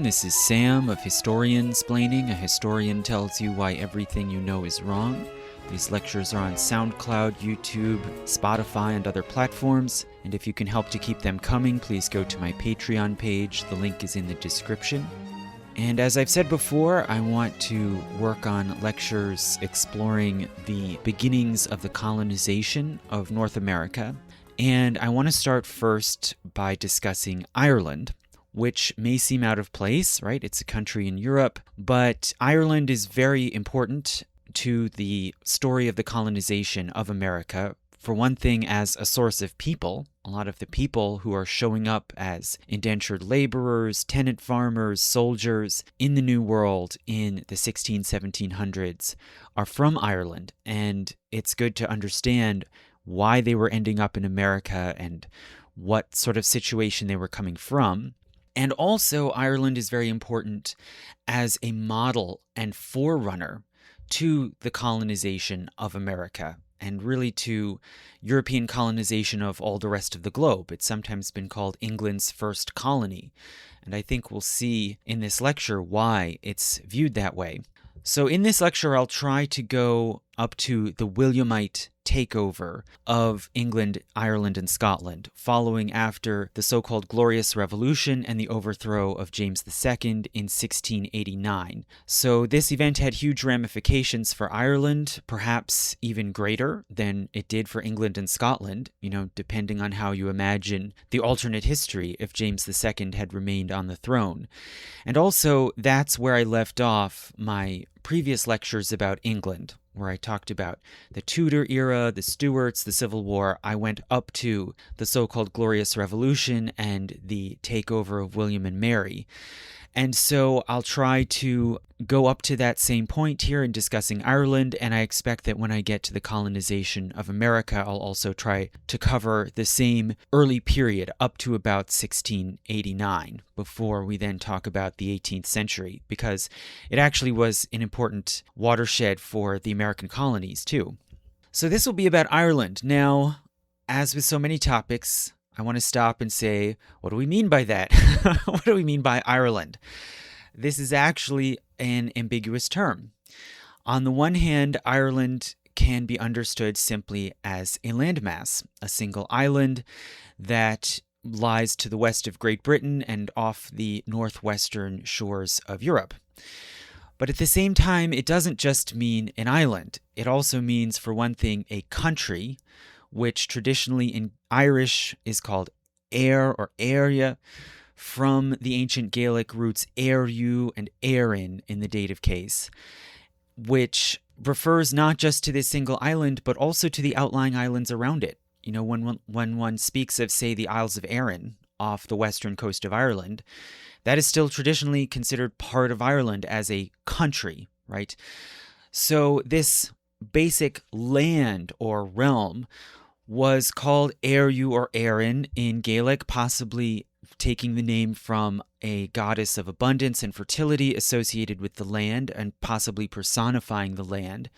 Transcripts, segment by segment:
everyone, this is Sam of Historiansplaining. A historian tells you why everything you know is wrong. These lectures are on SoundCloud, YouTube, Spotify, and other platforms, and if you can help to keep them coming, please go to my Patreon page. The link is in the description. And as I've said before, I want to work on lectures exploring the beginnings of the colonization of North America. And I want to start first by discussing Ireland, which may seem out of place, right? It's a country in Europe, but Ireland is very important to the story of the colonization of America. For one thing, as a source of people, a lot of the people who are showing up as indentured laborers, tenant farmers, soldiers in the New World in the 1700s are from Ireland, and it's good to understand why they were ending up in America and what sort of situation they were coming from. And also, Ireland is very important as a model and forerunner to the colonization of America and really to European colonization of all the rest of the globe. It's sometimes been called England's first colony, and I think we'll see in this lecture why it's viewed that way. So in this lecture, I'll try to go up to the Williamite takeover of England, Ireland, and Scotland, following after the so-called Glorious Revolution and the overthrow of James II in 1689. So this event had huge ramifications for Ireland, perhaps even greater than it did for England and Scotland, depending on how you imagine the alternate history if James II had remained on the throne. And also, that's where I left off my previous lectures about England, where I talked about the Tudor era, the Stuarts, the Civil War. I went up to the so-called Glorious Revolution and the takeover of William and Mary. And so I'll try to go up to that same point here in discussing Ireland, and I expect that when I get to the colonization of America, I'll also try to cover the same early period up to about 1689, before we then talk about the 18th century, because it actually was an important watershed for the American colonies too. So this will be about Ireland. Now, as with so many topics, I want to stop and say, what do we mean by that? What do we mean by Ireland? This is actually an ambiguous term. On the one hand, Ireland can be understood simply as a landmass, a single island that lies to the west of Great Britain and off the northwestern shores of Europe. But at the same time, it doesn't just mean an island. It also means, for one thing, a country, which traditionally in Irish is called Éire or Éire, from the ancient Gaelic roots Éirú and Éireann in the dative case, which refers not just to this single island, but also to the outlying islands around it. When one speaks of, say, the Isles of Arran off the western coast of Ireland, that is still traditionally considered part of Ireland as a country, right? So this basic land or realm was called Éirú or Éireann in Gaelic, possibly taking the name from a goddess of abundance and fertility associated with the land and possibly personifying the land.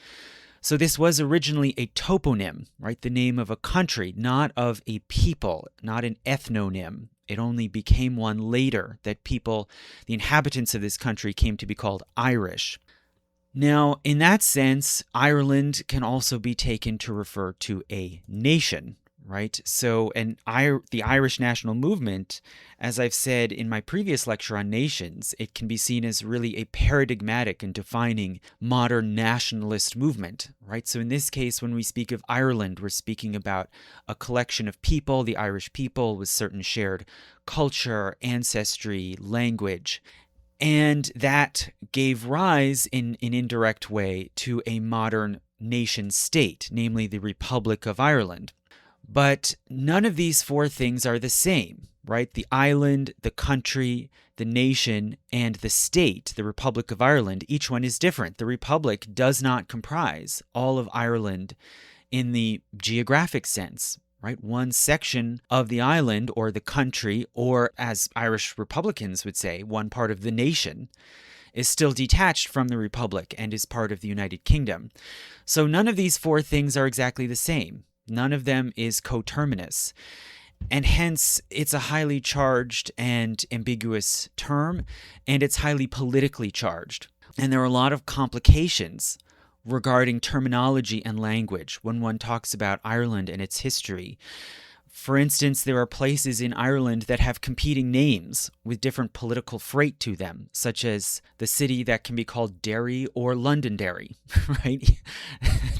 So this was originally a toponym, right? The name of a country, not of a people, not an ethnonym. It only became one later that people, the inhabitants of this country, came to be called Irish. Now, in that sense, Ireland can also be taken to refer to a nation, right? So, the Irish national movement, as I've said in my previous lecture on nations, it can be seen as really a paradigmatic and defining modern nationalist movement, right? So in this case, when we speak of Ireland, we're speaking about a collection of people, the Irish people, with certain shared culture, ancestry, language. And that gave rise in an indirect way to a modern nation state, namely the Republic of Ireland. But none of these four things are the same, right? The island, the country, the nation, and the state, the Republic of Ireland, each one is different. The Republic does not comprise all of Ireland in the geographic sense, right? One section of the island or the country, or as Irish Republicans would say, one part of the nation, is still detached from the Republic and is part of the United Kingdom. So none of these four things are exactly the same. None of them is coterminous. And hence, it's a highly charged and ambiguous term, and it's highly politically charged. And there are a lot of complications regarding terminology and language when one talks about Ireland and its history. For instance, there are places in Ireland that have competing names with different political freight to them, such as the city that can be called Derry or Londonderry, right?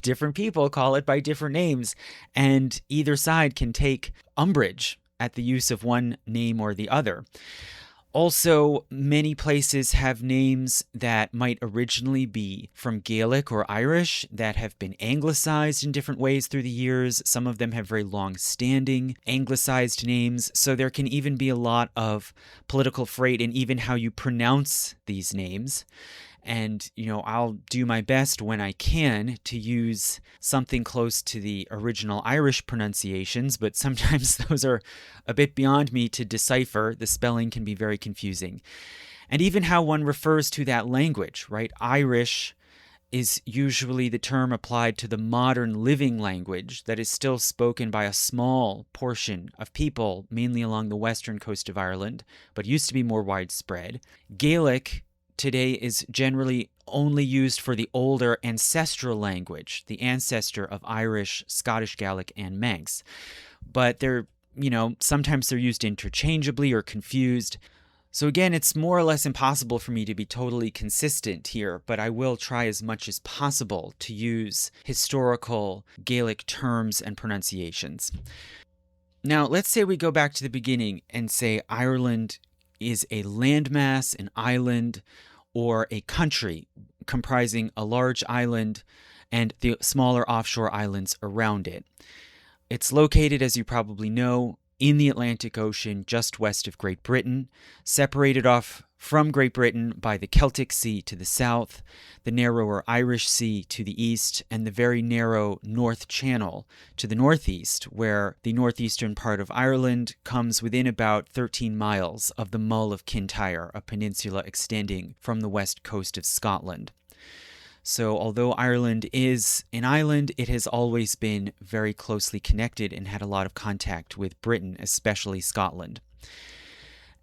Different people call it by different names, and either side can take umbrage at the use of one name or the other. Also, many places have names that might originally be from Gaelic or Irish that have been anglicized in different ways through the years. Some of them have very long-standing anglicized names, so there can even be a lot of political freight in even how you pronounce these names. And, I'll do my best when I can to use something close to the original Irish pronunciations, but sometimes those are a bit beyond me to decipher. The spelling can be very confusing. And even how one refers to that language, right? Irish is usually the term applied to the modern living language that is still spoken by a small portion of people, mainly along the western coast of Ireland, but used to be more widespread. Gaelic today is generally only used for the older ancestral language, the ancestor of Irish, Scottish Gaelic, and Manx. But sometimes they're used interchangeably or confused. So again, it's more or less impossible for me to be totally consistent here, but I will try as much as possible to use historical Gaelic terms and pronunciations. Now, let's say we go back to the beginning and say Ireland is a landmass, an island, or a country comprising a large island and the smaller offshore islands around it. It's located, as you probably know, in the Atlantic Ocean just west of Great Britain, separated off from Great Britain by the Celtic Sea to the south, the narrower Irish Sea to the east, and the very narrow North Channel to the northeast, where the northeastern part of Ireland comes within about 13 miles of the Mull of Kintyre, a peninsula extending from the west coast of Scotland. So although Ireland is an island, it has always been very closely connected and had a lot of contact with Britain, especially Scotland.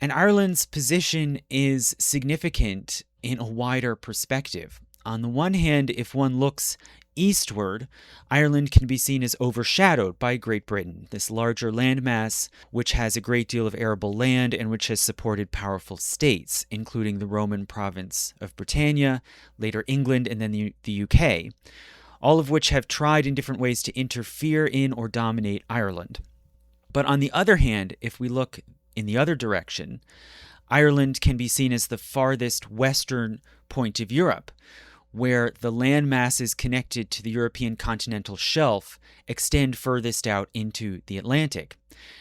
And Ireland's position is significant in a wider perspective. On the one hand, if one looks eastward, Ireland can be seen as overshadowed by Great Britain, this larger landmass which has a great deal of arable land and which has supported powerful states, including the Roman province of Britannia, later England, and then the UK, all of which have tried in different ways to interfere in or dominate Ireland. But on the other hand, if we look in the other direction, Ireland can be seen as the farthest western point of Europe, where the land masses connected to the European continental shelf extend furthest out into the Atlantic.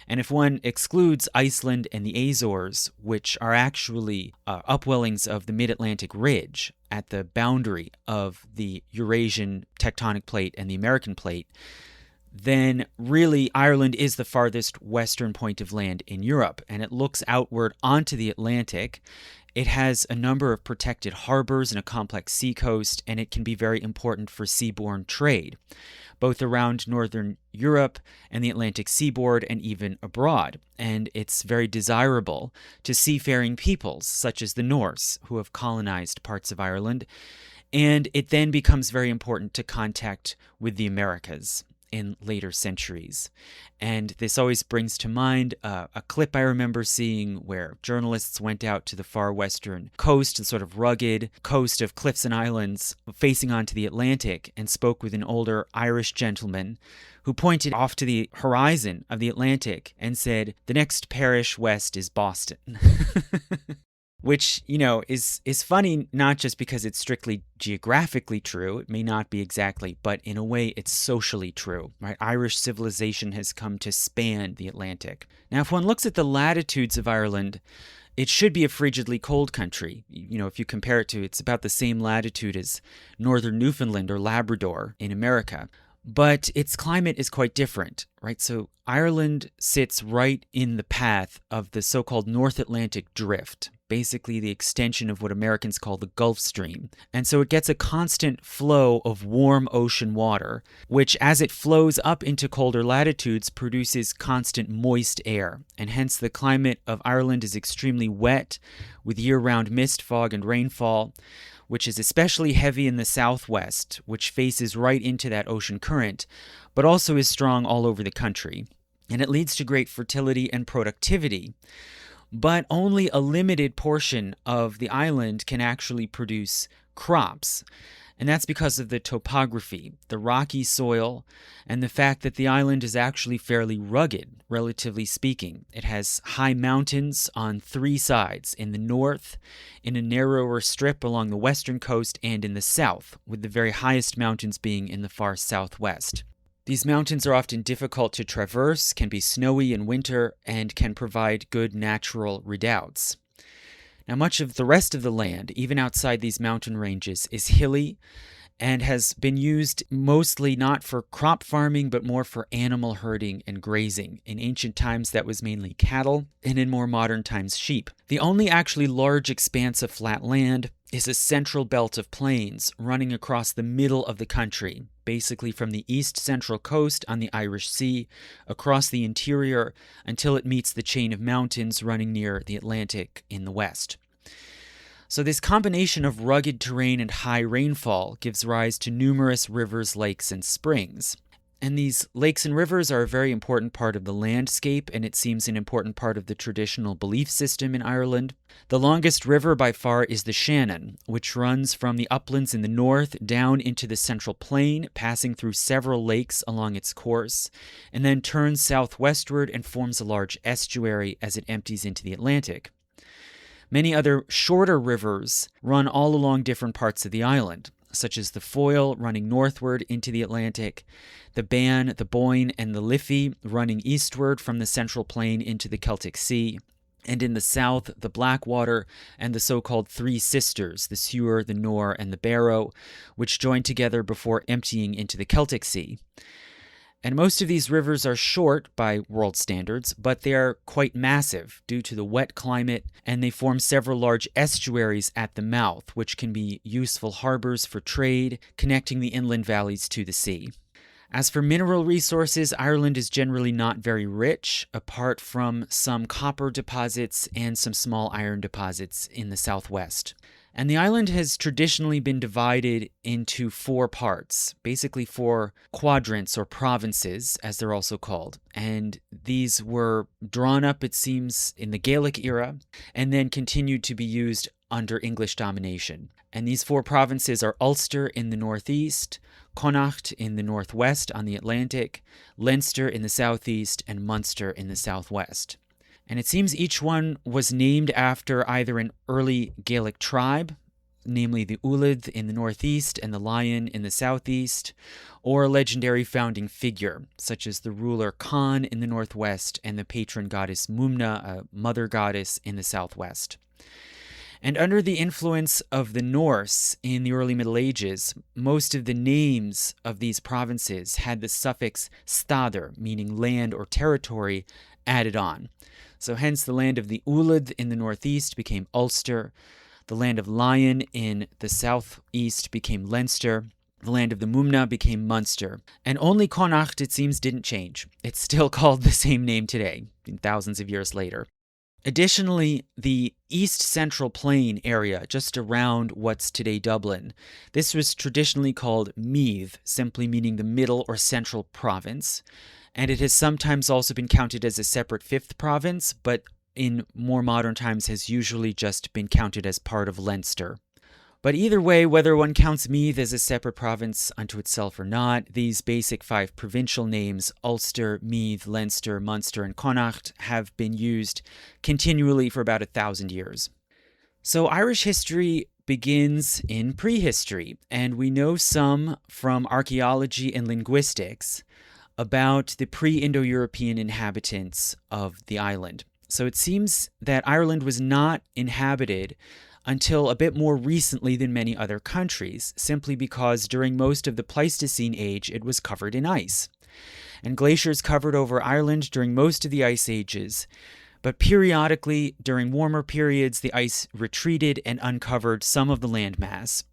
And if one excludes Iceland and the Azores, which are actually upwellings of the mid-Atlantic ridge at the boundary of the Eurasian tectonic plate and the American plate, then really Ireland is the farthest western point of land in Europe, and it looks outward onto the Atlantic. It has a number of protected harbors and a complex seacoast, and it can be very important for seaborne trade, both around northern Europe and the Atlantic seaboard and even abroad. And it's very desirable to seafaring peoples, such as the Norse, who have colonized parts of Ireland. And it then becomes very important to contact with the Americas in later centuries. And this always brings to mind a clip I remember seeing where journalists went out to the far western coast, the sort of rugged coast of cliffs and islands facing onto the Atlantic, and spoke with an older Irish gentleman who pointed off to the horizon of the Atlantic and said, "The next parish west is Boston." Which, is funny, not just because it's strictly geographically true, it may not be exactly, but in a way it's socially true, right? Irish civilization has come to span the Atlantic. Now, if one looks at the latitudes of Ireland, it should be a frigidly cold country. If you compare it to, it's about the same latitude as northern Newfoundland or Labrador in America. But its climate is quite different, right? So Ireland sits right in the path of the so-called North Atlantic Drift. basically the extension of what Americans call the Gulf Stream. And so it gets a constant flow of warm ocean water, which as it flows up into colder latitudes produces constant moist air. And hence the climate of Ireland is extremely wet, with year-round mist, fog, and rainfall, which is especially heavy in the southwest, which faces right into that ocean current, but also is strong all over the country. And it leads to great fertility and productivity. But only a limited portion of the island can actually produce crops. And that's because of the topography, the rocky soil, and the fact that the island is actually fairly rugged, relatively speaking. It has high mountains on 3 sides, in the north, in a narrower strip along the western coast, and in the south, with the very highest mountains being in the far southwest. These mountains are often difficult to traverse, can be snowy in winter, and can provide good natural redoubts. Now, much of the rest of the land, even outside these mountain ranges, is hilly and has been used mostly not for crop farming, but more for animal herding and grazing. In ancient times, that was mainly cattle, and in more modern times, sheep. The only actually large expanse of flat land is a central belt of plains running across the middle of the country, basically from the east central coast on the Irish Sea across the interior until it meets the chain of mountains running near the Atlantic in the west. So this combination of rugged terrain and high rainfall gives rise to numerous rivers, lakes, and springs. And these lakes and rivers are a very important part of the landscape, and it seems an important part of the traditional belief system in Ireland. The longest river by far is the Shannon, which runs from the uplands in the north down into the central plain, passing through several lakes along its course, and then turns southwestward and forms a large estuary as it empties into the Atlantic. Many other shorter rivers run all along different parts of the island, such as the Foyle running northward into the Atlantic, the Bann, the Boyne, and the Liffey running eastward from the central plain into the Celtic Sea, and in the south, the Blackwater and the so-called Three Sisters, the Suir, the Nore, and the Barrow, which join together before emptying into the Celtic Sea. And most of these rivers are short by world standards, but they are quite massive due to the wet climate, and they form several large estuaries at the mouth, which can be useful harbors for trade, connecting the inland valleys to the sea. As for mineral resources, Ireland is generally not very rich, apart from some copper deposits and some small iron deposits in the southwest. And the island has traditionally been divided into 4 parts, basically 4 quadrants or provinces, as they're also called. And these were drawn up, it seems, in the Gaelic era, and then continued to be used under English domination. And these 4 provinces are Ulster in the northeast, Connacht in the northwest on the Atlantic, Leinster in the southeast, and Munster in the southwest. And it seems each one was named after either an early Gaelic tribe, namely the Ullid in the northeast and the Lion in the southeast, or a legendary founding figure, such as the ruler Con in the northwest and the patron goddess Mumna, a mother goddess, in the southwest. And under the influence of the Norse in the early Middle Ages, most of the names of these provinces had the suffix staðr, meaning land or territory, added on. So hence the land of the Ullid in the northeast became Ulster, the land of Lion in the southeast became Leinster, the land of the Mumna became Munster, and only Connacht, it seems, didn't change. It's still called the same name today, thousands of years later. Additionally, the East Central Plain area, just around what's today Dublin, this was traditionally called Meath, simply meaning the middle or central province, and it has sometimes also been counted as a separate 5th province, but in more modern times has usually just been counted as part of Leinster. But either way, whether one counts Meath as a separate province unto itself or not, these basic 5 provincial names, Ulster, Meath, Leinster, Munster, and Connacht, have been used continually for about 1,000 years. So Irish history begins in prehistory, and we know some from archaeology and linguistics about the pre-Indo-European inhabitants of the island. So it seems that Ireland was not inhabited until a bit more recently than many other countries, simply because during most of the Pleistocene age it was covered in ice. And glaciers covered over Ireland during most of the ice ages But periodically, during warmer periods, the ice retreated and uncovered some of the landmass.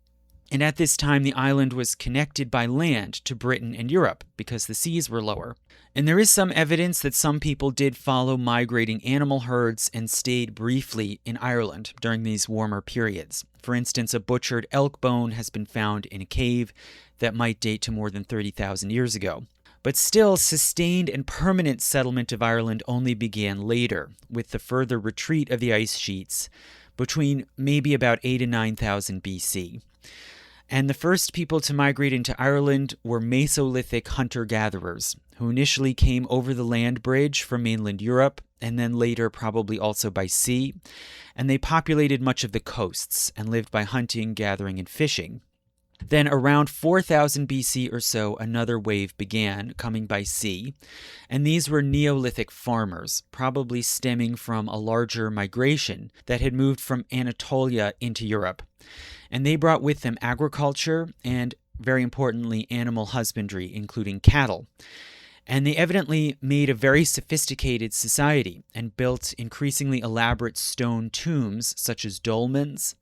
And at this time, the island was connected by land to Britain and Europe because the seas were lower. And there is some evidence that some people did follow migrating animal herds and stayed briefly in Ireland during these warmer periods. For instance, a butchered elk bone has been found in a cave that might date to more than 30,000 years ago. But still, sustained and permanent settlement of Ireland only began later, with the further retreat of the ice sheets between maybe about 8 and 9,000 BC. And the first people to migrate into Ireland were Mesolithic hunter-gatherers, who initially came over the land bridge from mainland Europe, and then later probably also by sea, and they populated much of the coasts and lived by hunting, gathering, and fishing. Then around 4000 BC or so, another wave began, coming by sea, and these were Neolithic farmers, probably stemming from a larger migration that had moved from Anatolia into Europe. And they brought with them agriculture and, very importantly, animal husbandry, including cattle. And they evidently made a very sophisticated society and built increasingly elaborate stone tombs, such as dolmens.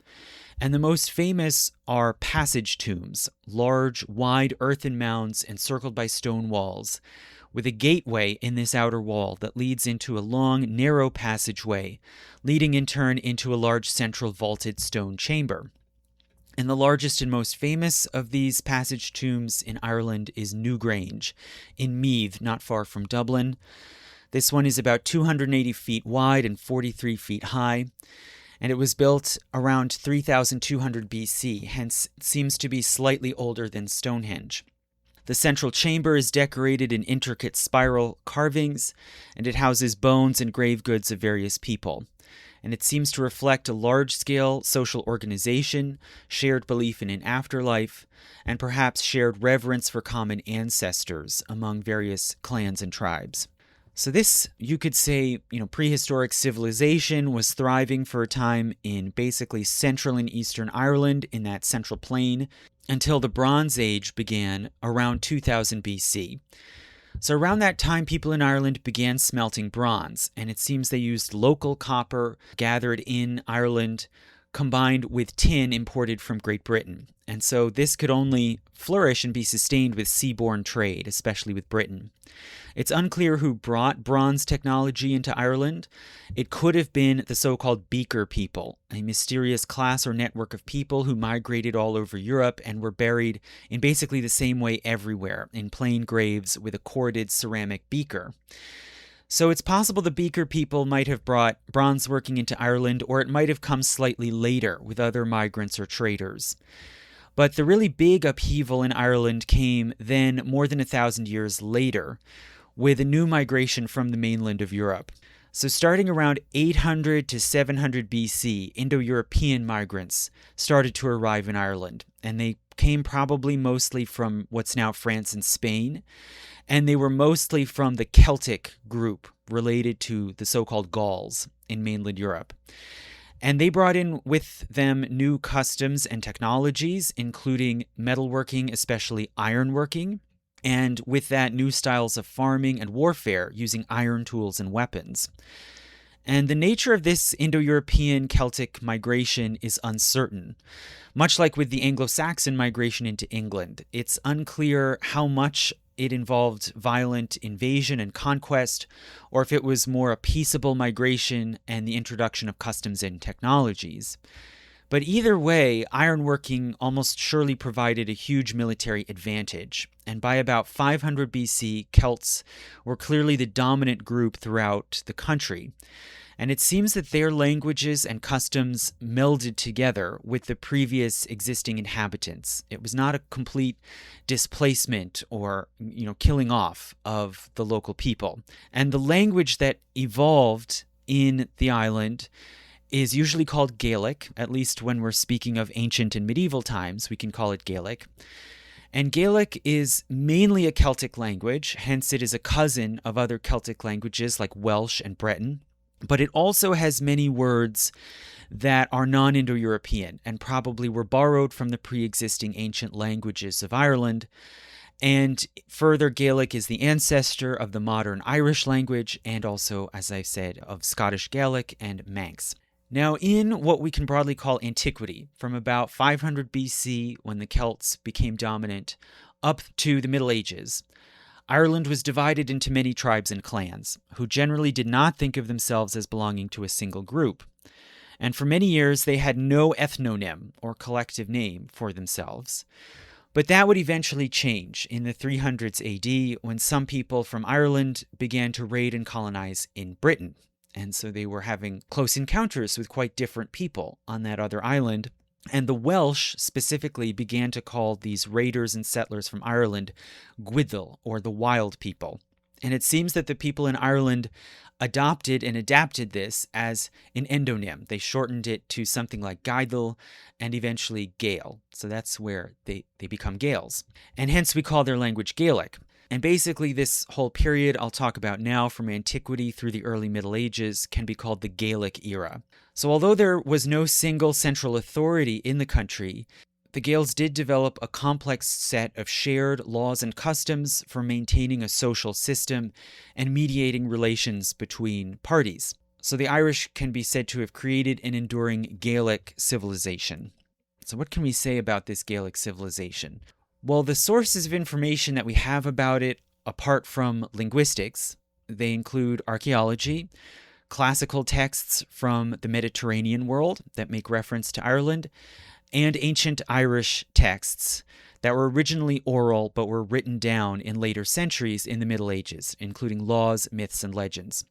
And the most famous are passage tombs, large, wide earthen mounds encircled by stone walls, with a gateway in this outer wall that leads into a long, narrow passageway, leading in turn into a large central vaulted stone chamber. And the largest and most famous of these passage tombs in Ireland is Newgrange, in Meath, not far from Dublin. This one is about 280 feet wide and 43 feet high, and it was built around 3200 BC, hence it seems to be slightly older than Stonehenge. The central chamber is decorated in intricate spiral carvings, and it houses bones and grave goods of various people. And it seems to reflect a large-scale social organization, shared belief in an afterlife, and perhaps shared reverence for common ancestors among various clans and tribes. So this, you could say, prehistoric civilization was thriving for a time in basically central and eastern Ireland in that central plain until the Bronze Age began around 2000 BC. So around that time, people in Ireland began smelting bronze, and it seems they used local copper gathered in Ireland combined with tin imported from Great Britain. And so this could only flourish and be sustained with seaborne trade, especially with Britain. It's unclear who brought bronze technology into Ireland. It could have been the so-called beaker people, a mysterious class or network of people who migrated all over Europe and were buried in basically the same way everywhere, in plain graves with a corded ceramic beaker. So it's possible the beaker people might have brought bronze working into Ireland, or it might have come slightly later with other migrants or traders. But the really big upheaval in Ireland came then more than 1,000 years later, with a new migration from the mainland of Europe. So starting around 800 to 700 BC, Indo-European migrants started to arrive in Ireland, and they came probably mostly from what's now France and Spain, and they were mostly from the Celtic group related to the so-called Gauls in mainland Europe. And they brought in with them new customs and technologies, including metalworking, especially ironworking, and with that, new styles of farming and warfare using iron tools and weapons. And the nature of this Indo-European Celtic migration is uncertain. Much like with the Anglo-Saxon migration into England, it's unclear how much it involved violent invasion and conquest, or if it was more a peaceable migration and the introduction of customs and technologies. But either way, ironworking almost surely provided a huge military advantage, and by about 500 BC, Celts were clearly the dominant group throughout the country. And it seems that their languages and customs melded together with the previous existing inhabitants. It was not a complete displacement or, killing off of the local people. And the language that evolved in the island is usually called Gaelic, at least when we're speaking of ancient and medieval times, we can call it Gaelic. And Gaelic is mainly a Celtic language, hence it is a cousin of other Celtic languages like Welsh and Breton. But it also has many words that are non-Indo-European and probably were borrowed from the pre-existing ancient languages of Ireland. And further, Gaelic is the ancestor of the modern Irish language and also, as I've said, of Scottish Gaelic and Manx. Now, in what we can broadly call antiquity, from about 500 BC, when the Celts became dominant, up to the Middle Ages, Ireland was divided into many tribes and clans, who generally did not think of themselves as belonging to a single group. And for many years, they had no ethnonym, or collective name, for themselves. But that would eventually change in the 300s AD, when some people from Ireland began to raid and colonize in Britain. And so they were having close encounters with quite different people on that other island. And the Welsh specifically began to call these raiders and settlers from Ireland Gwyddel, or the wild people. And it seems that the people in Ireland adopted and adapted this as an endonym. They shortened it to something like Gaidel and eventually Gael. So that's where they become Gaels. And hence we call their language Gaelic. And basically this whole period I'll talk about now, from antiquity through the early Middle Ages, can be called the Gaelic era. So although there was no single central authority in the country, the Gaels did develop a complex set of shared laws and customs for maintaining a social system and mediating relations between parties. So the Irish can be said to have created an enduring Gaelic civilization. So what can we say about this Gaelic civilization? Well, the sources of information that we have about it, apart from linguistics, they include archaeology, classical texts from the Mediterranean world that make reference to Ireland, and ancient Irish texts that were originally oral but were written down in later centuries in the Middle Ages, including laws, myths, and legends.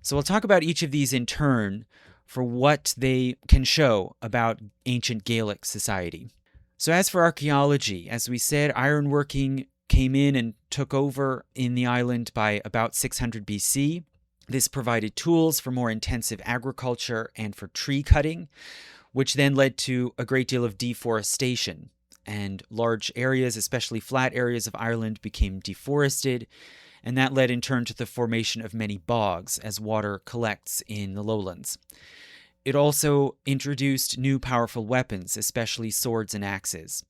So we'll talk about each of these in turn for what they can show about ancient Gaelic society. So as for archaeology, as we said, ironworking came in and took over in the island by about 600 BC. This provided tools for more intensive agriculture and for tree cutting, which then led to a great deal of deforestation. And large areas, especially flat areas of Ireland, became deforested, and that led in turn to the formation of many bogs as water collects in the lowlands. It also introduced new powerful weapons, especially swords and axes.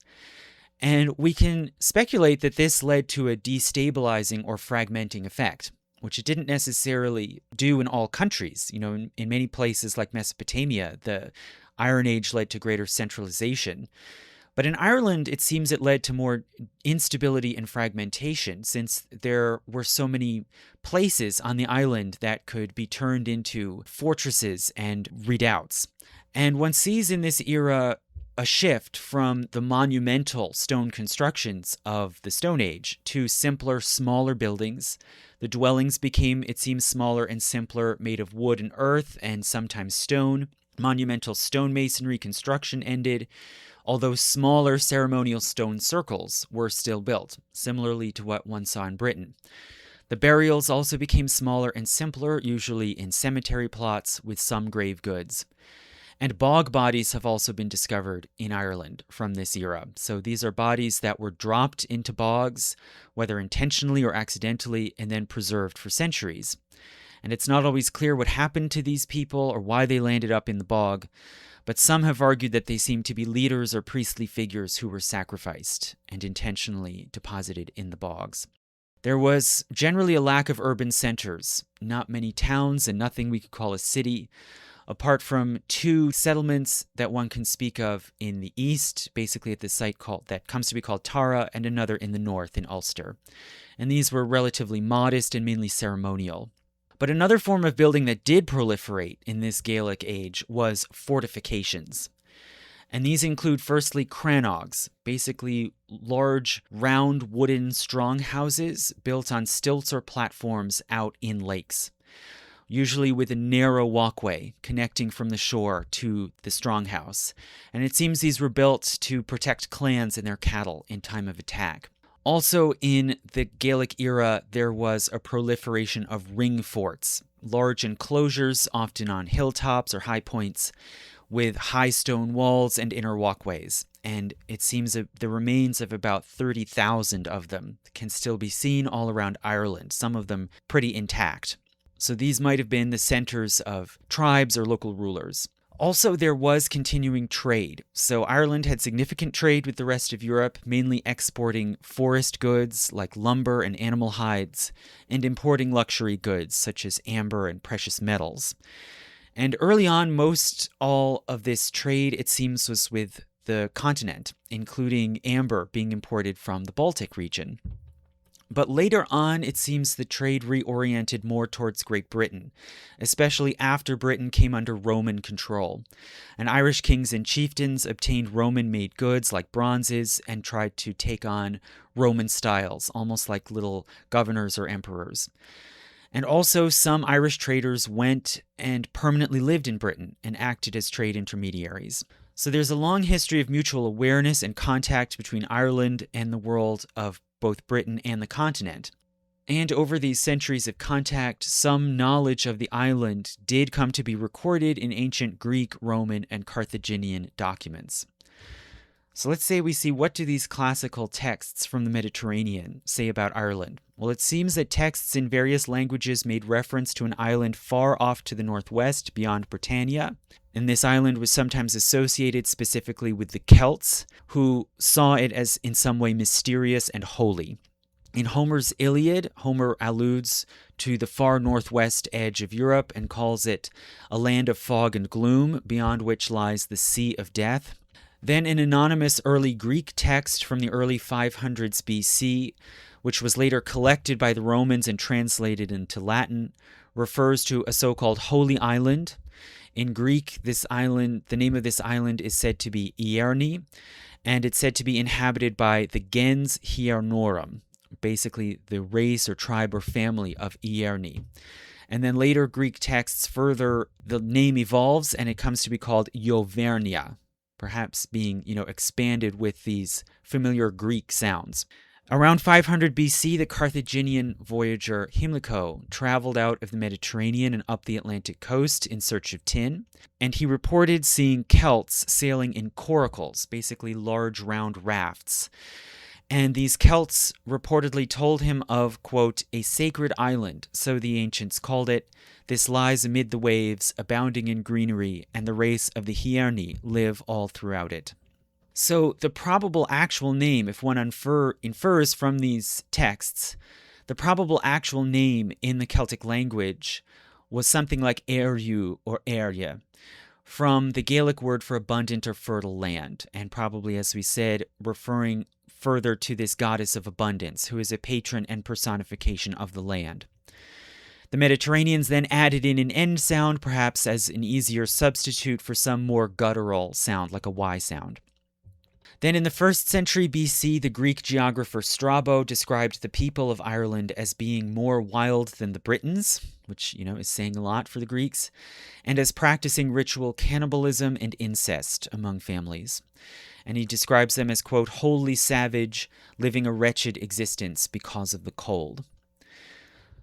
And we can speculate that this led to a destabilizing or fragmenting effect, which it didn't necessarily do in all countries. In many places like Mesopotamia, the Iron Age led to greater centralization. But in Ireland, it seems it led to more instability and fragmentation, since there were so many places on the island that could be turned into fortresses and redoubts. And one sees in this era a shift from the monumental stone constructions of the Stone Age to simpler, smaller buildings. The dwellings became, it seems, smaller and simpler, made of wood and earth and sometimes stone. Monumental stonemasonry construction ended, although smaller ceremonial stone circles were still built, similarly to what one saw in Britain. The burials also became smaller and simpler, usually in cemetery plots with some grave goods. And bog bodies have also been discovered in Ireland from this era. So these are bodies that were dropped into bogs, whether intentionally or accidentally, and then preserved for centuries. And it's not always clear what happened to these people or why they landed up in the bog, but some have argued that they seem to be leaders or priestly figures who were sacrificed and intentionally deposited in the bogs. There was generally a lack of urban centers, not many towns and nothing we could call a city, apart from two settlements that one can speak of in the east, basically at the site that comes to be called Tara, and another in the north in Ulster. And these were relatively modest and mainly ceremonial. But another form of building that did proliferate in this Gaelic age was fortifications. And these include firstly crannogs, basically large round wooden strong houses built on stilts or platforms out in lakes, usually with a narrow walkway connecting from the shore to the stronghouse. And it seems these were built to protect clans and their cattle in time of attack. Also in the Gaelic era, there was a proliferation of ring forts, large enclosures often on hilltops or high points with high stone walls and inner walkways. And it seems that the remains of about 30,000 of them can still be seen all around Ireland, some of them pretty intact. So these might have been the centers of tribes or local rulers. Also, there was continuing trade. So Ireland had significant trade with the rest of Europe, mainly exporting forest goods like lumber and animal hides, and importing luxury goods such as amber and precious metals. And early on, most all of this trade, it seems, was with the continent, including amber being imported from the Baltic region. But later on, it seems the trade reoriented more towards Great Britain, especially after Britain came under Roman control. And Irish kings and chieftains obtained Roman-made goods like bronzes and tried to take on Roman styles, almost like little governors or emperors. And also, some Irish traders went and permanently lived in Britain and acted as trade intermediaries. So there's a long history of mutual awareness and contact between Ireland and the world of both Britain and the continent. And over these centuries of contact, some knowledge of the island did come to be recorded in ancient Greek, Roman, and Carthaginian documents. So let's say we see, what do these classical texts from the Mediterranean say about Ireland? Well, it seems that texts in various languages made reference to an island far off to the northwest beyond Britannia. And this island was sometimes associated specifically with the Celts, who saw it as in some way mysterious and holy. In Homer's Iliad, Homer alludes to the far northwest edge of Europe and calls it a land of fog and gloom, beyond which lies the Sea of Death. Then an anonymous early Greek text from the early 500s BC, which was later collected by the Romans and translated into Latin, refers to a so-called holy island. In Greek, the name of this island is said to be Ierni, and it's said to be inhabited by the gens Hiernorum, basically the race or tribe or family of Ierni. And then later Greek texts further, the name evolves and it comes to be called Iovernia, perhaps being, expanded with these familiar Greek sounds. Around 500 BC, the Carthaginian voyager Himilco traveled out of the Mediterranean and up the Atlantic coast in search of tin, and he reported seeing Celts sailing in coracles, basically large round rafts. And these Celts reportedly told him of, quote, a sacred island, so the ancients called it. This lies amid the waves, abounding in greenery, and the race of the Hierni live all throughout it. So the probable actual name, if one infers from these texts, the probable actual name in the Celtic language was something like Eriu or Eria, from the Gaelic word for abundant or fertile land, and probably, as we said, referring further to this goddess of abundance, who is a patron and personification of the land. The Mediterraneans then added in an end sound, perhaps as an easier substitute for some more guttural sound, like a Y sound. Then in the 1st century BC, the Greek geographer Strabo described the people of Ireland as being more wild than the Britons, which, is saying a lot for the Greeks, and as practicing ritual cannibalism and incest among families. And he describes them as, quote, wholly savage, living a wretched existence because of the cold.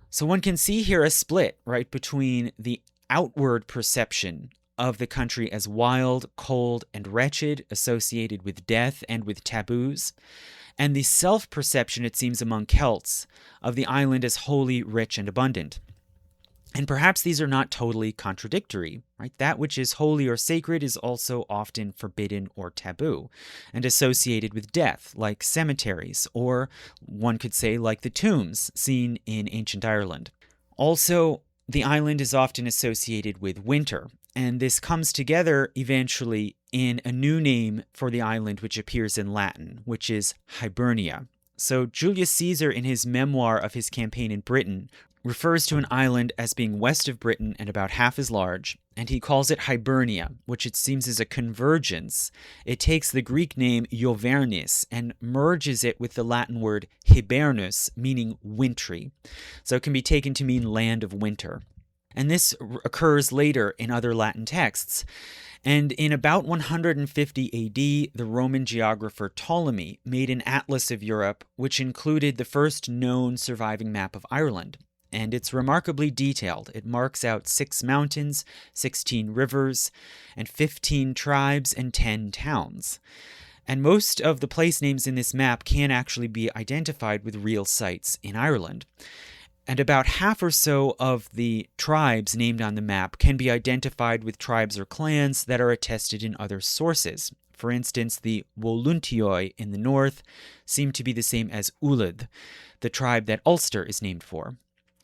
So one can see here a split, right, between the outward perception of the country as wild, cold, and wretched, associated with death and with taboos, and the self-perception, it seems, among Celts of the island as holy, rich, and abundant. And perhaps these are not totally contradictory, right? That which is holy or sacred is also often forbidden or taboo, and associated with death, like cemeteries, or one could say like the tombs seen in ancient Ireland. Also, the island is often associated with winter, and this comes together eventually in a new name for the island which appears in Latin, which is Hibernia. So Julius Caesar, in his memoir of his campaign in Britain, refers to an island as being west of Britain and about half as large, and he calls it Hibernia, which it seems is a convergence. It takes the Greek name Iovernis and merges it with the Latin word hibernus, meaning wintry. So it can be taken to mean land of winter. And this occurs later in other Latin texts. And in about 150 AD, the Roman geographer Ptolemy made an atlas of Europe, which included the first known surviving map of Ireland. And it's remarkably detailed. It marks out 6 mountains, 16 rivers, and 15 tribes and 10 towns. And most of the place names in this map can actually be identified with real sites in Ireland. And about half or so of the tribes named on the map can be identified with tribes or clans that are attested in other sources. For instance, the Voluntioi in the north seem to be the same as Ulud, the tribe that Ulster is named for.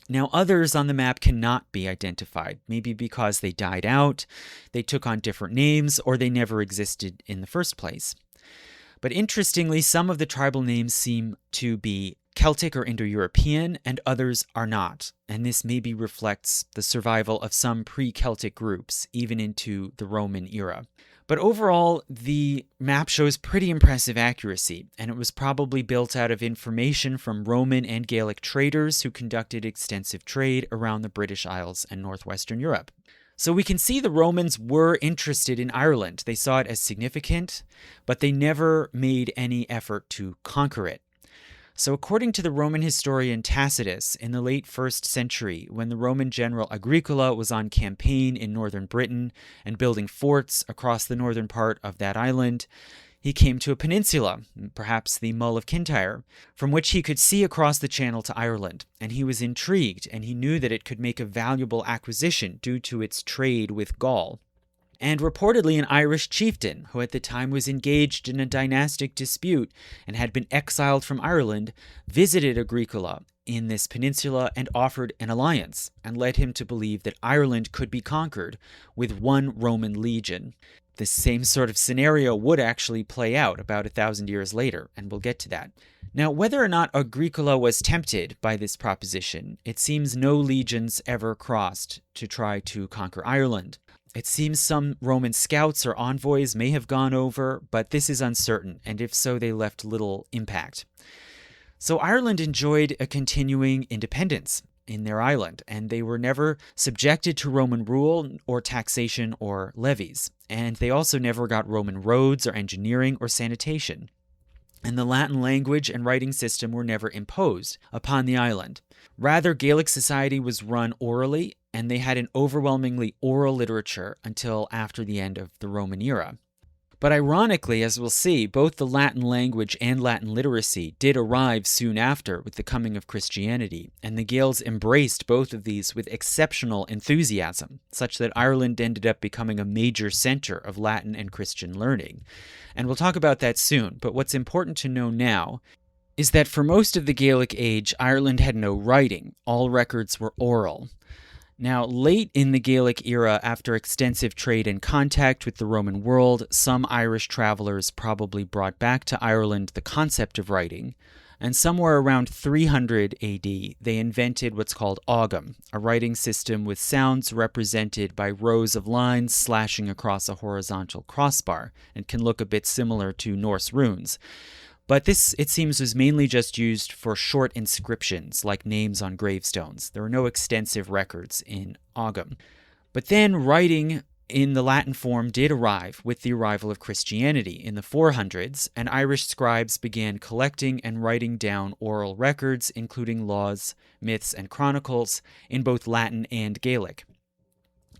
Now, others on the map cannot be identified, maybe because they died out, they took on different names, or they never existed in the first place. But interestingly, some of the tribal names seem to be Celtic or Indo-European, and others are not. And this maybe reflects the survival of some pre-Celtic groups, even into the Roman era. But overall, the map shows pretty impressive accuracy, and it was probably built out of information from Roman and Gaelic traders who conducted extensive trade around the British Isles and northwestern Europe. So we can see the Romans were interested in Ireland. They saw it as significant, but they never made any effort to conquer it. So according to the Roman historian Tacitus, in the late 1st century, when the Roman general Agricola was on campaign in northern Britain and building forts across the northern part of that island, he came to a peninsula, perhaps the Mull of Kintyre, from which he could see across the channel to Ireland, and he was intrigued, and he knew that it could make a valuable acquisition due to its trade with Gaul. And reportedly an Irish chieftain, who at the time was engaged in a dynastic dispute and had been exiled from Ireland, visited Agricola in this peninsula and offered an alliance, and led him to believe that Ireland could be conquered with one Roman legion. This same sort of scenario would actually play out about 1,000 years later, and we'll get to that. Now, whether or not Agricola was tempted by this proposition, it seems no legions ever crossed to try to conquer Ireland. It seems some Roman scouts or envoys may have gone over, but this is uncertain, and if so, they left little impact. So Ireland enjoyed a continuing independence in their island, and they were never subjected to Roman rule or taxation or levies. And they also never got Roman roads or engineering or sanitation. And the Latin language and writing system were never imposed upon the island. Rather, Gaelic society was run orally, and they had an overwhelmingly oral literature until after the end of the Roman era. But ironically, as we'll see, both the Latin language and Latin literacy did arrive soon after with the coming of Christianity, and the Gaels embraced both of these with exceptional enthusiasm, such that Ireland ended up becoming a major center of Latin and Christian learning. And we'll talk about that soon, but what's important to know now is that for most of the Gaelic age, Ireland had no writing. All records were oral. Now, late in the Gaelic era, after extensive trade and contact with the Roman world, some Irish travelers probably brought back to Ireland the concept of writing, and somewhere around 300 AD, they invented what's called Ogham, a writing system with sounds represented by rows of lines slashing across a horizontal crossbar, and can look a bit similar to Norse runes. But this, it seems, was mainly just used for short inscriptions, like names on gravestones. There were no extensive records in Ogham. But then writing in the Latin form did arrive with the arrival of Christianity in the 400s, and Irish scribes began collecting and writing down oral records, including laws, myths, and chronicles, in both Latin and Gaelic.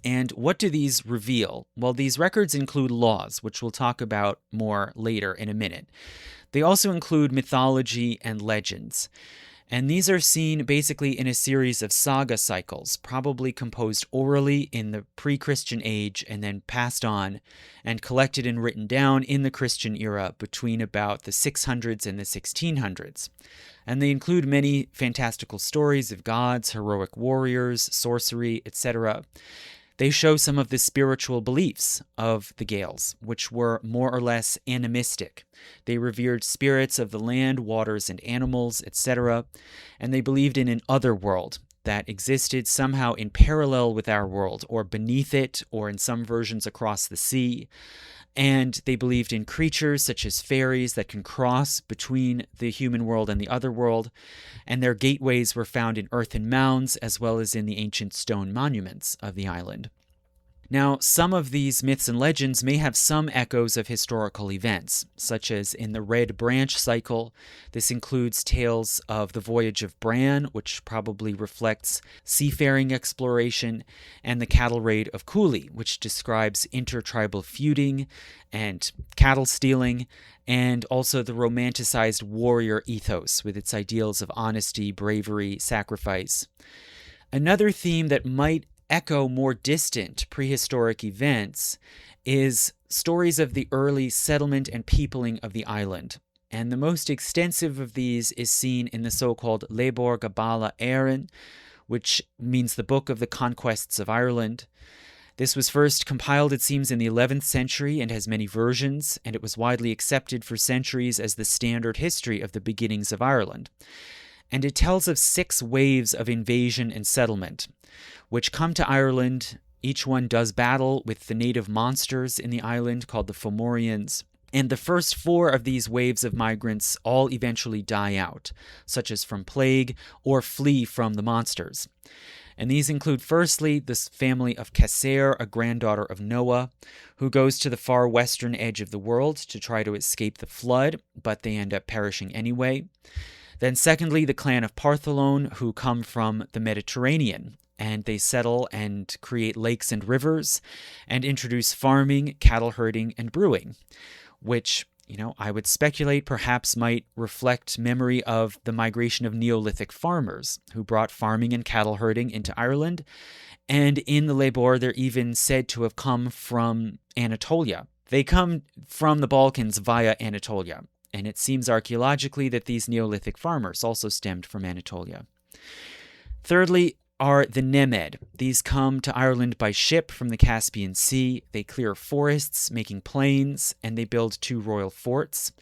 And what do these reveal? Well, these records include laws, which we'll talk about more later in a minute. They also include mythology and legends. And these are seen basically in a series of saga cycles, probably composed orally in the pre-Christian age and then passed on and collected and written down in the Christian era between about the 600s and the 1600s. And they include many fantastical stories of gods, heroic warriors, sorcery, etc. They show some of the spiritual beliefs of the Gaels, which were more or less animistic. They revered spirits of the land, waters, and animals, etc., and they believed in an other world that existed somehow in parallel with our world, or beneath it, or in some versions across the sea. And they believed in creatures such as fairies that can cross between the human world and the other world, and their gateways were found in earthen mounds as well as in the ancient stone monuments of the island. Now, some of these myths and legends may have some echoes of historical events, such as in the Red Branch cycle. This includes tales of the voyage of Bran, which probably reflects seafaring exploration, and the cattle raid of Cooley, which describes intertribal feuding and cattle stealing, and also the romanticized warrior ethos with its ideals of honesty, bravery, sacrifice. Another theme that might echo more distant prehistoric events is stories of the early settlement and peopling of the island. And the most extensive of these is seen in the so-called Lebor Gabala Éireann, which means the Book of the Conquests of Ireland. This was first compiled, it seems, in the 11th century and has many versions, and it was widely accepted for centuries as the standard history of the beginnings of Ireland. And it tells of 6 waves of invasion and settlement, which come to Ireland. Each one does battle with the native monsters in the island called the Fomorians. And the first 4 of these waves of migrants all eventually die out, such as from plague or flee from the monsters. And these include, firstly, this family of Caser, a granddaughter of Noah, who goes to the far western edge of the world to try to escape the flood, but they end up perishing anyway. Then secondly, the clan of Partholon, who come from the Mediterranean, and they settle and create lakes and rivers and introduce farming, cattle herding, and brewing, which, I would speculate perhaps might reflect memory of the migration of Neolithic farmers who brought farming and cattle herding into Ireland. And in the Lebor, they're even said to have come from Anatolia. They come from the Balkans via Anatolia. And it seems archaeologically that these Neolithic farmers also stemmed from Anatolia. Thirdly are the Nemed. These come to Ireland by ship from the Caspian Sea. They clear forests, making plains, and they build 2 royal forts.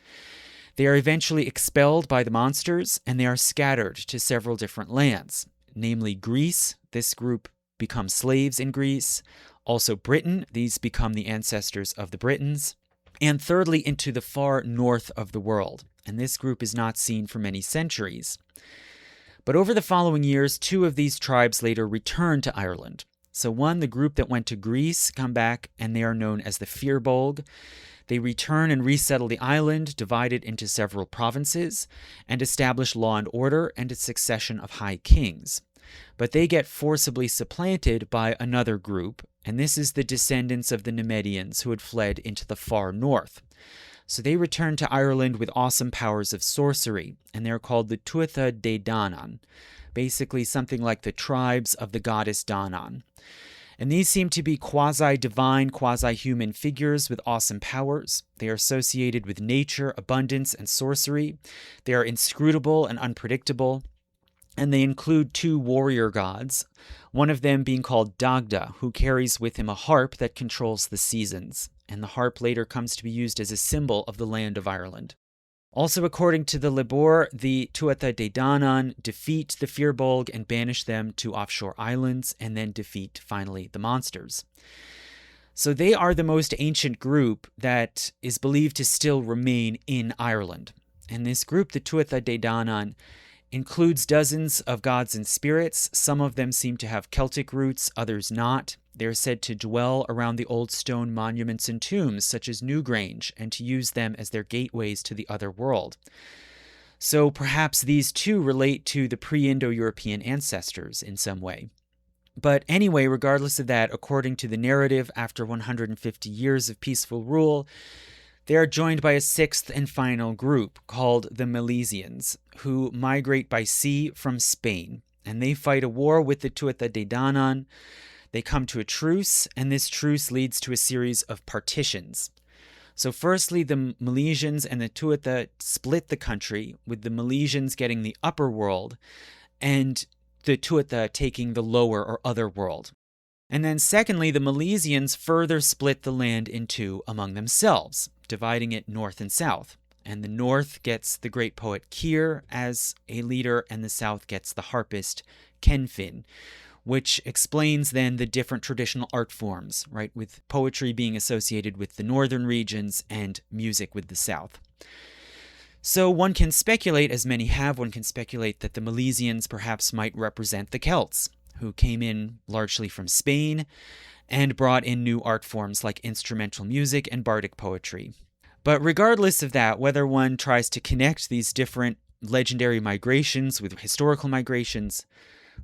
They are eventually expelled by the monsters, and they are scattered to several different lands, namely Greece. This group becomes slaves in Greece. Also Britain. These become the ancestors of the Britons. And thirdly, into the far north of the world, and this group is not seen for many centuries. But over the following years, 2 of these tribes later return to Ireland. So one, the group that went to Greece, come back, and they are known as the Firbolg. They return and resettle the island, divide it into several provinces, and establish law and order and a succession of high kings. But they get forcibly supplanted by another group, and this is the descendants of the Nemedians who had fled into the far north. So they return to Ireland with awesome powers of sorcery, and they're called the Tuatha De Danann, basically something like the tribes of the goddess Danann. And these seem to be quasi-divine, quasi-human figures with awesome powers. They are associated with nature, abundance, and sorcery. They are inscrutable and unpredictable. And they include 2 warrior gods, one of them being called Dagda, who carries with him a harp that controls the seasons. And the harp later comes to be used as a symbol of the land of Ireland. Also, according to the Lebor, the Tuatha De Danann defeat the Firbolg and banish them to offshore islands, and then defeat, finally, the monsters. So they are the most ancient group that is believed to still remain in Ireland. And this group, the Tuatha De Danann, includes dozens of gods and spirits. Some of them seem to have Celtic roots, others not. They're said to dwell around the old stone monuments and tombs, such as Newgrange, and to use them as their gateways to the other world. So perhaps these too relate to the pre-Indo-European ancestors in some way. But anyway, regardless of that, according to the narrative, after 150 years of peaceful rule, they are joined by a 6th and final group called the Milesians, who migrate by sea from Spain, and they fight a war with the Tuatha De Danann. They come to a truce, and this truce leads to a series of partitions. So firstly, the Milesians and the Tuatha split the country, with the Milesians getting the upper world, and the Tuatha taking the lower or other world. And then secondly, the Milesians further split the land in 2 among themselves, dividing it north and south. And the north gets the great poet Keir as a leader, and the south gets the harpist Cenfin, which explains then the different traditional art forms, right, with poetry being associated with the northern regions and music with the south. So one can speculate, as many have, one can speculate that the Milesians perhaps might represent the Celts, who came in largely from Spain and brought in new art forms like instrumental music and bardic poetry. But regardless of that, whether one tries to connect these different legendary migrations with historical migrations,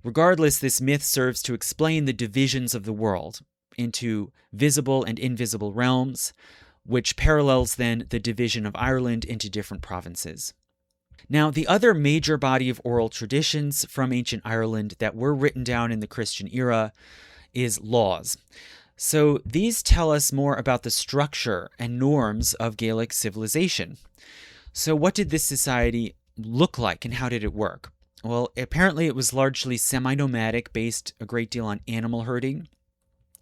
regardless, this myth serves to explain the divisions of the world into visible and invisible realms, which parallels then the division of Ireland into different provinces. Now, the other major body of oral traditions from ancient Ireland that were written down in the Christian era is laws. So these tell us more about the structure and norms of Gaelic civilization. So what did this society look like and how did it work? Well, apparently it was largely semi-nomadic, based a great deal on animal herding.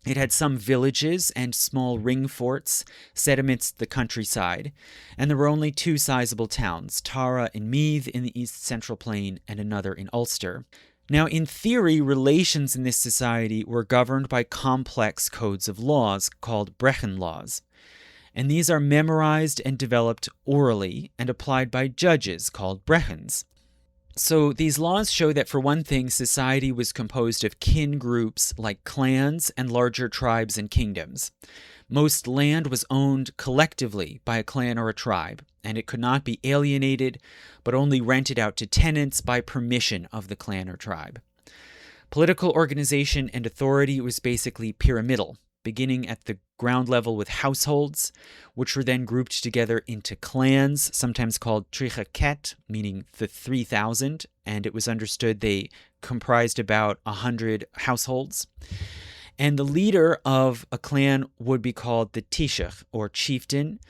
It had some villages and small ring forts set amidst the countryside, and there were only two sizable towns, Tara in Meath in the east central plain and another in Ulster. Now, in theory, relations in this society were governed by complex codes of laws called Brechin laws, and these are memorized and developed orally and applied by judges called brechins. So these laws show that, for one thing, society was composed of kin groups like clans and larger tribes and kingdoms. Most land was owned collectively by a clan or a tribe, and it could not be alienated, but only rented out to tenants by permission of the clan or tribe. Political organization and authority was basically pyramidal, beginning at the ground level with households, which were then grouped together into clans, sometimes called Tricha Ket, meaning the 3,000, and it was understood they comprised about 100 households. And the leader of a clan would be called the Taoiseach, or chieftain,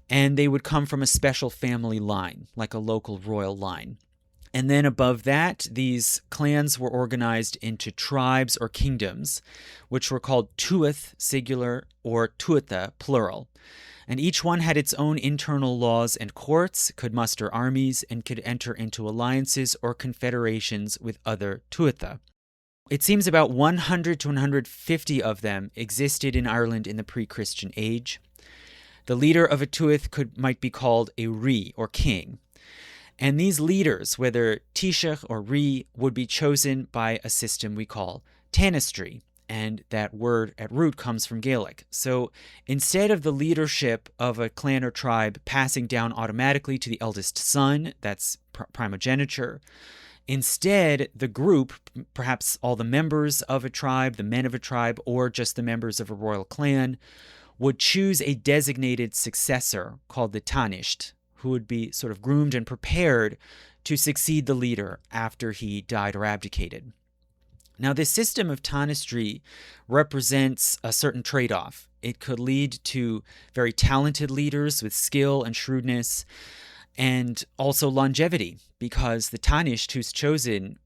and they would come from a special family line, like a local royal line. And then above that, these clans were organized into tribes or kingdoms, which were called tuath, singular, or tuatha, plural. And each one had its own internal laws and courts, could muster armies, and could enter into alliances or confederations with other tuatha. It seems about 100 to 150 of them existed in Ireland in the pre-Christian age. The leader of a tuath might be called a ri, or king. And these leaders, whether Taoiseach or ri, would be chosen by a system we call tanistry, and that word at root comes from Gaelic. So instead of the leadership of a clan or tribe passing down automatically to the eldest son, that's primogeniture, instead the group, perhaps all the members of a tribe, the men of a tribe, or just the members of a royal clan, would choose a designated successor called the tanisht, who would be sort of groomed and prepared to succeed the leader after he died or abdicated. Now, this system of tanistry represents a certain trade-off. It could lead to very talented leaders with skill and shrewdness, and also longevity, because the tanisht who's chosen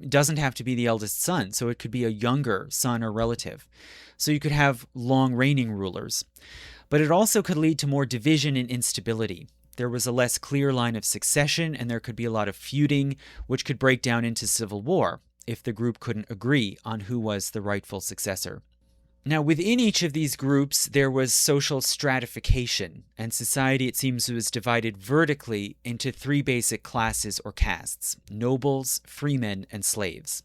doesn't have to be the eldest son, so it could be a younger son or relative. So you could have long reigning rulers. But it also could lead to more division and instability. There was a less clear line of succession, and there could be a lot of feuding, which could break down into civil war if the group couldn't agree on who was the rightful successor. Now, within each of these groups, there was social stratification, and society, it seems, was divided vertically into three basic classes or castes: nobles, freemen, and slaves.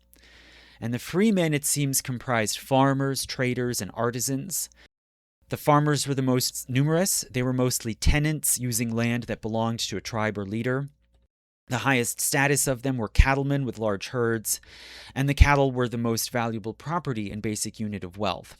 And the freemen, it seems, comprised farmers, traders, and artisans. The farmers were the most numerous. They were mostly tenants using land that belonged to a tribe or leader. The highest status of them were cattlemen with large herds, and the cattle were the most valuable property and basic unit of wealth.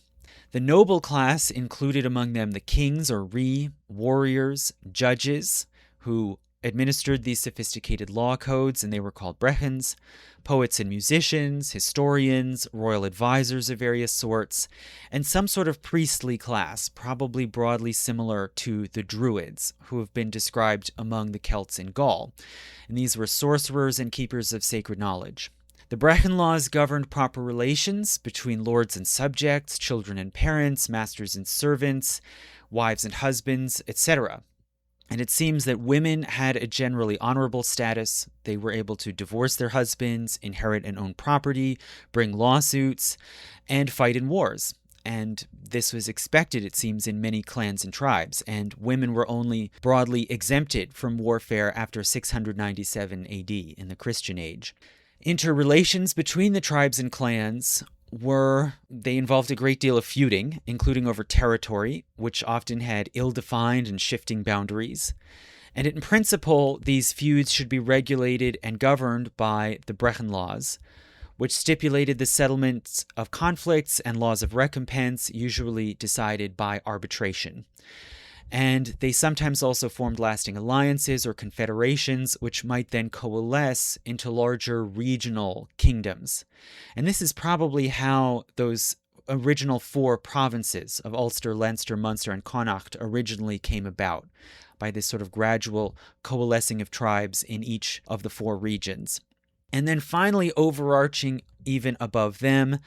The noble class included among them the kings or ri, warriors, judges, who administered these sophisticated law codes, and they were called brechins, poets and musicians, historians, royal advisors of various sorts, and some sort of priestly class, probably broadly similar to the Druids, who have been described among the Celts in Gaul. And these were sorcerers and keepers of sacred knowledge. The Brechin laws governed proper relations between lords and subjects, children and parents, masters and servants, wives and husbands, etc. And it seems that women had a generally honorable status. They were able to divorce their husbands, inherit and own property, bring lawsuits, and fight in wars. And this was expected, it seems, in many clans and tribes. And women were only broadly exempted from warfare after 697 AD in the Christian age. Interrelations between the tribes and clans they involved a great deal of feuding, including over territory, which often had ill-defined and shifting boundaries. And in principle, these feuds should be regulated and governed by the Brecon laws, which stipulated the settlements of conflicts and laws of recompense, usually decided by arbitration. And they sometimes also formed lasting alliances or confederations, which might then coalesce into larger regional kingdoms. And this is probably how those original 4 provinces of Ulster, Leinster, Munster, and Connacht originally came about, by this sort of gradual coalescing of tribes in each of the 4 regions. And then finally, overarching even above them,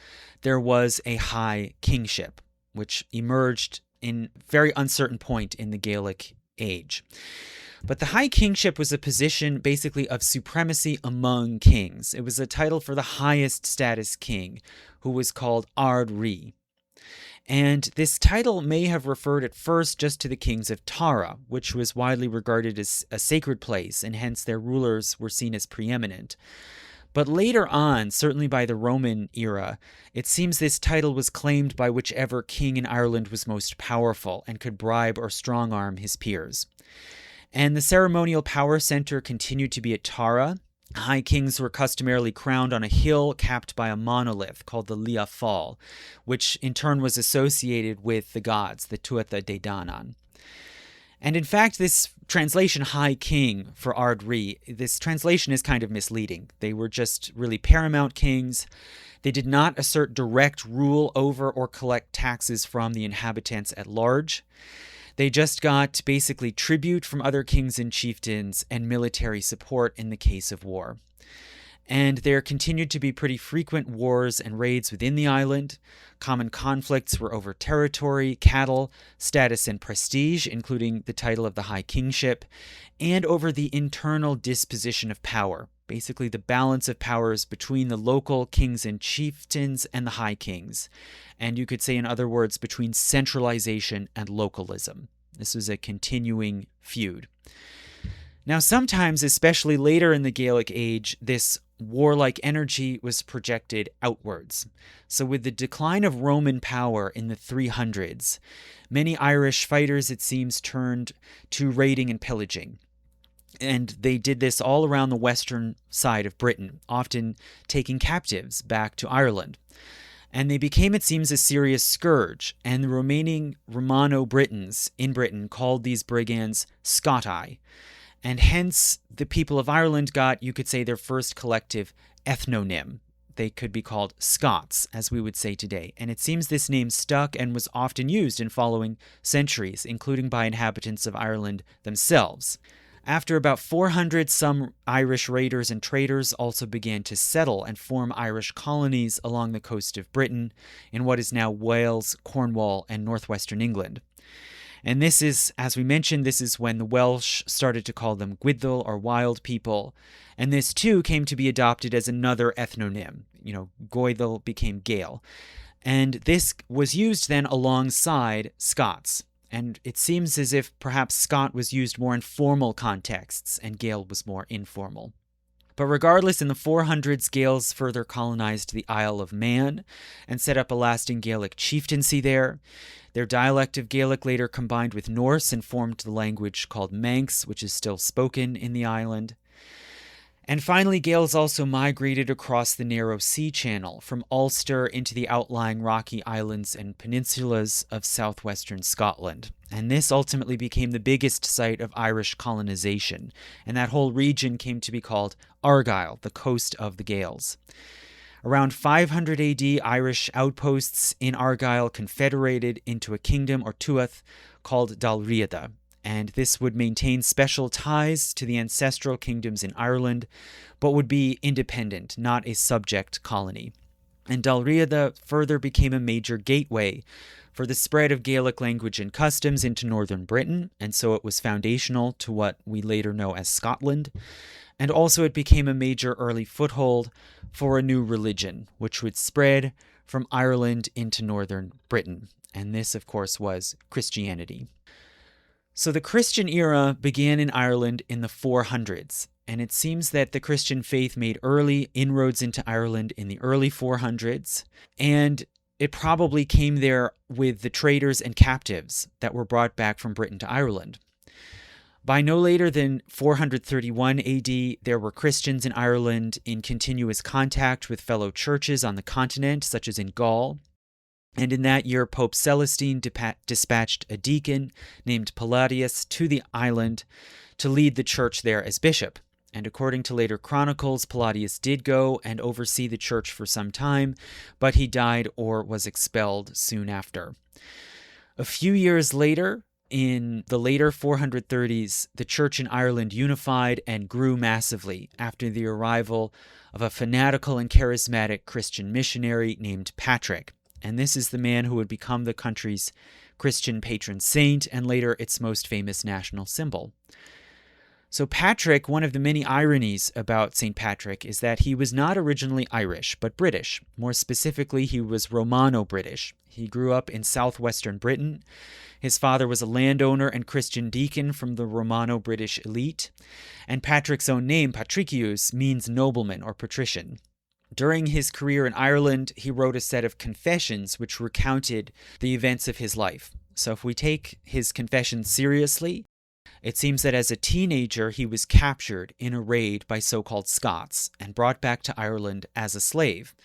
there was a high kingship, which emerged in a very uncertain point in the Gaelic age. But the high kingship was a position basically of supremacy among kings. It was a title for the highest status king, who was called Ard Rí. And this title may have referred at first just to the kings of Tara, which was widely regarded as a sacred place, and hence their rulers were seen as preeminent. But later on, certainly by the Roman era, it seems this title was claimed by whichever king in Ireland was most powerful and could bribe or strong-arm his peers. And the ceremonial power center continued to be at Tara. High kings were customarily crowned on a hill capped by a monolith called the Lia Fall, which in turn was associated with the gods, the Tuatha De Danann. And in fact, this translation, High King, for Ard Rí, this translation is kind of misleading. They were just really paramount kings. They did not assert direct rule over or collect taxes from the inhabitants at large. They just got basically tribute from other kings and chieftains and military support in the case of war. And there continued to be pretty frequent wars and raids within the island. Common conflicts were over territory, cattle, status, and prestige, including the title of the High Kingship, and over the internal disposition of power, basically the balance of powers between the local kings and chieftains and the high kings. And you could say, in other words, between centralization and localism. This was a continuing feud. Now, sometimes, especially later in the Gaelic age, this warlike energy was projected outwards. So with the decline of Roman power in the 300s, many Irish fighters, it seems, turned to raiding and pillaging. And they did this all around the western side of Britain, often taking captives back to Ireland. And they became, it seems, a serious scourge, and the remaining Romano-Britons in Britain called these brigands Scotai. And hence, the people of Ireland got, you could say, their first collective ethnonym. They could be called Scots, as we would say today. And it seems this name stuck and was often used in following centuries, including by inhabitants of Ireland themselves. After about 400, some Irish raiders and traders also began to settle and form Irish colonies along the coast of Britain in what is now Wales, Cornwall, and northwestern England. And this is, as we mentioned, this is when the Welsh started to call them Gwyddel, or wild people. And this too came to be adopted as another ethnonym. Goidel became Gael. And this was used then alongside Scots. And it seems as if perhaps Scot was used more in formal contexts and Gael was more informal. But regardless, in the 400s, Gaels further colonized the Isle of Man and set up a lasting Gaelic chieftaincy there. Their dialect of Gaelic later combined with Norse and formed the language called Manx, which is still spoken in the island. And finally, Gaels also migrated across the narrow sea channel from Ulster into the outlying rocky islands and peninsulas of southwestern Scotland. And this ultimately became the biggest site of Irish colonization, and that whole region came to be called Argyll, the coast of the Gaels. Around 500 AD, Irish outposts in Argyll confederated into a kingdom or tuath called Dalriada, and this would maintain special ties to the ancestral kingdoms in Ireland, but would be independent, not a subject colony. And Dalriada further became a major gateway for the spread of Gaelic language and customs into northern Britain, and so it was foundational to what we later know as Scotland. And also it became a major early foothold for a new religion, which would spread from Ireland into northern Britain. And this, of course, was Christianity. So the Christian era began in Ireland in the 400s, and it seems that the Christian faith made early inroads into Ireland in the early 400s, and it probably came there with the traders and captives that were brought back from Britain to Ireland. By no later than 431 AD, there were Christians in Ireland in continuous contact with fellow churches on the continent, such as in Gaul. And in that year, Pope Celestine dispatched a deacon named Palladius to the island to lead the church there as bishop. And according to later chronicles, Palladius did go and oversee the church for some time, but he died or was expelled soon after. A few years later, in the later 430s, the church in Ireland unified and grew massively after the arrival of a fanatical and charismatic Christian missionary named Patrick. And this is the man who would become the country's Christian patron saint and later its most famous national symbol. So Patrick, one of the many ironies about St. Patrick is that he was not originally Irish, but British. More specifically, he was Romano-British. He grew up in southwestern Britain. His father was a landowner and Christian deacon from the Romano-British elite. And Patrick's own name, Patricius, means nobleman or patrician. During his career in Ireland, he wrote a set of confessions which recounted the events of his life. So if we take his confessions seriously, it seems that as a teenager, he was captured in a raid by so-called Scots and brought back to Ireland as a slave.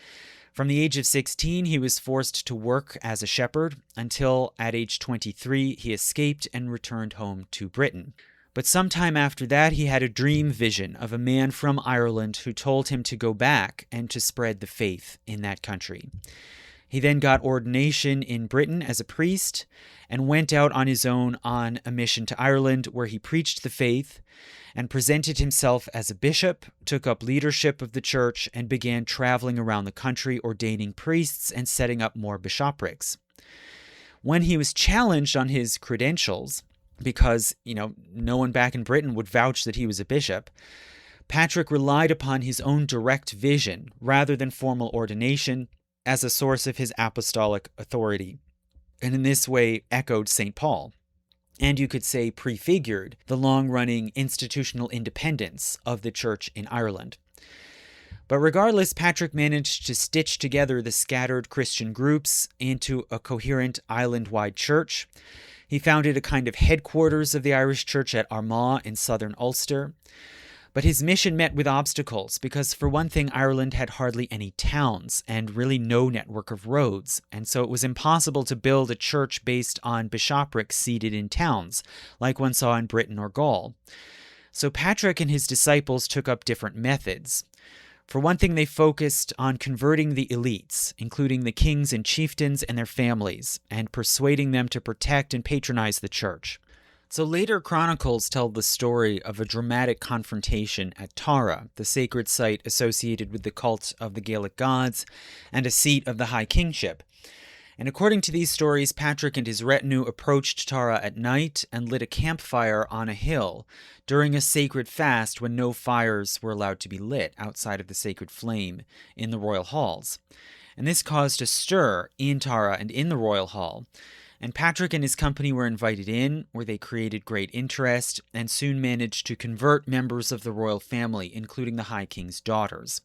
From the age of 16, he was forced to work as a shepherd until at age 23, he escaped and returned home to Britain. But sometime after that, he had a dream vision of a man from Ireland who told him to go back and to spread the faith in that country. He then got ordination in Britain as a priest and went out on his own on a mission to Ireland where he preached the faith and presented himself as a bishop, took up leadership of the church, and began traveling around the country ordaining priests and setting up more bishoprics. When he was challenged on his credentials, because, no one back in Britain would vouch that he was a bishop, Patrick relied upon his own direct vision rather than formal ordination as a source of his apostolic authority, and in this way echoed St. Paul, and you could say prefigured the long-running institutional independence of the church in Ireland. But regardless, Patrick managed to stitch together the scattered Christian groups into a coherent island-wide church. He founded a kind of headquarters of the Irish church at Armagh in southern Ulster. But his mission met with obstacles because, for one thing, Ireland had hardly any towns and really no network of roads, and so it was impossible to build a church based on bishoprics seated in towns, like one saw in Britain or Gaul. So Patrick and his disciples took up different methods. For one thing, they focused on converting the elites, including the kings and chieftains and their families, and persuading them to protect and patronize the church. So later chronicles tell the story of a dramatic confrontation at Tara, the sacred site associated with the cult of the Gaelic gods and a seat of the high kingship. And according to these stories, Patrick and his retinue approached Tara at night and lit a campfire on a hill during a sacred fast when no fires were allowed to be lit outside of the sacred flame in the royal halls. And this caused a stir in Tara and in the royal hall. And Patrick and his company were invited in, where they created great interest and soon managed to convert members of the royal family, including the High King's daughters.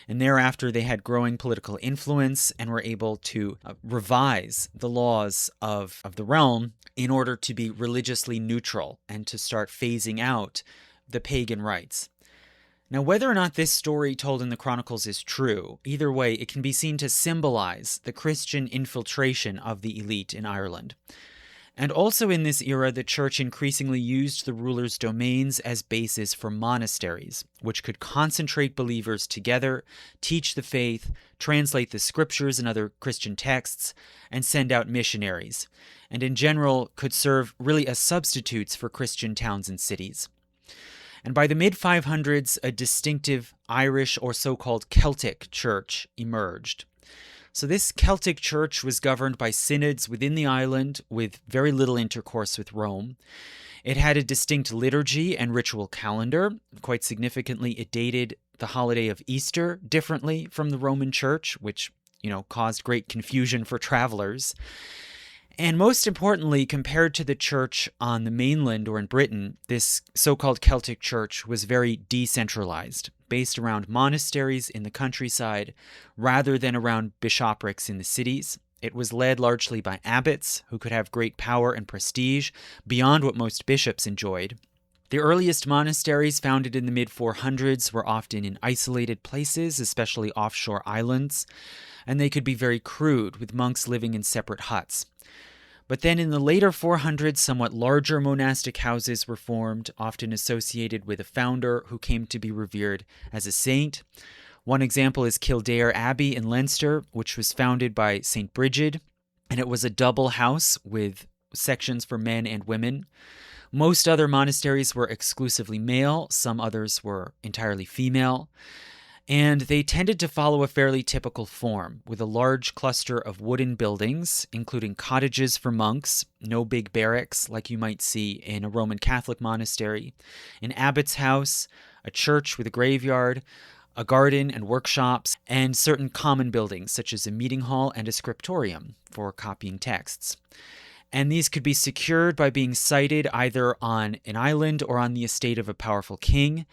And thereafter, they had growing political influence and were able to revise the laws of the realm in order to be religiously neutral and to start phasing out the pagan rites. Now, whether or not this story told in the Chronicles is true, either way, it can be seen to symbolize the Christian infiltration of the elite in Ireland. And also in this era, the church increasingly used the rulers' domains as bases for monasteries, which could concentrate believers together, teach the faith, translate the scriptures and other Christian texts, and send out missionaries, and in general could serve really as substitutes for Christian towns and cities. And by the mid-500s, a distinctive Irish or so-called Celtic church emerged. So this Celtic church was governed by synods within the island with very little intercourse with Rome. It had a distinct liturgy and ritual calendar. Quite significantly, it dated the holiday of Easter differently from the Roman church, which, caused great confusion for travelers. And most importantly, compared to the church on the mainland or in Britain, this so-called Celtic church was very decentralized, based around monasteries in the countryside rather than around bishoprics in the cities. It was led largely by abbots who could have great power and prestige beyond what most bishops enjoyed. The earliest monasteries founded in the mid-400s were often in isolated places, especially offshore islands, and they could be very crude, with monks living in separate huts. But then in the later 400s, somewhat larger monastic houses were formed, often associated with a founder who came to be revered as a saint. One example is Kildare Abbey in Leinster, which was founded by St. Brigid, and it was a double house with sections for men and women. Most other monasteries were exclusively male, some others were entirely female, and they tended to follow a fairly typical form, with a large cluster of wooden buildings, including cottages for monks, no big barracks like you might see in a Roman Catholic monastery, an abbot's house, a church with a graveyard, a garden and workshops, and certain common buildings such as a meeting hall and a scriptorium for copying texts. And these could be secured by being sited either on an island or on the estate of a powerful king,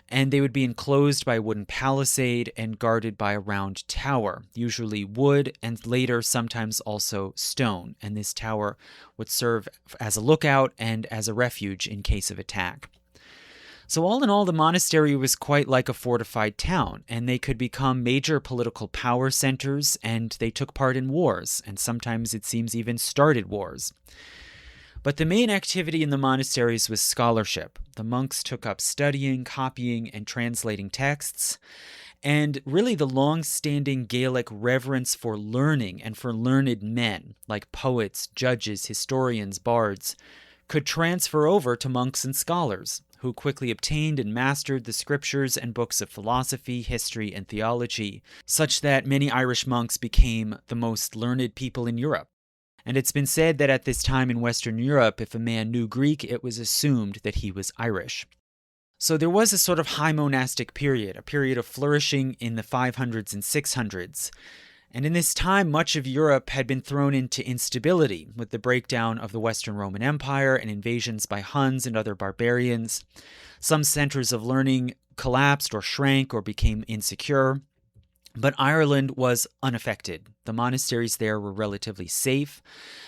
and they would be enclosed by a wooden palisade and guarded by a round tower, usually wood and later sometimes also stone, and this tower would serve as a lookout and as a refuge in case of attack. So all in all, the monastery was quite like a fortified town, and they could become major political power centers, and they took part in wars, and sometimes it seems even started wars. But the main activity in the monasteries was scholarship. The monks took up studying, copying, and translating texts, and really the long-standing Gaelic reverence for learning and for learned men, like poets, judges, historians, bards, could transfer over to monks and scholars, who quickly obtained and mastered the scriptures and books of philosophy, history, and theology, such that many Irish monks became the most learned people in Europe. And it's been said that at this time in Western Europe, if a man knew Greek, it was assumed that he was Irish. So there was a sort of high monastic period, a period of flourishing in the 500s and 600s. And in this time, much of Europe had been thrown into instability with the breakdown of the Western Roman Empire and invasions by Huns and other barbarians. Some centers of learning collapsed or shrank or became insecure. But Ireland was unaffected. The monasteries there were relatively safe,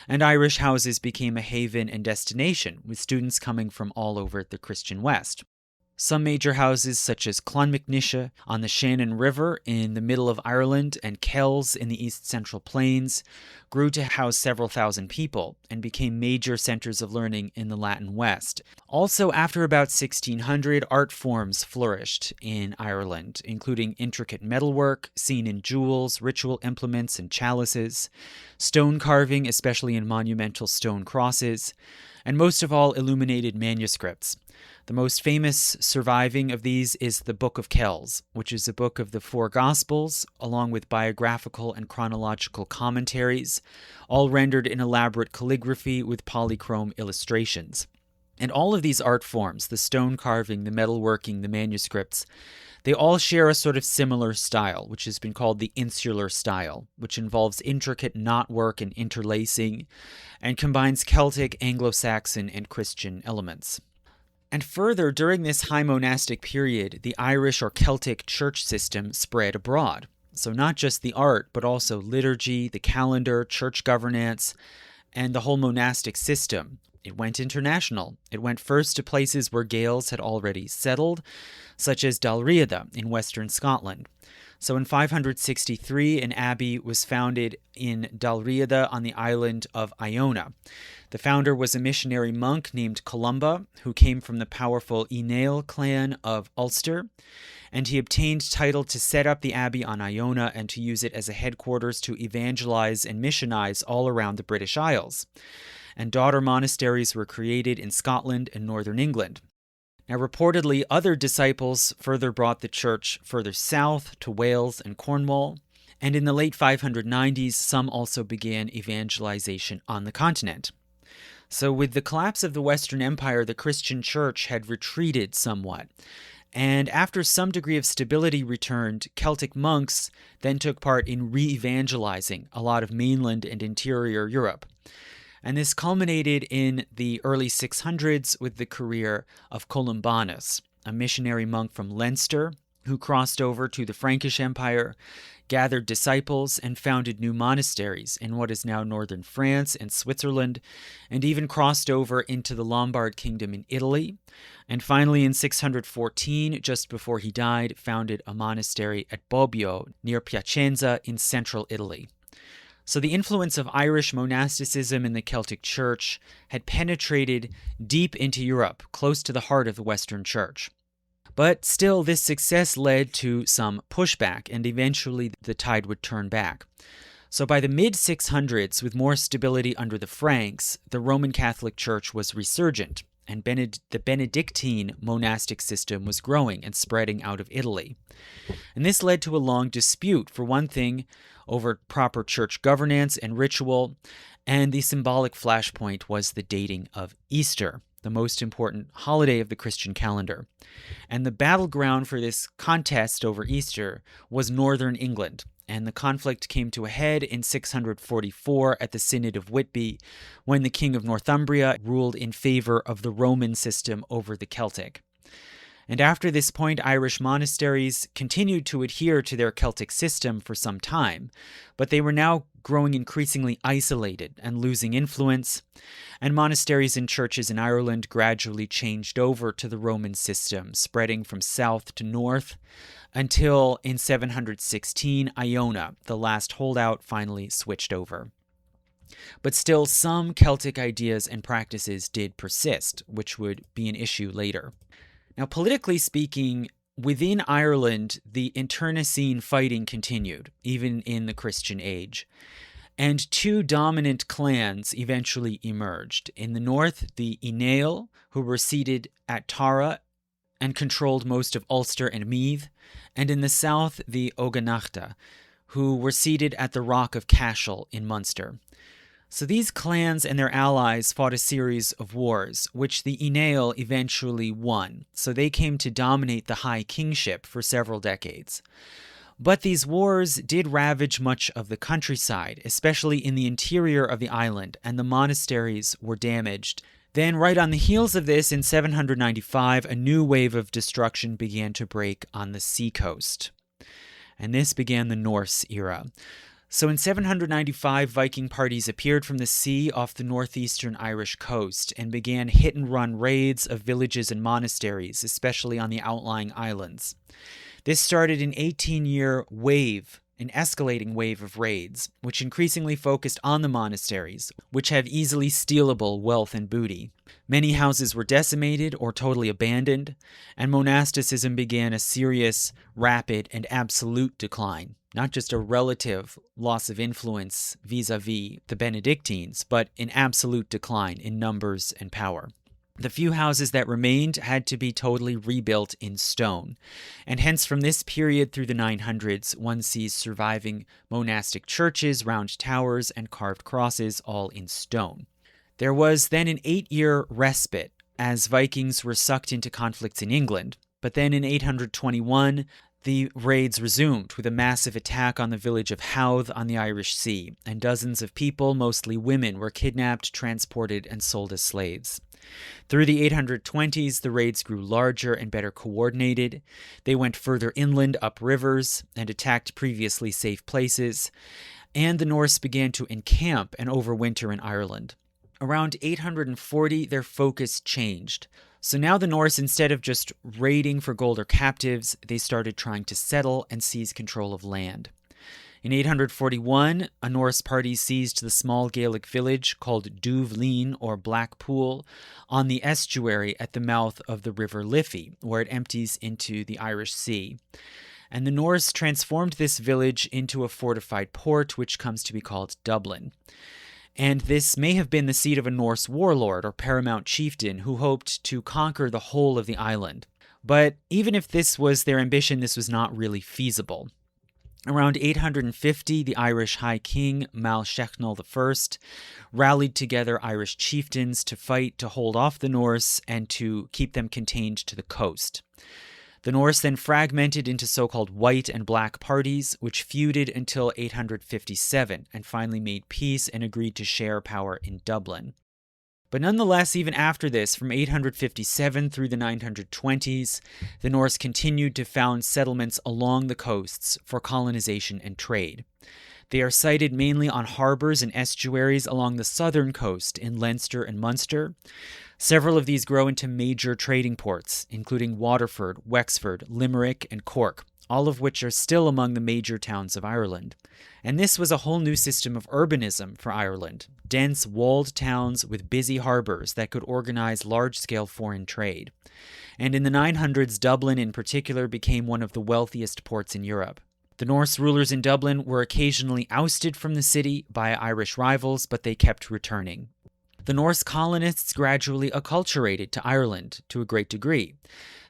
and Irish houses became a haven and destination, with students coming from all over the Christian West. Some major houses, such as Clonmacnoise on the Shannon River in the middle of Ireland and Kells in the East Central Plains, grew to house several thousand people and became major centers of learning in the Latin West. Also, after about 1600, art forms flourished in Ireland, including intricate metalwork seen in jewels, ritual implements, and chalices, stone carving, especially in monumental stone crosses, and most of all, illuminated manuscripts. The most famous surviving of these is the Book of Kells, which is a book of the four Gospels, along with biographical and chronological commentaries, all rendered in elaborate calligraphy with polychrome illustrations. And all of these art forms, the stone carving, the metalworking, the manuscripts, they all share a sort of similar style, which has been called the insular style, which involves intricate knotwork and interlacing, and combines Celtic, Anglo-Saxon, and Christian elements. And further, during this high monastic period, the Irish or Celtic church system spread abroad. So not just the art, but also liturgy, the calendar, church governance, and the whole monastic system. It went international. It went first to places where Gaels had already settled, such as Dalriada in western Scotland. So in 563, an abbey was founded in Dalriada on the island of Iona. The founder was a missionary monk named Columba, who came from the powerful Ineal clan of Ulster, and he obtained title to set up the abbey on Iona and to use it as a headquarters to evangelize and missionize all around the British Isles. And daughter monasteries were created in Scotland and northern England. Now, reportedly, other disciples further brought the church further south to Wales and Cornwall, and in the late 590s, some also began evangelization on the continent. So with the collapse of the Western Empire, the Christian church had retreated somewhat, and after some degree of stability returned, Celtic monks then took part in re-evangelizing a lot of mainland and interior Europe. And this culminated in the early 600s with the career of Columbanus, a missionary monk from Leinster who crossed over to the Frankish Empire, gathered disciples, and founded new monasteries in what is now northern France and Switzerland, and even crossed over into the Lombard kingdom in Italy. And finally, in 614, just before he died, founded a monastery at Bobbio, near Piacenza in central Italy. So the influence of Irish monasticism in the Celtic Church had penetrated deep into Europe, close to the heart of the Western Church. But still, this success led to some pushback, and eventually the tide would turn back. So by the mid-600s, with more stability under the Franks, the Roman Catholic Church was resurgent, and the Benedictine monastic system was growing and spreading out of Italy. And this led to a long dispute, for one thing, over proper church governance and ritual, and the symbolic flashpoint was the dating of Easter, the most important holiday of the Christian calendar. And the battleground for this contest over Easter was northern England, and the conflict came to a head in 644 at the Synod of Whitby, when the King of Northumbria ruled in favor of the Roman system over the Celtic. And after this point, Irish monasteries continued to adhere to their Celtic system for some time, but they were now growing increasingly isolated and losing influence, and monasteries and churches in Ireland gradually changed over to the Roman system, spreading from south to north, until in 716, Iona, the last holdout, finally switched over. But still, some Celtic ideas and practices did persist, which would be an issue later. Now, politically speaking, within Ireland, the internecine fighting continued, even in the Christian age. And two dominant clans eventually emerged. In the north, the Ineal, who were seated at Tara and controlled most of Ulster and Meath, and in the south, the Oganachta, who were seated at the Rock of Cashel in Munster. So these clans and their allies fought a series of wars, which the Ineal eventually won. So they came to dominate the high kingship for several decades. But these wars did ravage much of the countryside, especially in the interior of the island, and the monasteries were damaged. Then, right on the heels of this, in 795, a new wave of destruction began to break on the seacoast. And this began the Norse era. So in 795, Viking parties appeared from the sea off the northeastern Irish coast and began hit-and-run raids of villages and monasteries, especially on the outlying islands. This started an 18-year wave, an escalating wave of raids, which increasingly focused on the monasteries, which have easily stealable wealth and booty. Many houses were decimated or totally abandoned, and monasticism began a serious, rapid, and absolute decline. Not just a relative loss of influence vis-a-vis the Benedictines, but an absolute decline in numbers and power. The few houses that remained had to be totally rebuilt in stone, and hence from this period through the 900s, one sees surviving monastic churches, round towers, and carved crosses, all in stone. There was then an 8-year respite as Vikings were sucked into conflicts in England, but then in 821, the raids resumed with a massive attack on the village of Howth on the Irish Sea, and dozens of people, mostly women, were kidnapped, transported, and sold as slaves. Through the 820s, the raids grew larger and better coordinated. They went further inland up rivers and attacked previously safe places, and the Norse began to encamp and overwinter in Ireland. Around 840, their focus changed. So now the Norse, instead of just raiding for gold or captives, they started trying to settle and seize control of land. In 841, a Norse party seized the small Gaelic village called Duvleen, or Blackpool, on the estuary at the mouth of the River Liffey, where it empties into the Irish Sea. And the Norse transformed this village into a fortified port, which comes to be called Dublin. And this may have been the seat of a Norse warlord or paramount chieftain who hoped to conquer the whole of the island. But even if this was their ambition, this was not really feasible. Around 850, the Irish High King, Mal Shechnal I, rallied together Irish chieftains to fight to hold off the Norse and to keep them contained to the coast. The Norse then fragmented into so-called white and black parties, which feuded until 857 and finally made peace and agreed to share power in Dublin. But nonetheless, even after this, from 857 through the 920s, the Norse continued to found settlements along the coasts for colonization and trade. They are sited mainly on harbors and estuaries along the southern coast in Leinster and Munster. Several of these grow into major trading ports, including Waterford, Wexford, Limerick, and Cork, all of which are still among the major towns of Ireland. And this was a whole new system of urbanism for Ireland, dense walled towns with busy harbors that could organize large-scale foreign trade. And in the 900s, Dublin in particular became one of the wealthiest ports in Europe. The Norse rulers in Dublin were occasionally ousted from the city by Irish rivals, but they kept returning. The Norse colonists gradually acculturated to Ireland to a great degree.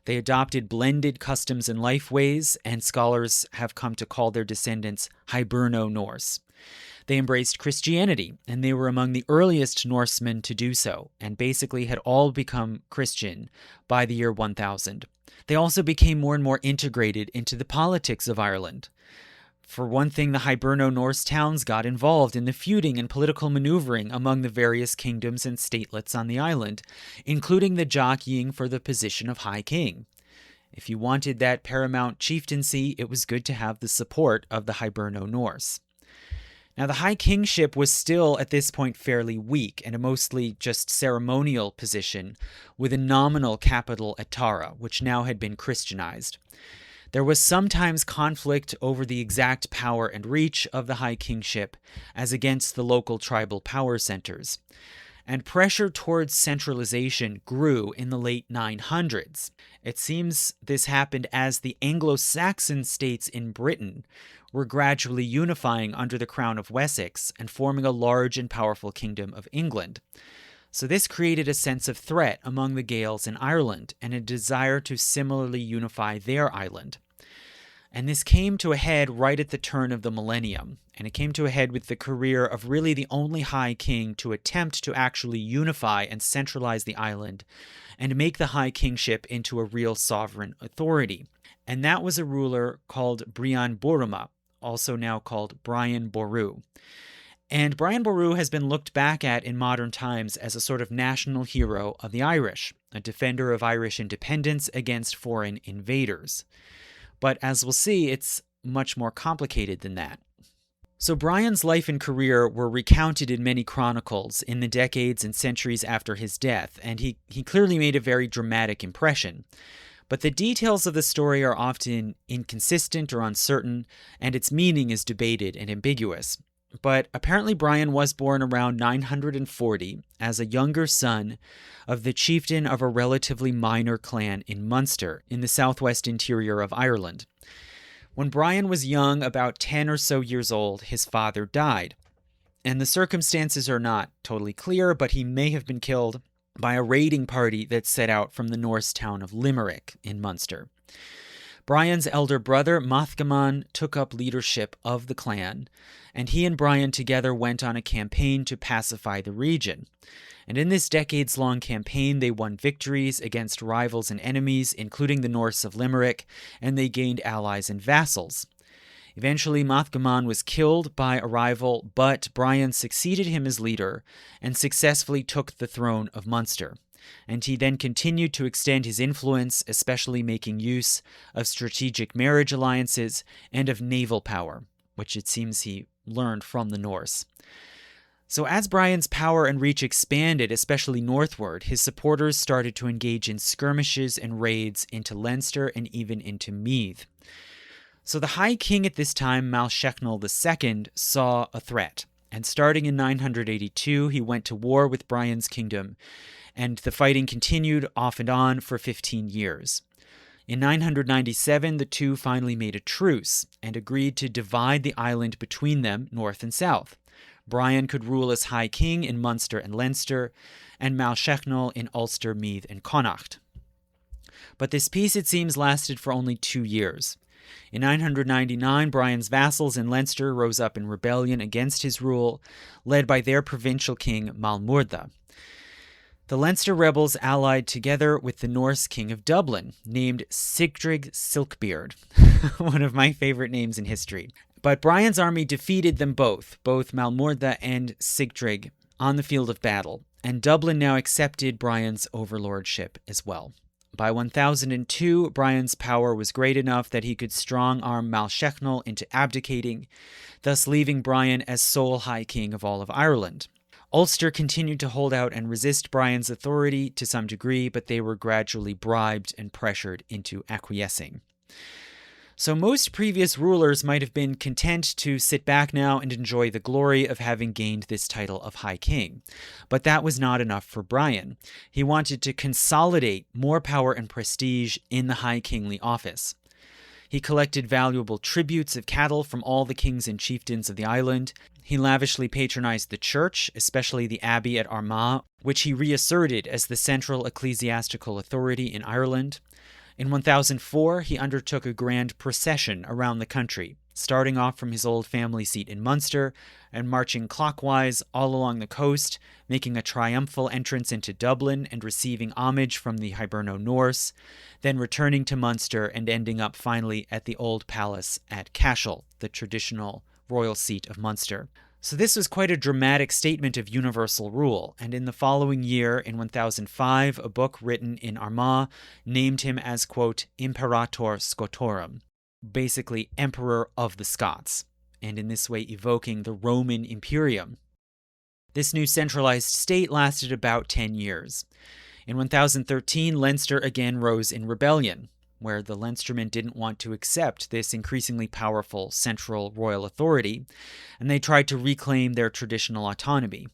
They adopted blended customs and life ways, and scholars have come to call their descendants Hiberno-Norse. They embraced Christianity, and they were among the earliest Norsemen to do so, and basically had all become Christian by the year 1000. They also became more and more integrated into the politics of Ireland. For one thing, the Hiberno-Norse towns got involved in the feuding and political maneuvering among the various kingdoms and statelets on the island, including the jockeying for the position of High King. If you wanted that paramount chieftaincy, it was good to have the support of the Hiberno-Norse. Now, the High Kingship was still at this point fairly weak and a mostly just ceremonial position, with a nominal capital at Tara, which now had been Christianized. There was sometimes conflict over the exact power and reach of the High Kingship as against the local tribal power centers. And pressure towards centralization grew in the late 900s. It seems this happened as the Anglo-Saxon states in Britain were gradually unifying under the Crown of Wessex and forming a large and powerful kingdom of England. So this created a sense of threat among the Gaels in Ireland and a desire to similarly unify their island. And this came to a head right at the turn of the millennium, and it came to a head with the career of really the only High King to attempt to actually unify and centralize the island and make the High Kingship into a real sovereign authority. And that was a ruler called Brian Boruma, also now called Brian Boru. And Brian Boru has been looked back at in modern times as a sort of national hero of the Irish, a defender of Irish independence against foreign invaders. But as we'll see, it's much more complicated than that. So Brian's life and career were recounted in many chronicles in the decades and centuries after his death, and he clearly made a very dramatic impression. But the details of the story are often inconsistent or uncertain, and its meaning is debated and ambiguous. But apparently Brian was born around 940 as a younger son of the chieftain of a relatively minor clan in Munster, in the southwest interior of Ireland. When Brian was young, about 10 or so years old, his father died. And the circumstances are not totally clear, but he may have been killed by a raiding party that set out from the Norse town of Limerick in Munster. Brian's elder brother, Mathgaman, took up leadership of the clan, and he and Brian together went on a campaign to pacify the region. And in this decades-long campaign, they won victories against rivals and enemies, including the Norse of Limerick, and they gained allies and vassals. Eventually, Mathgaman was killed by a rival, but Brian succeeded him as leader and successfully took the throne of Munster. And he then continued to extend his influence, especially making use of strategic marriage alliances and of naval power, which it seems he learned from the Norse. So as Brian's power and reach expanded, especially northward, his supporters started to engage in skirmishes and raids into Leinster and even into Meath. So the High King at this time, Maelshechnal II, saw a threat, and starting in 982, he went to war with Brian's kingdom, and the fighting continued off and on for 15 years. In 997, the two finally made a truce and agreed to divide the island between them, north and south. Brian could rule as High King in Munster and Leinster, and Maelshechnal in Ulster, Meath, and Connacht. But this peace, it seems, lasted for only 2 years. In 999, Brian's vassals in Leinster rose up in rebellion against his rule, led by their provincial king Maelmordha. The Leinster rebels allied together with the Norse king of Dublin, named Sigtryg Silkbeard, one of my favorite names in history. But Brian's army defeated them both Malmorda and Sigtryg, on the field of battle, and Dublin now accepted Brian's overlordship as well. By 1002, Brian's power was great enough that he could strong-arm Malshechnal into abdicating, thus leaving Brian as sole High King of all of Ireland. Ulster continued to hold out and resist Brian's authority to some degree, but they were gradually bribed and pressured into acquiescing. So most previous rulers might have been content to sit back now and enjoy the glory of having gained this title of High King. But that was not enough for Brian. He wanted to consolidate more power and prestige in the High Kingly office. He collected valuable tributes of cattle from all the kings and chieftains of the island. He lavishly patronized the church, especially the abbey at Armagh, which he reasserted as the central ecclesiastical authority in Ireland. In 1004, he undertook a grand procession around the country, starting off from his old family seat in Munster and marching clockwise all along the coast, making a triumphal entrance into Dublin and receiving homage from the Hiberno-Norse, then returning to Munster and ending up finally at the old palace at Cashel, the traditional royal seat of Munster. So this was quite a dramatic statement of universal rule, and in the following year, in 1005, a book written in Armagh named him as, quote, Imperator Scotorum, basically Emperor of the Scots, and in this way evoking the Roman Imperium. This new centralized state lasted about 10 years. In 1013, Leinster again rose in rebellion, where the Leinstermen didn't want to accept this increasingly powerful central royal authority, and they tried to reclaim their traditional autonomy.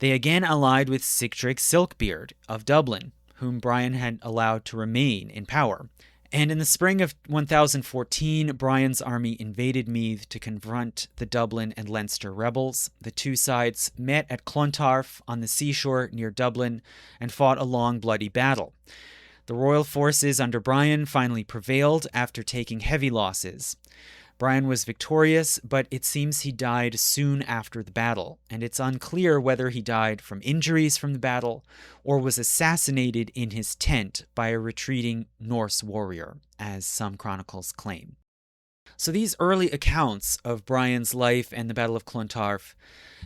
They again allied with Sigtryg Silkbeard of Dublin, whom Brian had allowed to remain in power. And in the spring of 1014, Brian's army invaded Meath to confront the Dublin and Leinster rebels. The two sides met at Clontarf on the seashore near Dublin and fought a long, bloody battle. The royal forces under Brian finally prevailed after taking heavy losses. Brian was victorious, but it seems he died soon after the battle, and it's unclear whether he died from injuries from the battle or was assassinated in his tent by a retreating Norse warrior, as some chronicles claim. So these early accounts of Brian's life and the Battle of Clontarf,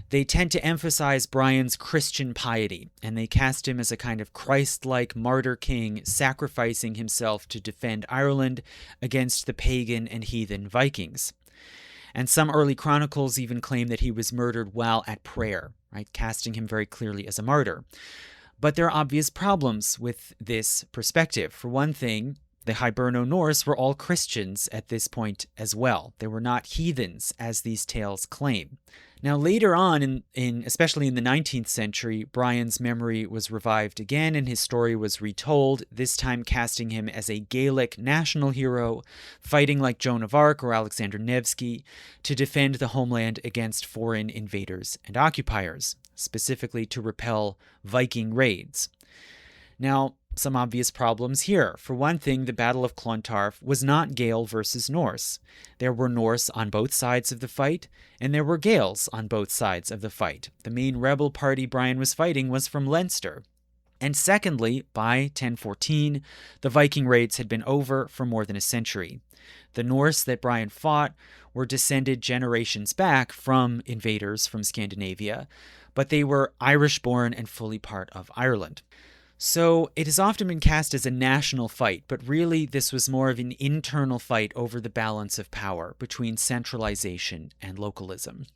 they tend to emphasize Brian's Christian piety, and they cast him as a kind of Christ-like martyr king, sacrificing himself to defend Ireland against the pagan and heathen Vikings. And some early chronicles even claim that he was murdered while at prayer, right, casting him very clearly as a martyr. But there are obvious problems with this perspective. For one thing, the Hiberno-Norse were all Christians at this point as well. They were not heathens, as these tales claim. Now, later on, especially in the 19th century, Brian's memory was revived again and his story was retold, this time casting him as a Gaelic national hero, fighting like Joan of Arc or Alexander Nevsky to defend the homeland against foreign invaders and occupiers, specifically to repel Viking raids. Now, some obvious problems here. For one thing, the Battle of Clontarf was not Gael versus Norse. There were Norse on both sides of the fight, and there were Gaels on both sides of the fight. The main rebel party Brian was fighting was from Leinster. And secondly, by 1014, the Viking raids had been over for more than a century. The Norse that Brian fought were descended generations back from invaders from Scandinavia, but they were Irish-born and fully part of Ireland. So it has often been cast as a national fight, but really this was more of an internal fight over the balance of power between centralization and localism.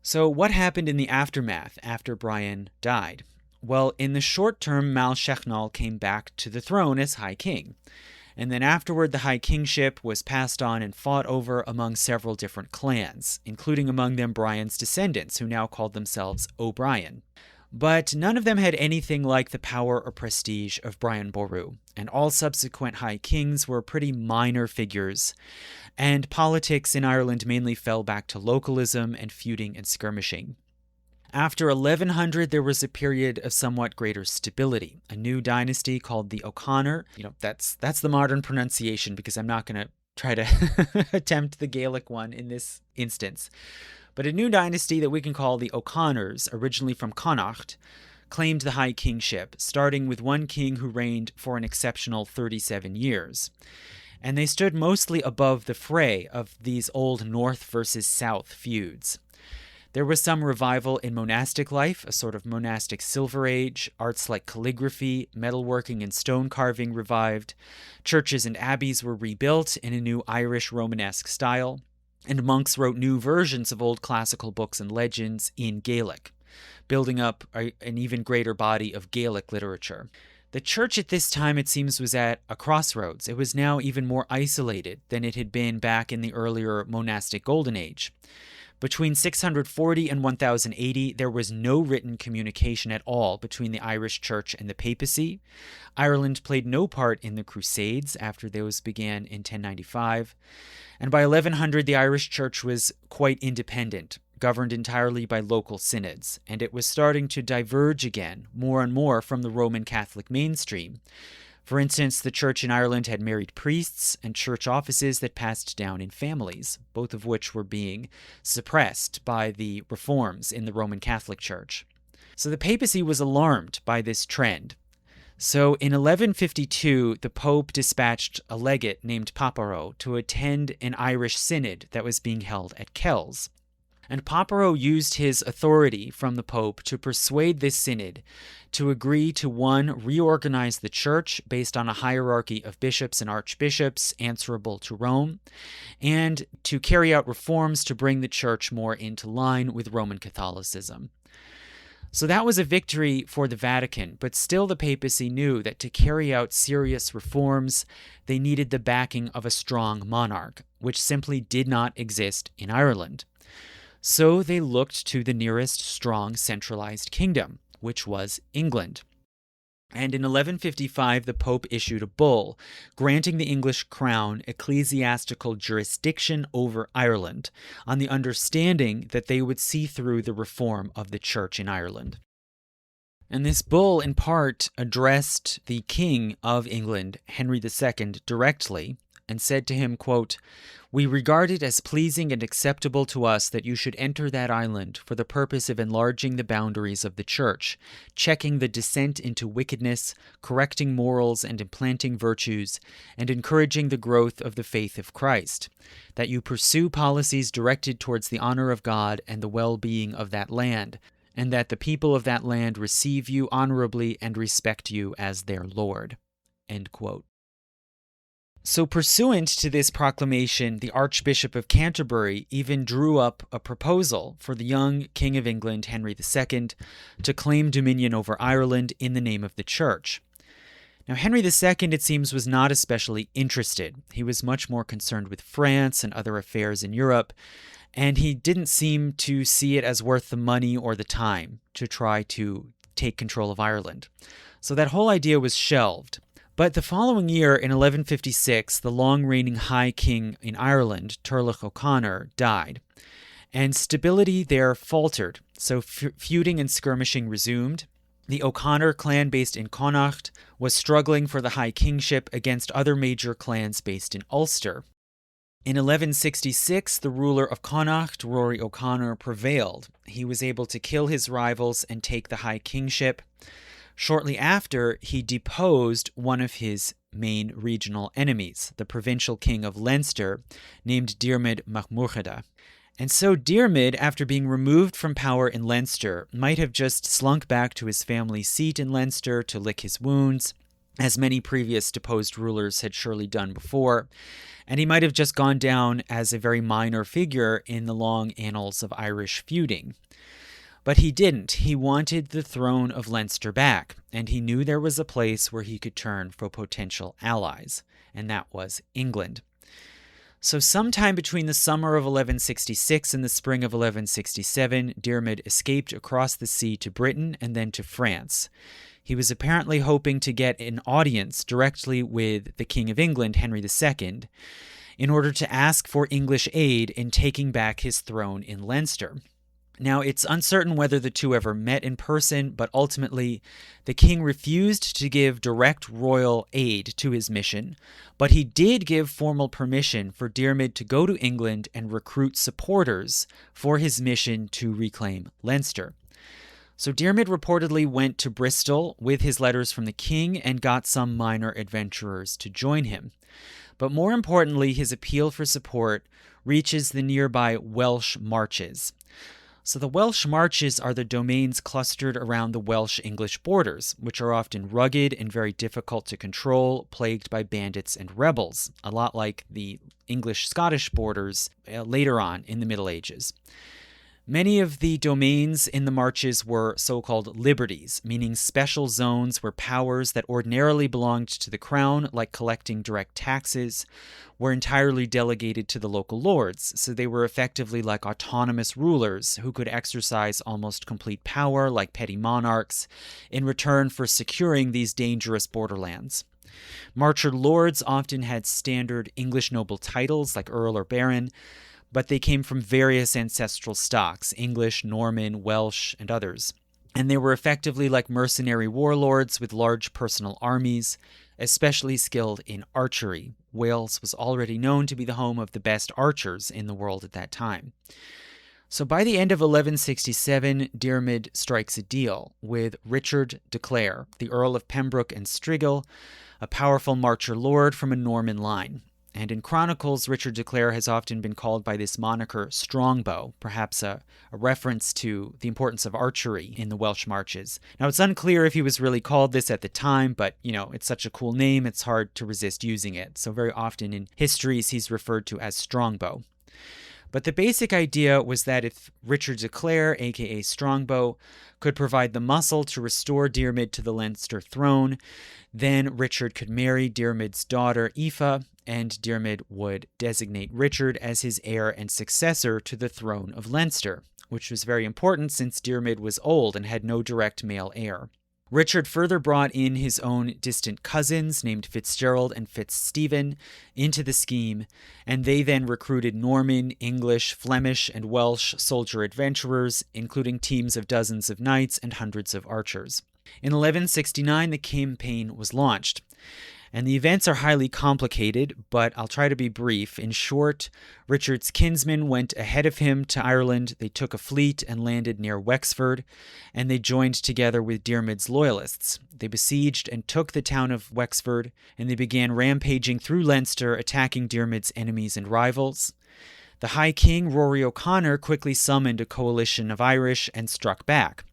So what happened in the aftermath after Brian died? Well, in the short term, Malshechnal came back to the throne as High King. And then afterward, the High Kingship was passed on and fought over among several different clans, including among them Brian's descendants, who now called themselves O'Brien. But none of them had anything like the power or prestige of Brian Boru, and all subsequent High Kings were pretty minor figures, and politics in Ireland mainly fell back to localism and feuding and skirmishing. After 1100, there was a period of somewhat greater stability. A new dynasty called the O'Connor. That's the modern pronunciation because I'm not going to try to attempt the Gaelic one in this instance. But a new dynasty that we can call the O'Connors, originally from Connacht, claimed the high kingship, starting with one king who reigned for an exceptional 37 years. And they stood mostly above the fray of these old North versus South feuds. There was some revival in monastic life, a sort of monastic Silver Age. Arts like calligraphy, metalworking, and stone carving revived. Churches and abbeys were rebuilt in a new Irish Romanesque style. And monks wrote new versions of old classical books and legends in Gaelic, building up an even greater body of Gaelic literature. The church at this time, it seems, was at a crossroads. It was now even more isolated than it had been back in the earlier monastic Golden Age. Between 640 and 1080, there was no written communication at all between the Irish Church and the papacy. Ireland played no part in the Crusades after those began in 1095. And by 1100, the Irish Church was quite independent, governed entirely by local synods, and it was starting to diverge again more and more from the Roman Catholic mainstream. For instance, the church in Ireland had married priests and church offices that passed down in families, both of which were being suppressed by the reforms in the Roman Catholic Church. So the papacy was alarmed by this trend. So in 1152, the Pope dispatched a legate named Paparo to attend an Irish synod that was being held at Kells. And Paparo used his authority from the Pope to persuade this synod to agree to, one, reorganize the church based on a hierarchy of bishops and archbishops answerable to Rome, and to carry out reforms to bring the church more into line with Roman Catholicism. So that was a victory for the Vatican, but still the papacy knew that to carry out serious reforms, they needed the backing of a strong monarch, which simply did not exist in Ireland. So they looked to the nearest strong centralized kingdom, which was England. And in 1155, the Pope issued a bull granting the English crown ecclesiastical jurisdiction over Ireland, on the understanding that they would see through the reform of the church in Ireland. And this bull, in part, addressed the King of England, Henry II, directly, and said to him, quote, "We regard it as pleasing and acceptable to us that you should enter that island for the purpose of enlarging the boundaries of the church, checking the descent into wickedness, correcting morals and implanting virtues, and encouraging the growth of the faith of Christ, that you pursue policies directed towards the honor of God and the well-being of that land, and that the people of that land receive you honorably and respect you as their Lord." End quote. So pursuant to this proclamation, the Archbishop of Canterbury even drew up a proposal for the young King of England, Henry II, to claim dominion over Ireland in the name of the Church. Now, Henry II, it seems, was not especially interested. He was much more concerned with France and other affairs in Europe, and he didn't seem to see it as worth the money or the time to try to take control of Ireland. So that whole idea was shelved. But the following year, in 1156, the long-reigning High King in Ireland, Turlach O'Connor, died, and stability there faltered, so feuding and skirmishing resumed. The O'Connor clan based in Connacht was struggling for the High Kingship against other major clans based in Ulster. In 1166, the ruler of Connacht, Rory O'Connor, prevailed. He was able to kill his rivals and take the High Kingship. Shortly after, he deposed one of his main regional enemies, the provincial king of Leinster, named Diarmid mac Murchada. And so Diarmid, after being removed from power in Leinster, might have just slunk back to his family seat in Leinster to lick his wounds, as many previous deposed rulers had surely done before, and he might have just gone down as a very minor figure in the long annals of Irish feuding. But he didn't. He wanted the throne of Leinster back, and he knew there was a place where he could turn for potential allies, and that was England. So sometime between the summer of 1166 and the spring of 1167, Diarmid escaped across the sea to Britain and then to France. He was apparently hoping to get an audience directly with the King of England, Henry II, in order to ask for English aid in taking back his throne in Leinster. Now, it's uncertain whether the two ever met in person, but ultimately the king refused to give direct royal aid to his mission, but he did give formal permission for Diarmid to go to England and recruit supporters for his mission to reclaim Leinster. So Diarmid reportedly went to Bristol with his letters from the king and got some minor adventurers to join him. But more importantly, his appeal for support reaches the nearby Welsh Marches. So the Welsh Marches are the domains clustered around the Welsh-English borders, which are often rugged and very difficult to control, plagued by bandits and rebels, a lot like the English-Scottish borders later on in the Middle Ages. Many of the domains in the marches were so-called liberties, meaning special zones where powers that ordinarily belonged to the crown, like collecting direct taxes, were entirely delegated to the local lords, so they were effectively like autonomous rulers who could exercise almost complete power, like petty monarchs, in return for securing these dangerous borderlands. Marcher lords often had standard English noble titles like earl or baron, but they came from various ancestral stocks, English, Norman, Welsh, and others. And they were effectively like mercenary warlords with large personal armies, especially skilled in archery. Wales was already known to be the home of the best archers in the world at that time. So by the end of 1167, Diarmid strikes a deal with Richard de Clare, the Earl of Pembroke and Strigil, a powerful Marcher lord from a Norman line. And in chronicles, Richard de Clare has often been called by this moniker Strongbow, perhaps a reference to the importance of archery in the Welsh Marches. Now, it's unclear if he was really called this at the time, but, it's such a cool name, it's hard to resist using it. So very often in histories, he's referred to as Strongbow. But the basic idea was that if Richard de Clare, aka Strongbow, could provide the muscle to restore Diarmid to the Leinster throne, then Richard could marry Diarmid's daughter Aoife, and Diarmid would designate Richard as his heir and successor to the throne of Leinster, which was very important since Diarmid was old and had no direct male heir. Richard further brought in his own distant cousins named Fitzgerald and Fitzstephen into the scheme, and they then recruited Norman, English, Flemish, and Welsh soldier adventurers, including teams of dozens of knights and hundreds of archers. In 1169, the campaign was launched. And the events are highly complicated, but I'll try to be brief. In short, Richard's kinsmen went ahead of him to Ireland. They took a fleet and landed near Wexford, and they joined together with Diarmid's loyalists. They besieged and took the town of Wexford, and they began rampaging through Leinster, attacking Diarmid's enemies and rivals. The High King, Rory O'Connor, quickly summoned a coalition of Irish and struck back.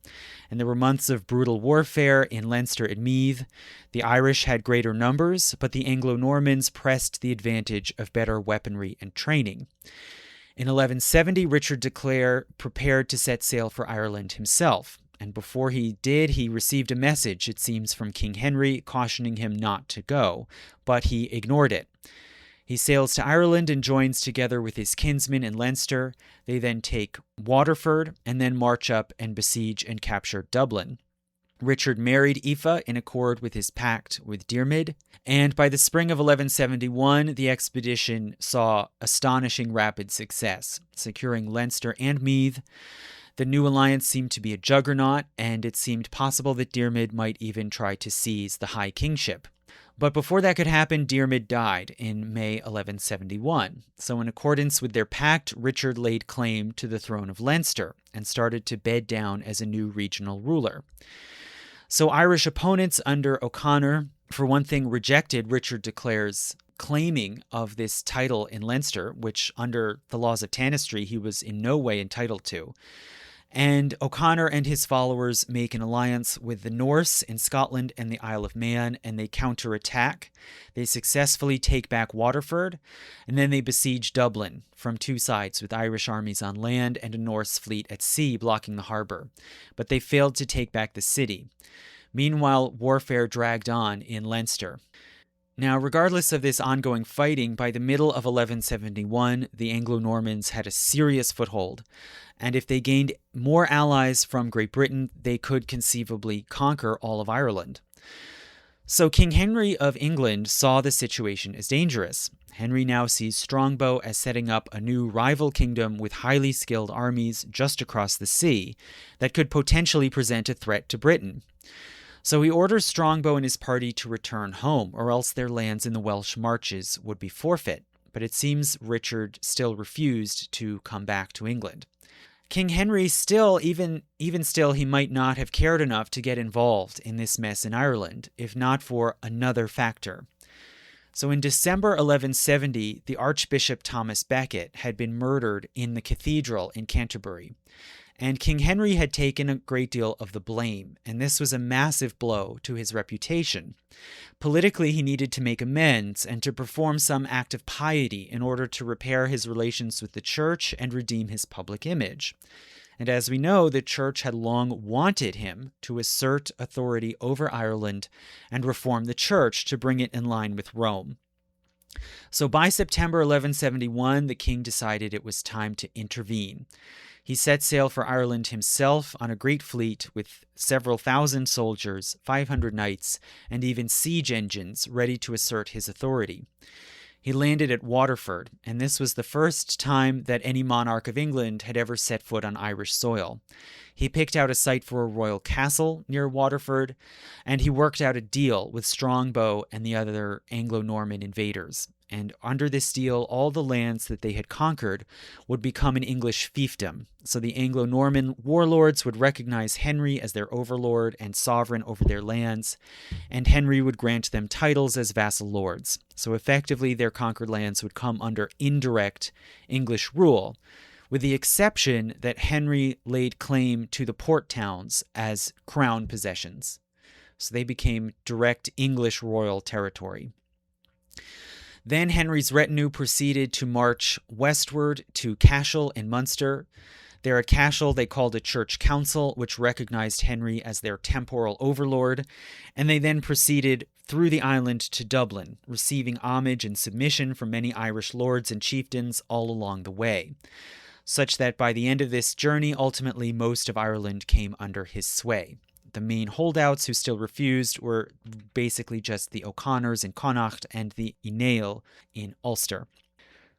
And there were months of brutal warfare in Leinster and Meath. The Irish had greater numbers, but the Anglo-Normans pressed the advantage of better weaponry and training. In 1170, Richard de Clare prepared to set sail for Ireland himself. And before he did, he received a message, it seems, from King Henry, cautioning him not to go, but he ignored it. He sails to Ireland and joins together with his kinsmen in Leinster. They then take Waterford and then march up and besiege and capture Dublin. Richard married Aoife in accord with his pact with Diarmid, and by the spring of 1171, the expedition saw astonishing rapid success, securing Leinster and Meath. The new alliance seemed to be a juggernaut, and it seemed possible that Diarmid might even try to seize the High Kingship. But before that could happen, Diarmid died in May 1171. So in accordance with their pact, Richard laid claim to the throne of Leinster and started to bed down as a new regional ruler. So Irish opponents under O'Connor, for one thing, rejected Richard de Clare's claiming of this title in Leinster, which under the laws of Tanistry he was in no way entitled to. And O'Connor and his followers make an alliance with the Norse in Scotland and the Isle of Man, and they counterattack. They successfully take back Waterford, and then they besiege Dublin from two sides with Irish armies on land and a Norse fleet at sea blocking the harbor. But they failed to take back the city. Meanwhile, warfare dragged on in Leinster. Now, regardless of this ongoing fighting, by the middle of 1171, the Anglo-Normans had a serious foothold, and if they gained more allies from Great Britain, they could conceivably conquer all of Ireland. So King Henry of England saw the situation as dangerous. Henry now sees Strongbow as setting up a new rival kingdom with highly skilled armies just across the sea that could potentially present a threat to Britain. So he orders Strongbow and his party to return home, or else their lands in the Welsh Marches would be forfeit. But it seems Richard still refused to come back to England. King Henry still, even still, he might not have cared enough to get involved in this mess in Ireland, if not for another factor. So in December 1170, the Archbishop Thomas Becket had been murdered in the cathedral in Canterbury. And King Henry had taken a great deal of the blame, and this was a massive blow to his reputation. Politically, he needed to make amends and to perform some act of piety in order to repair his relations with the church and redeem his public image. And as we know, the church had long wanted him to assert authority over Ireland and reform the church to bring it in line with Rome. So by September 1171, the king decided it was time to intervene. He set sail for Ireland himself on a great fleet with several thousand soldiers, 500 knights, and even siege engines ready to assert his authority. He landed at Waterford, and this was the first time that any monarch of England had ever set foot on Irish soil. He picked out a site for a royal castle near Waterford, and he worked out a deal with Strongbow and the other Anglo-Norman invaders. And under this deal, all the lands that they had conquered would become an English fiefdom. So the Anglo-Norman warlords would recognize Henry as their overlord and sovereign over their lands, and Henry would grant them titles as vassal lords. So effectively, their conquered lands would come under indirect English rule, with the exception that Henry laid claim to the port towns as crown possessions. So they became direct English royal territory. Then Henry's retinue proceeded to march westward to Cashel in Munster. There at Cashel, they called a church council, which recognized Henry as their temporal overlord, and they then proceeded through the island to Dublin, receiving homage and submission from many Irish lords and chieftains all along the way, such that by the end of this journey, ultimately most of Ireland came under his sway. The main holdouts who still refused were basically just the O'Connors in Connacht and the Ineil in Ulster.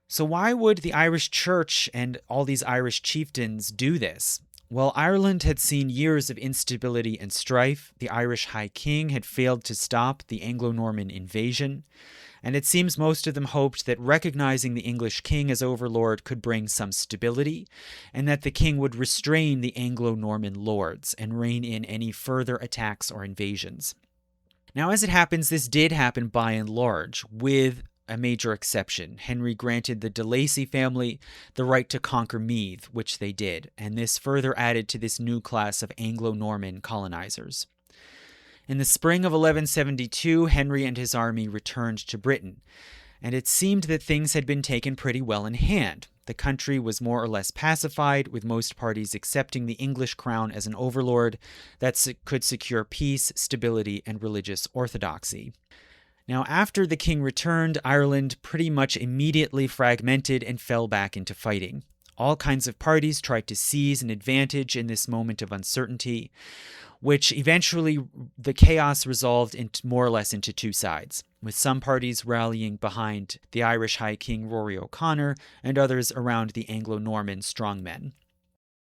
So why would the Irish church and all these Irish chieftains do this? Well, Ireland had seen years of instability and strife. The Irish High King had failed to stop the Anglo-Norman invasion, and it seems most of them hoped that recognizing the English king as overlord could bring some stability, and that the king would restrain the Anglo-Norman lords and rein in any further attacks or invasions. Now, as it happens, this did happen by and large, with a major exception. Henry granted the de Lacy family the right to conquer Meath, which they did, and this further added to this new class of Anglo-Norman colonizers. In the spring of 1172, Henry and his army returned to Britain, and it seemed that things had been taken pretty well in hand. The country was more or less pacified, with most parties accepting the English crown as an overlord that could secure peace, stability, and religious orthodoxy. Now, after the king returned, Ireland pretty much immediately fragmented and fell back into fighting. All kinds of parties tried to seize an advantage in this moment of uncertainty, which eventually the chaos resolved into more or less into two sides, with some parties rallying behind the Irish High King Rory O'Connor and others around the Anglo-Norman strongmen.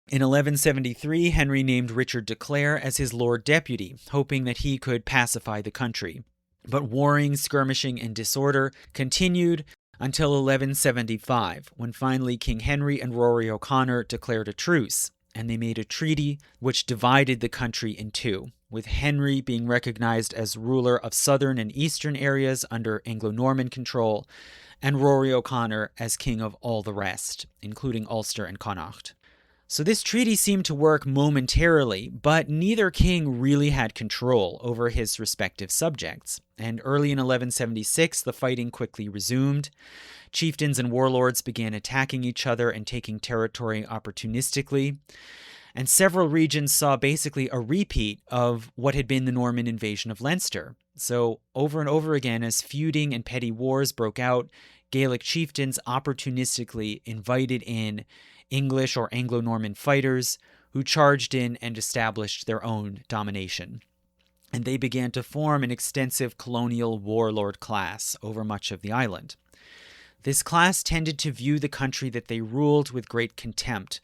In 1173, Henry named Richard de Clare as his Lord Deputy, hoping that he could pacify the country. But warring, skirmishing, and disorder continued until 1175, when finally King Henry and Rory O'Connor declared a truce, and they made a treaty which divided the country in two, with Henry being recognized as ruler of southern and eastern areas under Anglo-Norman control, and Rory O'Connor as king of all the rest, including Ulster and Connacht. So this treaty seemed to work momentarily, but neither king really had control over his respective subjects. And early in 1176, the fighting quickly resumed. Chieftains and warlords began attacking each other and taking territory opportunistically. And several regions saw basically a repeat of what had been the Norman invasion of Leinster. So over and over again, as feuding and petty wars broke out, Gaelic chieftains opportunistically invited in English or Anglo-Norman fighters who charged in and established their own domination. And they began to form an extensive colonial warlord class over much of the island. This class tended to view the country that they ruled with great contempt.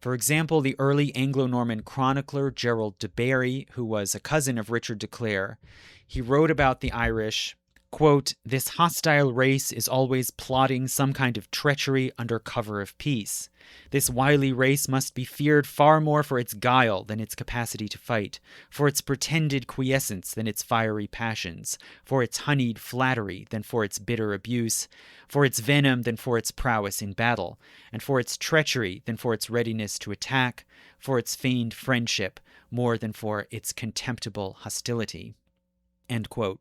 For example, the early Anglo-Norman chronicler Gerald de Barry, who was a cousin of Richard de Clare, he wrote about the Irish Quote, "This hostile race is always plotting some kind of treachery under cover of peace. This wily race must be feared far more for its guile than its capacity to fight, for its pretended quiescence than its fiery passions, for its honeyed flattery than for its bitter abuse, for its venom than for its prowess in battle, and for its treachery than for its readiness to attack, for its feigned friendship more than for its contemptible hostility." End quote.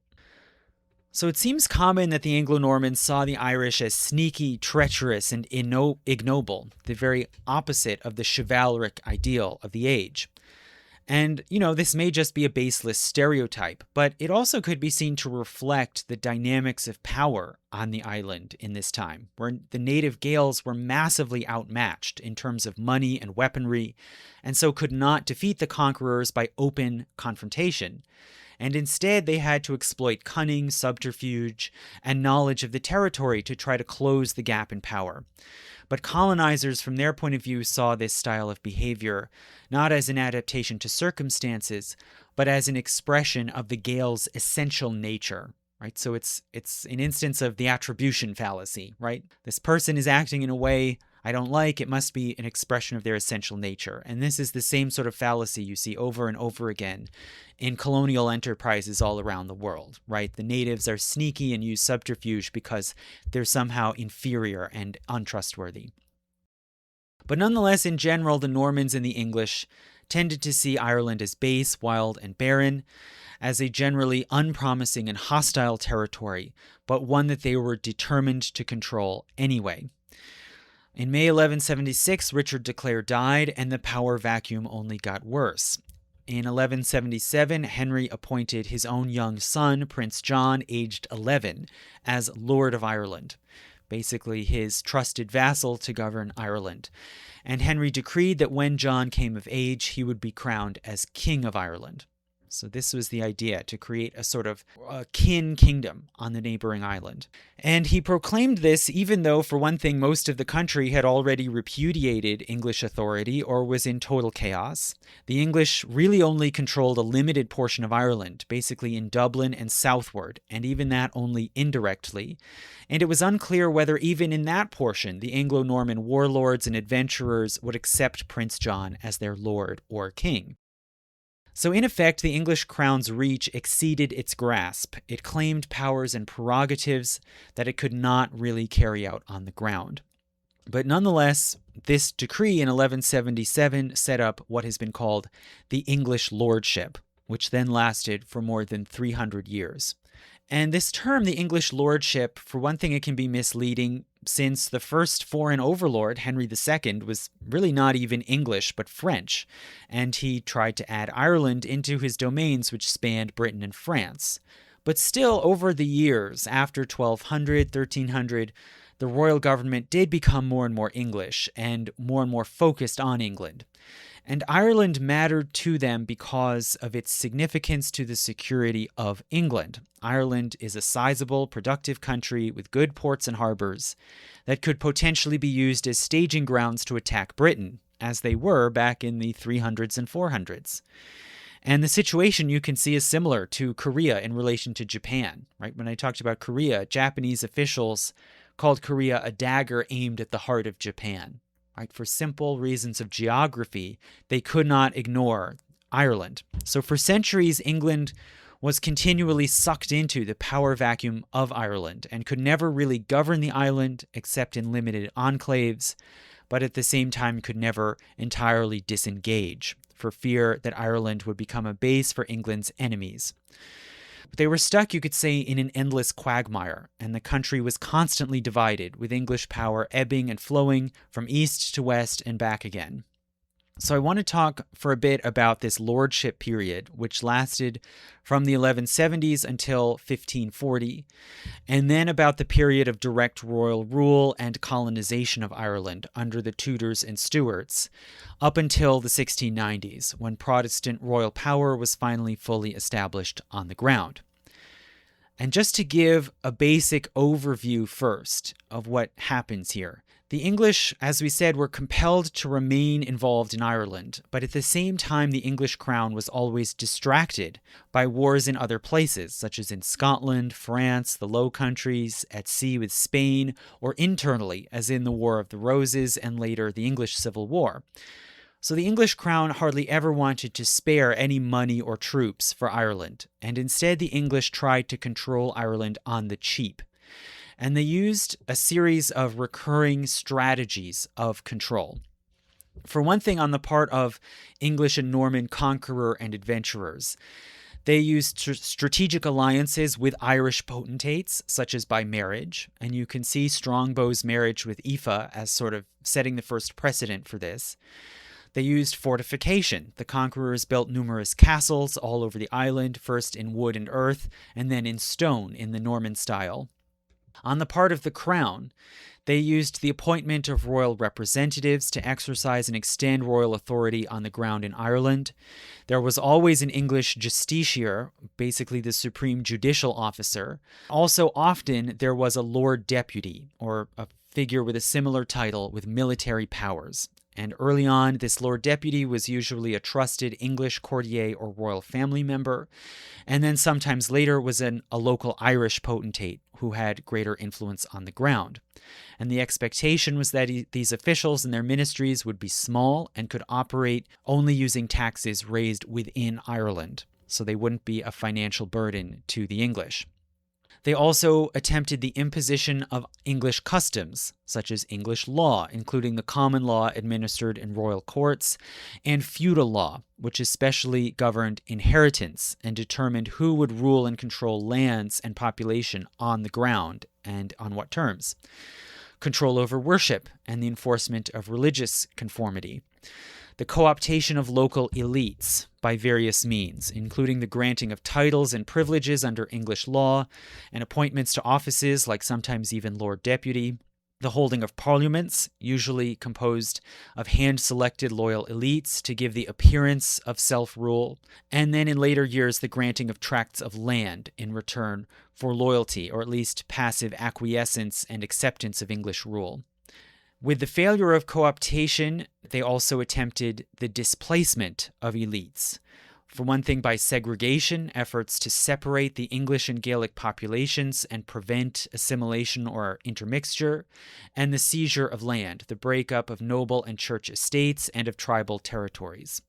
So it seems common that the Anglo-Normans saw the Irish as sneaky, treacherous, and ignoble, the very opposite of the chivalric ideal of the age. And, this may just be a baseless stereotype, but it also could be seen to reflect the dynamics of power on the island in this time, where the native Gaels were massively outmatched in terms of money and weaponry, and so could not defeat the conquerors by open confrontation. And instead they had to exploit cunning, subterfuge, and knowledge of the territory to try to close the gap in power. But colonizers, from their point of view, saw this style of behavior not as an adaptation to circumstances, but as an expression of the Gaels' essential nature. Right? So it's an instance of the attribution fallacy, right? This person is acting in a way I don't like, it must be an expression of their essential nature. And this is the same sort of fallacy you see over and over again in colonial enterprises all around the world, right? The natives are sneaky and use subterfuge because they're somehow inferior and untrustworthy. But nonetheless, in general, the Normans and the English tended to see Ireland as base, wild, and barren, as a generally unpromising and hostile territory, but one that they were determined to control anyway. In May 1176, Richard de Clare died, and the power vacuum only got worse. In 1177, Henry appointed his own young son, Prince John, aged 11, as Lord of Ireland, basically his trusted vassal to govern Ireland. And Henry decreed that when John came of age, he would be crowned as King of Ireland. So this was the idea, to create a sort of kin kingdom on the neighboring island. And he proclaimed this even though, for one thing, most of the country had already repudiated English authority or was in total chaos. The English really only controlled a limited portion of Ireland, basically in Dublin and southward, and even that only indirectly. And it was unclear whether even in that portion the Anglo-Norman warlords and adventurers would accept Prince John as their lord or king. So in effect, the English crown's reach exceeded its grasp. It claimed powers and prerogatives that it could not really carry out on the ground. But nonetheless, this decree in 1177 set up what has been called the English lordship, which then lasted for more than 300 years. And this term, the English lordship, for one thing, it can be misleading, since the first foreign overlord, Henry II, was really not even English but French, and he tried to add Ireland into his domains, which spanned Britain and France. But still, over the years, after 1200, 1300, the royal government did become more and more English and more focused on England. And Ireland mattered to them because of its significance to the security of England. Ireland is a sizable, productive country with good ports and harbors that could potentially be used as staging grounds to attack Britain, as they were back in the 300s and 400s. And the situation you can see is similar to Korea in relation to Japan, right? When I talked about Korea, Japanese officials called Korea a dagger aimed at the heart of Japan. Right? For simple reasons of geography, they could not ignore Ireland. So for centuries, England was continually sucked into the power vacuum of Ireland and could never really govern the island except in limited enclaves, but at the same time could never entirely disengage for fear that Ireland would become a base for England's enemies. They were stuck, you could say, in an endless quagmire, and the country was constantly divided, with English power ebbing and flowing from east to west and back again. So I want to talk for a bit about this lordship period, which lasted from the 1170s until 1540, and then about the period of direct royal rule and colonization of Ireland under the Tudors and Stuarts, up until the 1690s, when Protestant royal power was finally fully established on the ground. And just to give a basic overview first of what happens here, The English, as we said, were compelled to remain involved in Ireland, but at the same time the English crown was always distracted by wars in other places, such as in Scotland, France, the Low Countries, at sea with Spain, or internally, as in the War of the Roses and later the English Civil War. So the English crown hardly ever wanted to spare any money or troops for Ireland, and instead the English tried to control Ireland on the cheap. And they used a series of recurring strategies of control. For one thing, on the part of English and Norman conqueror and adventurers, they used strategic alliances with Irish potentates, such as by marriage, and you can see Strongbow's marriage with Aoife as sort of setting the first precedent for this. They used fortification. The conquerors built numerous castles all over the island, first in wood and earth, and then in stone in the Norman style. On the part of the crown, they used the appointment of royal representatives to exercise and extend royal authority on the ground in Ireland. There was always an English justiciar, basically the supreme judicial officer. Also, often there was a lord deputy, or a figure with a similar title with military powers. And early on, this Lord Deputy was usually a trusted English courtier or royal family member, and then sometimes later was a local Irish potentate who had greater influence on the ground. And the expectation was that these officials and their ministries would be small and could operate only using taxes raised within Ireland, so they wouldn't be a financial burden to the English. They also attempted the imposition of English customs, such as English law, including the common law administered in royal courts, and feudal law, which especially governed inheritance and determined who would rule and control lands and population on the ground and on what terms. Control over worship and the enforcement of religious conformity. The co-optation of local elites by various means, including the granting of titles and privileges under English law, and appointments to offices like sometimes even Lord Deputy, the holding of parliaments, usually composed of hand-selected loyal elites to give the appearance of self-rule, and then in later years the granting of tracts of land in return for loyalty, or at least passive acquiescence and acceptance of English rule. With the failure of co-optation, they also attempted the displacement of elites. For one thing, by segregation, efforts to separate the English and Gaelic populations and prevent assimilation or intermixture, and the seizure of land, the breakup of noble and church estates and of tribal territories.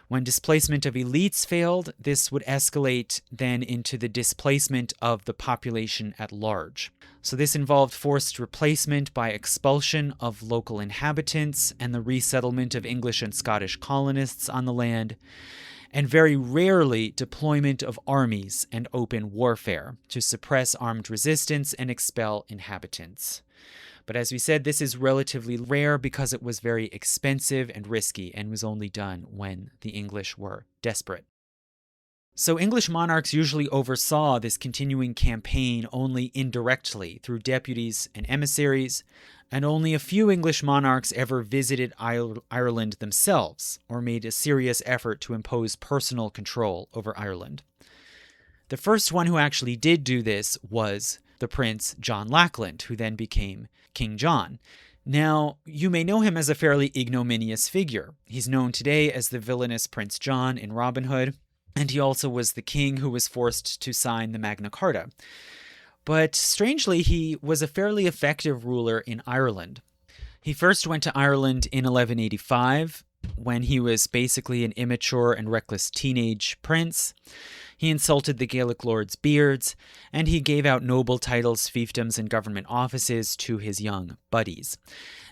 When displacement of elites failed, this would escalate then into the displacement of the population at large. So this involved forced replacement by expulsion of local inhabitants and the resettlement of English and Scottish colonists on the land, and very rarely deployment of armies and open warfare to suppress armed resistance and expel inhabitants. But as we said, this is relatively rare because it was very expensive and risky and was only done when the English were desperate. So English monarchs usually oversaw this continuing campaign only indirectly through deputies and emissaries, and only a few English monarchs ever visited Ireland themselves or made a serious effort to impose personal control over Ireland. The first one who actually did do this was the Prince John Lackland, who then became King John. Now, you may know him as a fairly ignominious figure. He's known today as the villainous Prince John in Robin Hood, and he also was the king who was forced to sign the Magna Carta. But strangely, he was a fairly effective ruler in Ireland. He first went to Ireland in 1185, when he was basically an immature and reckless teenage prince. He insulted the Gaelic lords' beards, and he gave out noble titles, fiefdoms, and government offices to his young buddies.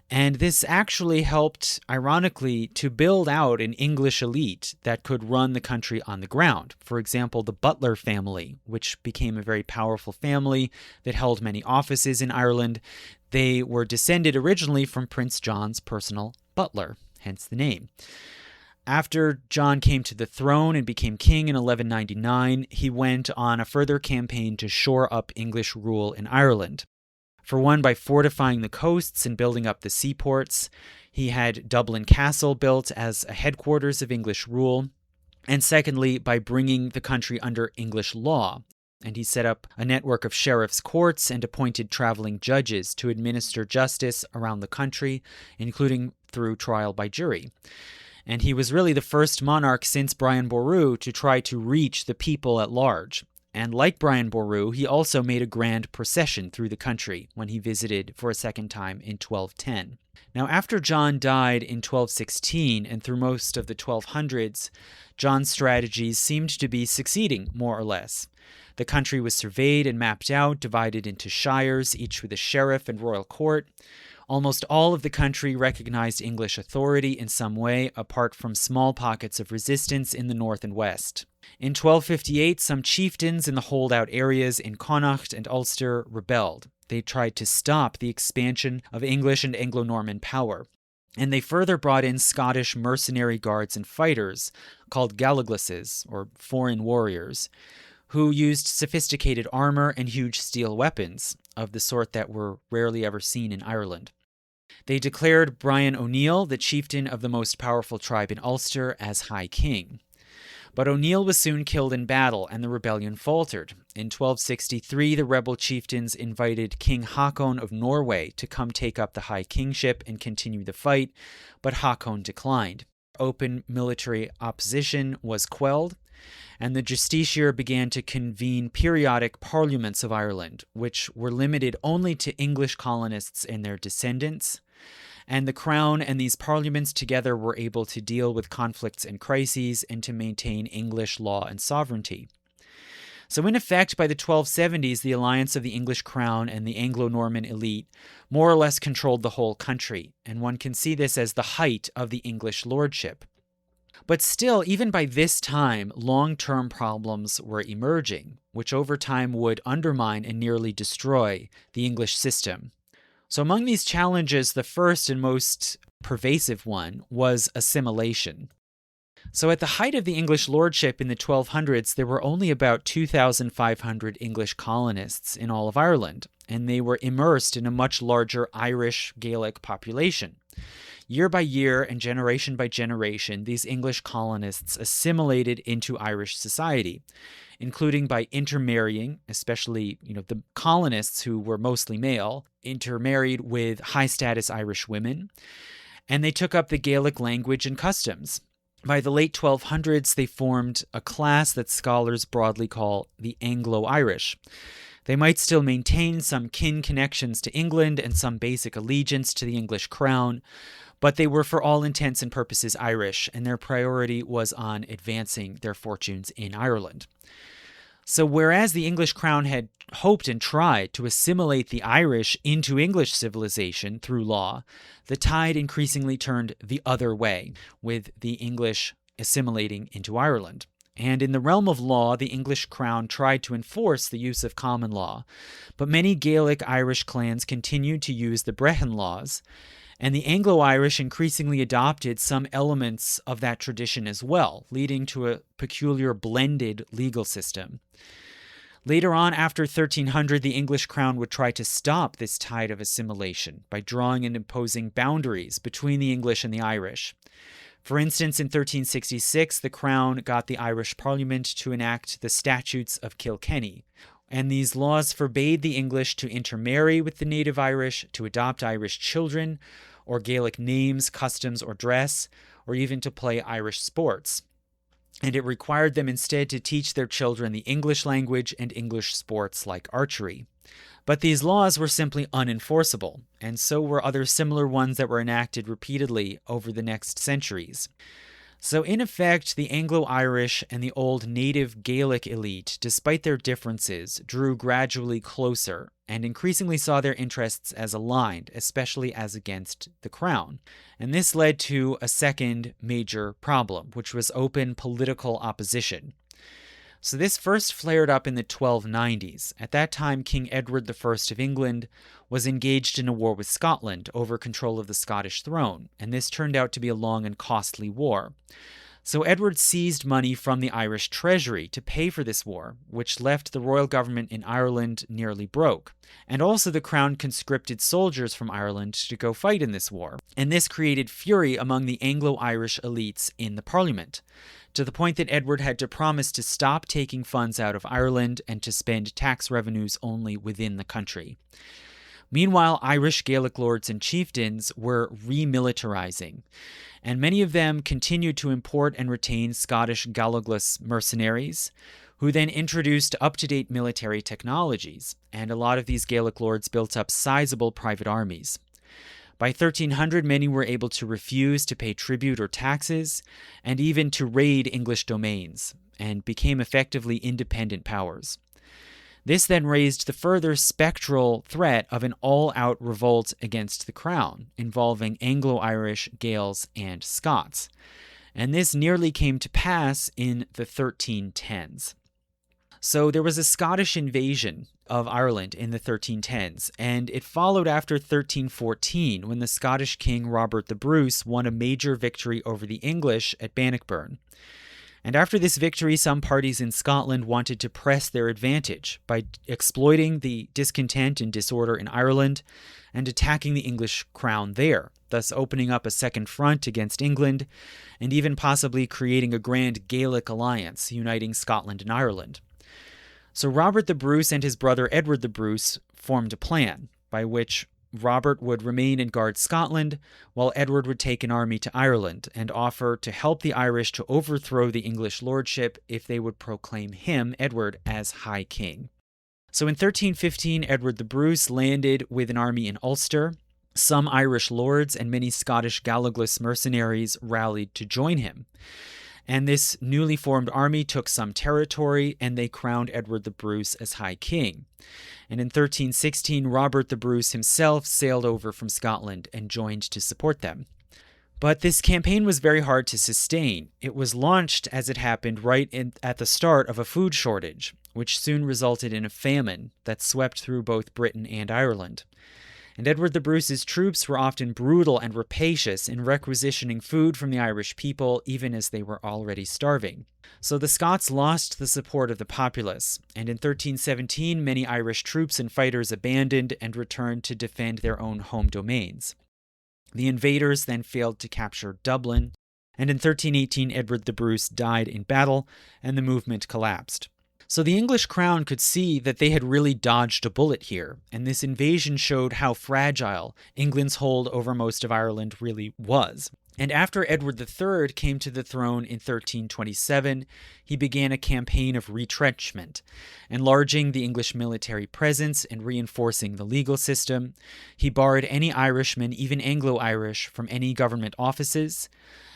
And this actually helped, ironically, to build out an English elite that could run the country on the ground. For example, the Butler family, which became a very powerful family that held many offices in Ireland. They were descended originally from Prince John's personal butler, hence the name. After John came to the throne and became king in 1199, he went on a further campaign to shore up English rule in Ireland. For one, by fortifying the coasts and building up the seaports. He had Dublin Castle built as a headquarters of English rule. And secondly, by bringing the country under English law. and he set up a network of sheriff's courts and appointed traveling judges to administer justice around the country, including through trial by jury. And he was really the first monarch since Brian Boru to try to reach the people at large. And like Brian Boru, he also made a grand procession through the country when he visited for a second time in 1210. Now, after John died in 1216 and through most of the 1200s, John's strategies seemed to be succeeding, more or less. The country was surveyed and mapped out, divided into shires, each with a sheriff and royal court. Almost all of the country recognized English authority in some way, apart from small pockets of resistance in the north and west. In 1258, some chieftains in the holdout areas in Connaught and Ulster rebelled. They tried to stop the expansion of English and Anglo-Norman power. And they further brought in Scottish mercenary guards and fighters, called galleglasses, or foreign warriors, who used sophisticated armor and huge steel weapons, of the sort that were rarely ever seen in Ireland. They declared Brian O'Neill, the chieftain of the most powerful tribe in Ulster, as High King. But O'Neill was soon killed in battle, and the rebellion faltered. In 1263, the rebel chieftains invited King Haakon of Norway to come take up the High Kingship and continue the fight, but Haakon declined. Open military opposition was quelled, and the justiciar began to convene periodic parliaments of Ireland, which were limited only to English colonists and their descendants. And the crown and these parliaments together were able to deal with conflicts and crises and to maintain English law and sovereignty. So in effect, by the 1270s, the alliance of the English crown and the Anglo-Norman elite more or less controlled the whole country, and one can see this as the height of the English lordship. But still, even by this time, long-term problems were emerging, which over time would undermine and nearly destroy the English system. So among these challenges, the first and most pervasive one was assimilation. So at the height of the English lordship in the 1200s, there were only about 2,500 English colonists in all of Ireland, and they were immersed in a much larger Irish Gaelic population. Year by year and generation by generation, these English colonists assimilated into Irish society, including by intermarrying, especially, the colonists who were mostly male, intermarried with high-status Irish women, and they took up the Gaelic language and customs. By the late 1200s, they formed a class that scholars broadly call the Anglo-Irish. They might still maintain some kin connections to England and some basic allegiance to the English crown, but they were for all intents and purposes Irish, and their priority was on advancing their fortunes in Ireland. So whereas the English crown had hoped and tried to assimilate the Irish into English civilization through law, the tide increasingly turned the other way, with the English assimilating into Ireland. And in the realm of law, the English crown tried to enforce the use of common law, but many Gaelic Irish clans continued to use the Brehon laws, and the Anglo-Irish increasingly adopted some elements of that tradition as well, leading to a peculiar blended legal system. Later on, after 1300, the English crown would try to stop this tide of assimilation by drawing and imposing boundaries between the English and the Irish. For instance, in 1366, the crown got the Irish Parliament to enact the Statutes of Kilkenny, and these laws forbade the English to intermarry with the native Irish, to adopt Irish children, or Gaelic names, customs, or dress, or even to play Irish sports. And it required them instead to teach their children the English language and English sports like archery. But these laws were simply unenforceable, and so were other similar ones that were enacted repeatedly over the next centuries. So in effect, the Anglo-Irish and the old native Gaelic elite, despite their differences, drew gradually closer and increasingly saw their interests as aligned, especially as against the crown. And this led to a second major problem, which was open political opposition. So this first flared up in the 1290s. At that time, King Edward I of England was engaged in a war with Scotland over control of the Scottish throne, and this turned out to be a long and costly war. So Edward seized money from the Irish treasury to pay for this war, which left the royal government in Ireland nearly broke. And also the crown conscripted soldiers from Ireland to go fight in this war. And this created fury among the Anglo-Irish elites in the parliament, to the point that Edward had to promise to stop taking funds out of Ireland and to spend tax revenues only within the country. Meanwhile, Irish Gaelic lords and chieftains were remilitarizing, and many of them continued to import and retain Scottish Galloglus mercenaries, who then introduced up-to-date military technologies, and a lot of these Gaelic lords built up sizable private armies. By 1300, many were able to refuse to pay tribute or taxes, and even to raid English domains, and became effectively independent powers. This then raised the further spectral threat of an all-out revolt against the crown, involving Anglo-Irish, Gaels, and Scots. And this nearly came to pass in the 1310s. So there was a Scottish invasion of Ireland in the 1310s, and it followed after 1314, when the Scottish king Robert the Bruce won a major victory over the English at Bannockburn. And after this victory, some parties in Scotland wanted to press their advantage by exploiting the discontent and disorder in Ireland and attacking the English crown there, thus opening up a second front against England and even possibly creating a grand Gaelic alliance uniting Scotland and Ireland. So Robert the Bruce and his brother Edward the Bruce formed a plan by which Robert would remain and guard Scotland, while Edward would take an army to Ireland and offer to help the Irish to overthrow the English lordship if they would proclaim him, Edward, as High King. So in 1315, Edward the Bruce landed with an army in Ulster. Some Irish lords and many Scottish Galloglus mercenaries rallied to join him. And this newly formed army took some territory, and they crowned Edward the Bruce as High King. And in 1316, Robert the Bruce himself sailed over from Scotland and joined to support them. But this campaign was very hard to sustain. It was launched, as it happened, at the start of a food shortage, which soon resulted in a famine that swept through both Britain and Ireland. And Edward the Bruce's troops were often brutal and rapacious in requisitioning food from the Irish people, even as they were already starving. So the Scots lost the support of the populace, and in 1317 many Irish troops and fighters abandoned and returned to defend their own home domains. The invaders then failed to capture Dublin, and in 1318 Edward the Bruce died in battle, and the movement collapsed. So the English crown could see that they had really dodged a bullet here, and this invasion showed how fragile England's hold over most of Ireland really was. And after Edward III came to the throne in 1327, he began a campaign of retrenchment, enlarging the English military presence and reinforcing the legal system. He barred any Irishmen, even Anglo-Irish, from any government offices,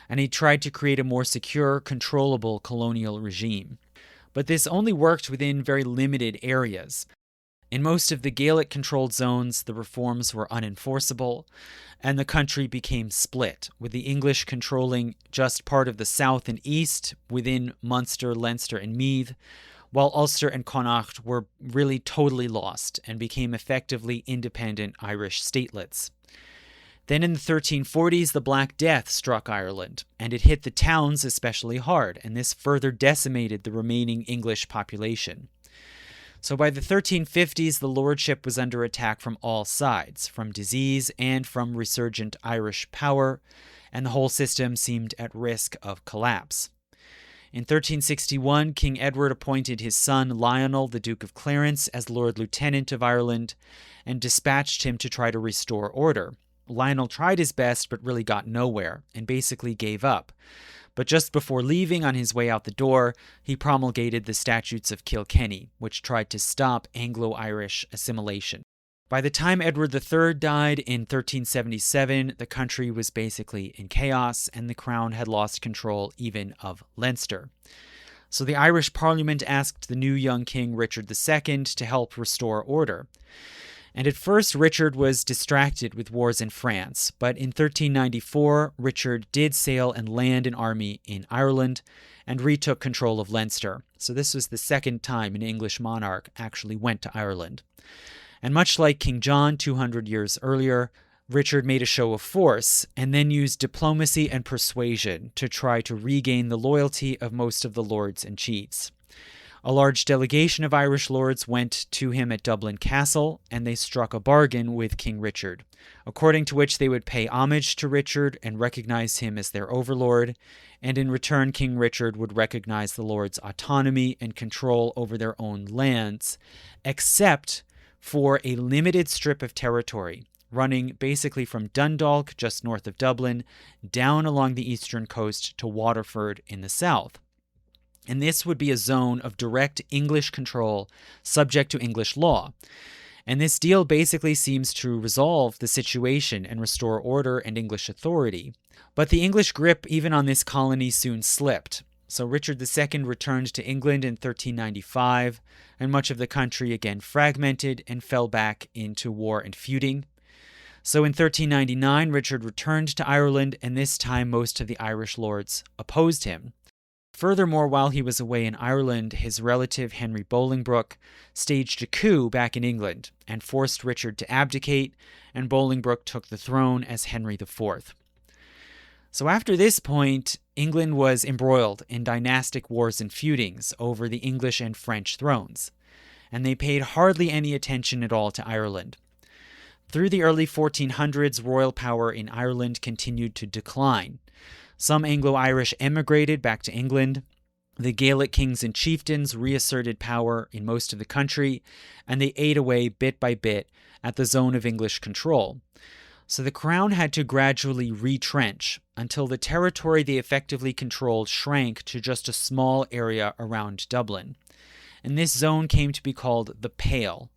and he tried to create a more secure, controllable colonial regime. But this only worked within very limited areas. In most of the Gaelic-controlled zones, the reforms were unenforceable, and the country became split, with the English controlling just part of the south and east within Munster, Leinster, and Meath, while Ulster and Connacht were really totally lost and became effectively independent Irish statelets. Then in the 1340s, the Black Death struck Ireland, and it hit the towns especially hard, and this further decimated the remaining English population. So by the 1350s, the lordship was under attack from all sides, from disease and from resurgent Irish power, and the whole system seemed at risk of collapse. In 1361, King Edward appointed his son Lionel, the Duke of Clarence, as Lord Lieutenant of Ireland, and dispatched him to try to restore order. Lionel tried his best, but really got nowhere, and basically gave up. But just before leaving, on his way out the door, he promulgated the Statutes of Kilkenny, which tried to stop Anglo-Irish assimilation. By the time Edward III died in 1377, the country was basically in chaos, and the crown had lost control even of Leinster. So the Irish Parliament asked the new young king Richard II to help restore order. And at first, Richard was distracted with wars in France, but in 1394, Richard did sail and land an army in Ireland and retook control of Leinster. So this was the second time an English monarch actually went to Ireland. And much like King John 200 years earlier, Richard made a show of force and then used diplomacy and persuasion to try to regain the loyalty of most of the lords and chiefs. A large delegation of Irish lords went to him at Dublin Castle, and they struck a bargain with King Richard, according to which they would pay homage to Richard and recognize him as their overlord, and in return King Richard would recognize the lords' autonomy and control over their own lands, except for a limited strip of territory, running basically from Dundalk, just north of Dublin, down along the eastern coast to Waterford in the south. And this would be a zone of direct English control, subject to English law. And this deal basically seems to resolve the situation and restore order and English authority. But the English grip even on this colony soon slipped. So Richard II returned to England in 1395, and much of the country again fragmented and fell back into war and feuding. So in 1399, Richard returned to Ireland, and this time most of the Irish lords opposed him. Furthermore, while he was away in Ireland, his relative Henry Bolingbroke staged a coup back in England and forced Richard to abdicate, and Bolingbroke took the throne as Henry IV. So after this point, England was embroiled in dynastic wars and feudings over the English and French thrones, and they paid hardly any attention at all to Ireland. Through the early 1400s, royal power in Ireland continued to decline. Some Anglo-Irish emigrated back to England. The Gaelic kings and chieftains reasserted power in most of the country, and they ate away bit by bit at the zone of English control. So the crown had to gradually retrench until the territory they effectively controlled shrank to just a small area around Dublin. And this zone came to be called the Pale.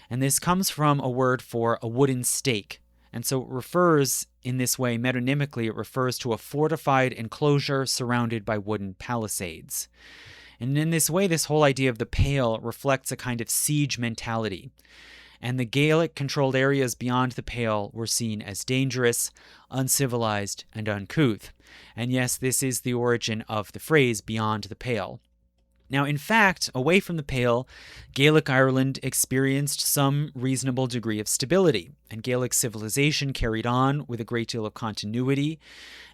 And this comes from a word for a wooden stake. And so it refers, in this way, metonymically, it refers to a fortified enclosure surrounded by wooden palisades. And in this way, this whole idea of the Pale reflects a kind of siege mentality. And the Gaelic-controlled areas beyond the Pale were seen as dangerous, uncivilized, and uncouth. And yes, this is the origin of the phrase beyond the Pale. Now, in fact, away from the Pale, Gaelic Ireland experienced some reasonable degree of stability, and Gaelic civilization carried on with a great deal of continuity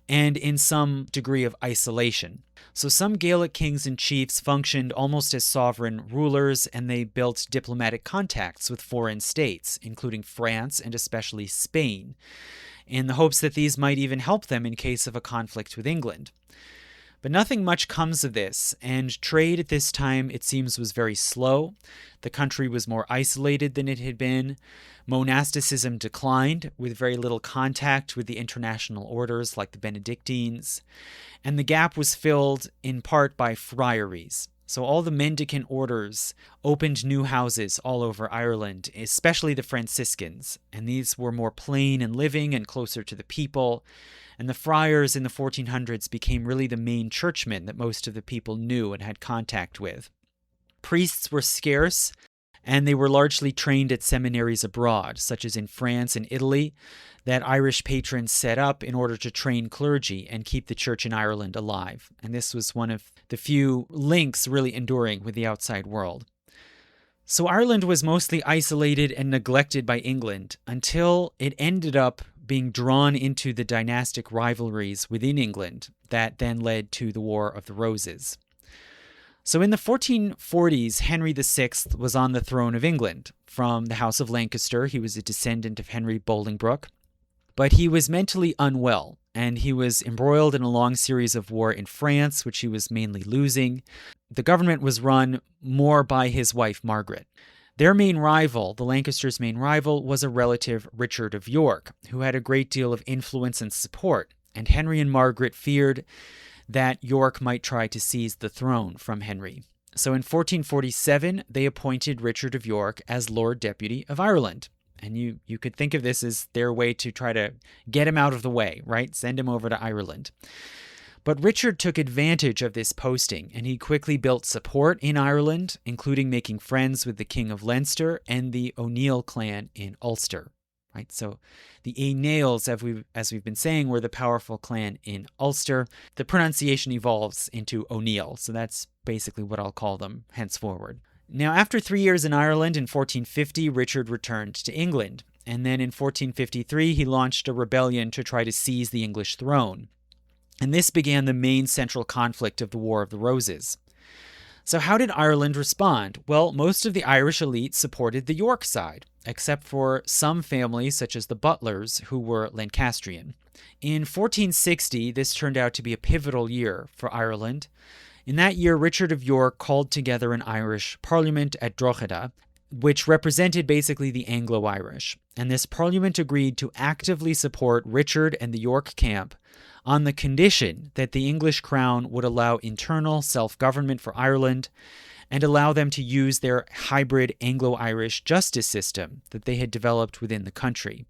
and in some degree of isolation. So some Gaelic kings and chiefs functioned almost as sovereign rulers, and they built diplomatic contacts with foreign states, including France and especially Spain, in the hopes that these might even help them in case of a conflict with England. But nothing much comes of this, and trade at this time, it seems, was very slow. The country was more isolated than it had been. Monasticism declined, with very little contact with the international orders like the Benedictines. And the gap was filled in part by friaries. So all the mendicant orders opened new houses all over Ireland, especially the Franciscans. And these were more plain in living and closer to the people. And the friars in the 1400s became really the main churchmen that most of the people knew and had contact with. Priests were scarce, and they were largely trained at seminaries abroad, such as in France and Italy, that Irish patrons set up in order to train clergy and keep the church in Ireland alive. And this was one of the few links really enduring with the outside world. So Ireland was mostly isolated and neglected by England until it ended up being drawn into the dynastic rivalries within England that then led to the War of the Roses. So in the 1440s, Henry VI was on the throne of England. From the House of Lancaster, he was a descendant of Henry Bolingbroke, but he was mentally unwell, and he was embroiled in a long series of war in France, which he was mainly losing. The government was run more by his wife, Margaret. Their main rival, the Lancasters' main rival, was a relative, Richard of York, who had a great deal of influence and support, and Henry and Margaret feared that York might try to seize the throne from Henry. So in 1447, they appointed Richard of York as Lord Deputy of Ireland. And you could think of this as their way to try to get him out of the way, right? Send him over to Ireland. But Richard took advantage of this posting, and he quickly built support in Ireland, including making friends with the King of Leinster and the O'Neill clan in Ulster. Right? So the O'Neills, as we've been saying, were the powerful clan in Ulster. The pronunciation evolves into O'Neill, so that's basically what I'll call them henceforward. Now, after 3 years in Ireland in 1450, Richard returned to England, and then in 1453 he launched a rebellion to try to seize the English throne. And this began the main central conflict of the War of the Roses. So how did Ireland respond? Well, most of the Irish elite supported the York side, except for some families such as the Butlers, who were Lancastrian. In 1460, this turned out to be a pivotal year for Ireland. In that year, Richard of York called together an Irish parliament at Drogheda, which represented basically the Anglo-Irish. And this parliament agreed to actively support Richard and the York camp on the condition that the English crown would allow internal self-government for Ireland and allow them to use their hybrid Anglo-Irish justice system that they had developed within the country.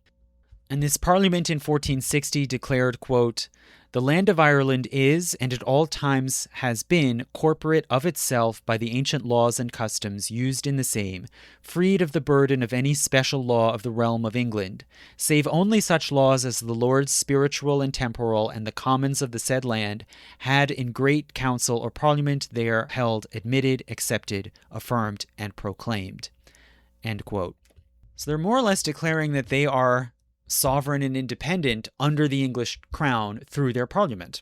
And this parliament in 1460 declared, quote, "The land of Ireland is, and at all times has been, corporate of itself by the ancient laws and customs used in the same, freed of the burden of any special law of the realm of England, save only such laws as the lords spiritual and temporal and the commons of the said land had in great council or parliament there held, admitted, accepted, affirmed, and proclaimed." End quote. So they're more or less declaring that they are sovereign and independent under the English crown through their parliament.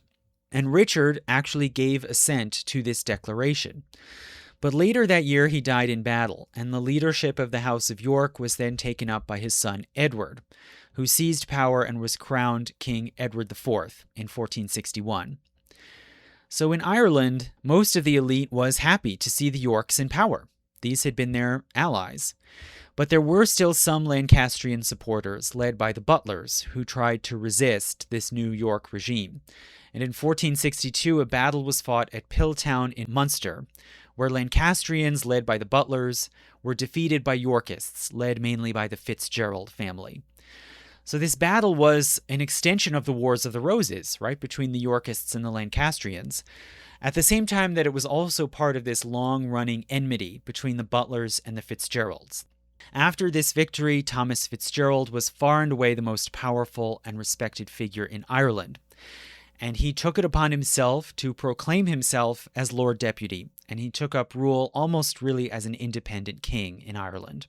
And Richard actually gave assent to this declaration. But later that year he died in battle, and the leadership of the House of York was then taken up by his son Edward, who seized power and was crowned King Edward IV in 1461. So in Ireland, most of the elite was happy to see the Yorks in power. These had been their allies. But there were still some Lancastrian supporters, led by the Butlers, who tried to resist this new York regime. And in 1462, a battle was fought at Piltown in Munster, where Lancastrians, led by the Butlers, were defeated by Yorkists, led mainly by the Fitzgerald family. So this battle was an extension of the Wars of the Roses, right, between the Yorkists and the Lancastrians, at the same time that it was also part of this long-running enmity between the Butlers and the Fitzgeralds. After this victory, Thomas Fitzgerald was far and away the most powerful and respected figure in Ireland. And he took it upon himself to proclaim himself as Lord Deputy, and he took up rule almost really as an independent king in Ireland.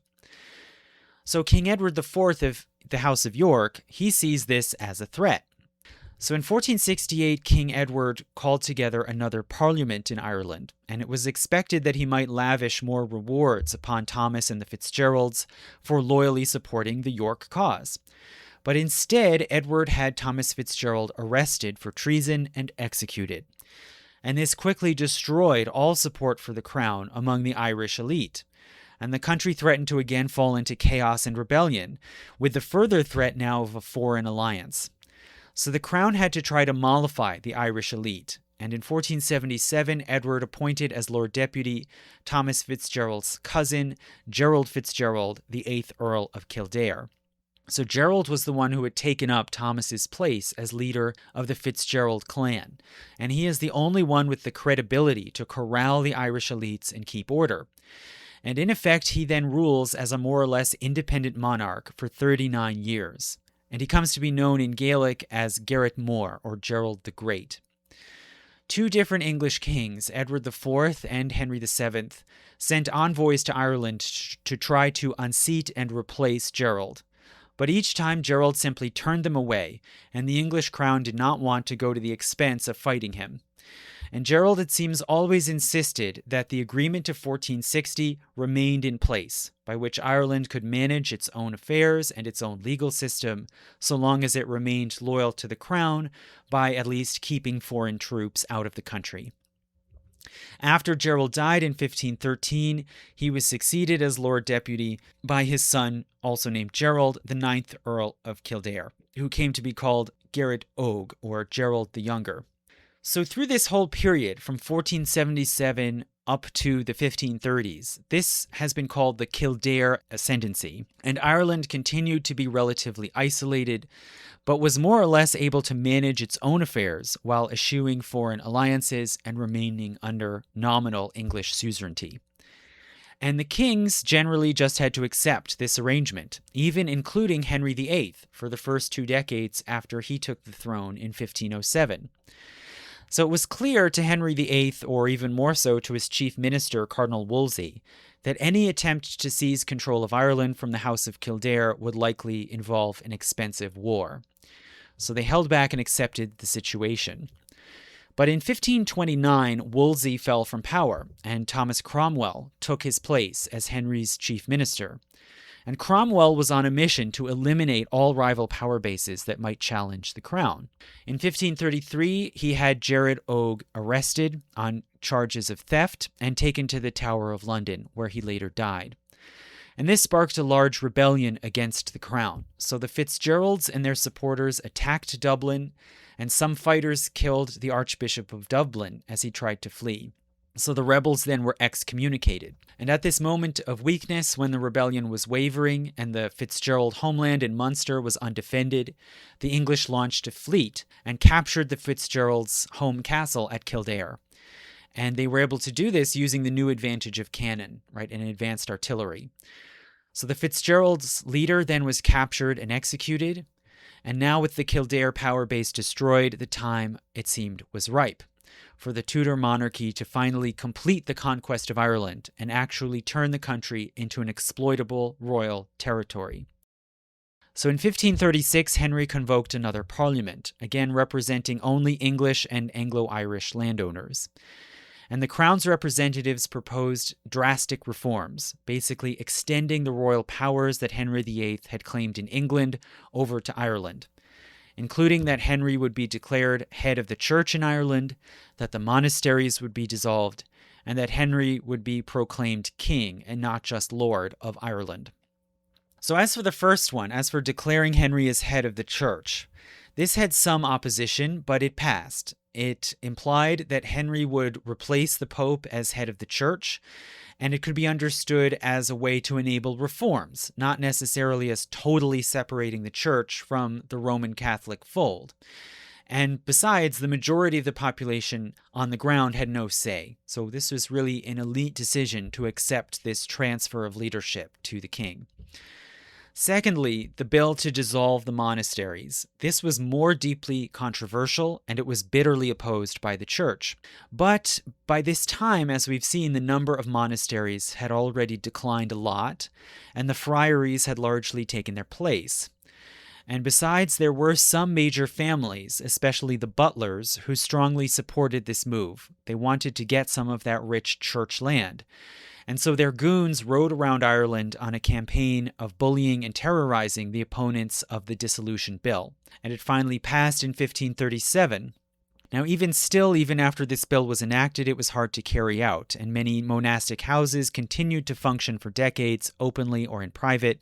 So King Edward IV of the House of York, he sees this as a threat. So in 1468, King Edward called together another parliament in Ireland, and it was expected that he might lavish more rewards upon Thomas and the Fitzgeralds for loyally supporting the York cause. But instead, Edward had Thomas Fitzgerald arrested for treason and executed. And this quickly destroyed all support for the crown among the Irish elite. And the country threatened to again fall into chaos and rebellion, with the further threat now of a foreign alliance. So the crown had to try to mollify the Irish elite, and in 1477, Edward appointed as Lord Deputy Thomas Fitzgerald's cousin, Gerald Fitzgerald, the 8th Earl of Kildare. So Gerald was the one who had taken up Thomas's place as leader of the Fitzgerald clan, and he is the only one with the credibility to corral the Irish elites and keep order. And in effect, he then rules as a more or less independent monarch for 39 years. And he comes to be known in Gaelic as Gerrit Mór, or Gerald the Great. Two different English kings, Edward IV and Henry VII, sent envoys to Ireland to try to unseat and replace Gerald. But each time Gerald simply turned them away, and the English crown did not want to go to the expense of fighting him. And Gerald, it seems, always insisted that the agreement of 1460 remained in place, by which Ireland could manage its own affairs and its own legal system, so long as it remained loyal to the crown by at least keeping foreign troops out of the country. After Gerald died in 1513, he was succeeded as Lord Deputy by his son, also named Gerald, the 9th Earl of Kildare, who came to be called Gerrit Og, or Gerald the Younger. So through this whole period, from 1477 up to the 1530s, this has been called the Kildare Ascendancy, and Ireland continued to be relatively isolated, but was more or less able to manage its own affairs while eschewing foreign alliances and remaining under nominal English suzerainty. And the kings generally just had to accept this arrangement, even including Henry VIII for the first 2 decades after he took the throne in 1507. So it was clear to Henry VIII, or even more so to his chief minister, Cardinal Wolsey, that any attempt to seize control of Ireland from the House of Kildare would likely involve an expensive war. So they held back and accepted the situation. But in 1529, Wolsey fell from power, and Thomas Cromwell took his place as Henry's chief minister. And Cromwell was on a mission to eliminate all rival power bases that might challenge the crown. In 1533, he had Jared Og arrested on charges of theft and taken to the Tower of London, where he later died. And this sparked a large rebellion against the crown. So the Fitzgeralds and their supporters attacked Dublin, and some fighters killed the Archbishop of Dublin as he tried to flee. So the rebels then were excommunicated. And at this moment of weakness, when the rebellion was wavering and the Fitzgerald homeland in Munster was undefended, the English launched a fleet and captured the Fitzgeralds' home castle at Kildare. And they were able to do this using the new advantage of cannon, right, and advanced artillery. So the Fitzgeralds' leader then was captured and executed. And now with the Kildare power base destroyed, the time, it seemed, was ripe for the Tudor monarchy to finally complete the conquest of Ireland and actually turn the country into an exploitable royal territory. So in 1536, Henry convoked another parliament, again representing only English and Anglo-Irish landowners. And the Crown's representatives proposed drastic reforms, basically extending the royal powers that Henry VIII had claimed in England over to Ireland, including that Henry would be declared head of the church in Ireland, that the monasteries would be dissolved, and that Henry would be proclaimed king and not just lord of Ireland. So as for the first one, as for declaring Henry as head of the church, this had some opposition, but it passed. It implied that Henry would replace the Pope as head of the church, and it could be understood as a way to enable reforms, not necessarily as totally separating the church from the Roman Catholic fold. And besides, the majority of the population on the ground had no say, so this was really an elite decision to accept this transfer of leadership to the king. Secondly, the bill to dissolve the monasteries. This was more deeply controversial, and it was bitterly opposed by the church. But by this time, as we've seen, the number of monasteries had already declined a lot, and the friaries had largely taken their place. And besides, there were some major families, especially the Butlers, who strongly supported this move. They wanted to get some of that rich church land. And so their goons rode around Ireland on a campaign of bullying and terrorizing the opponents of the dissolution bill. And it finally passed in 1537. Now, even after this bill was enacted, it was hard to carry out, and many monastic houses continued to function for decades, openly or in private,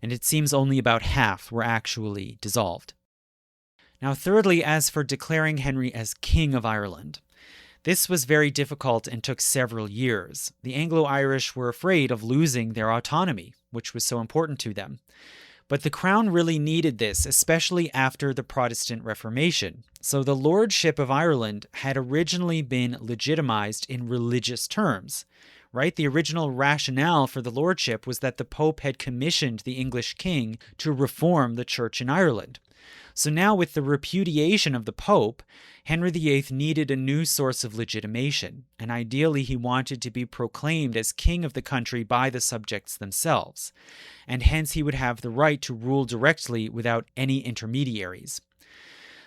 and it seems only about half were actually dissolved. Now, thirdly, as for declaring Henry as King of Ireland, this was very difficult and took several years. The Anglo-Irish were afraid of losing their autonomy, which was so important to them. But the crown really needed this, especially after the Protestant Reformation. So the lordship of Ireland had originally been legitimized in religious terms, right? The original rationale for the lordship was that the Pope had commissioned the English king to reform the church in Ireland. So now, with the repudiation of the Pope, Henry VIII needed a new source of legitimation, and ideally he wanted to be proclaimed as king of the country by the subjects themselves, and hence he would have the right to rule directly without any intermediaries.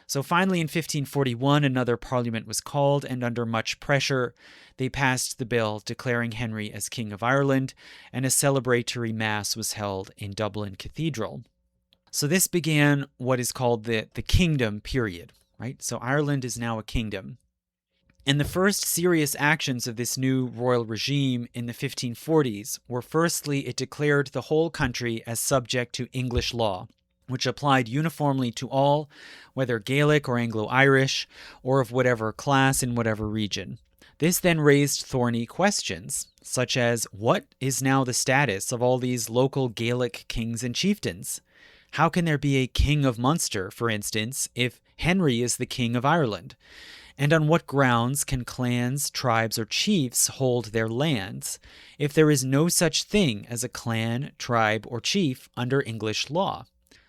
So finally, in 1541, another parliament was called, and under much pressure, they passed the bill declaring Henry as King of Ireland, and a celebratory mass was held in Dublin Cathedral. So this began what is called the kingdom period, right? So Ireland is now a kingdom. And the first serious actions of this new royal regime in the 1540s were, firstly, it declared the whole country as subject to English law, which applied uniformly to all, whether Gaelic or Anglo-Irish, or of whatever class in whatever region. This then raised thorny questions, such as what is now the status of all these local Gaelic kings and chieftains? How can there be a king of Munster, for instance, if Henry is the king of Ireland? And on what grounds can clans, tribes, or chiefs hold their lands if there is no such thing as a clan, tribe, or chief under English law?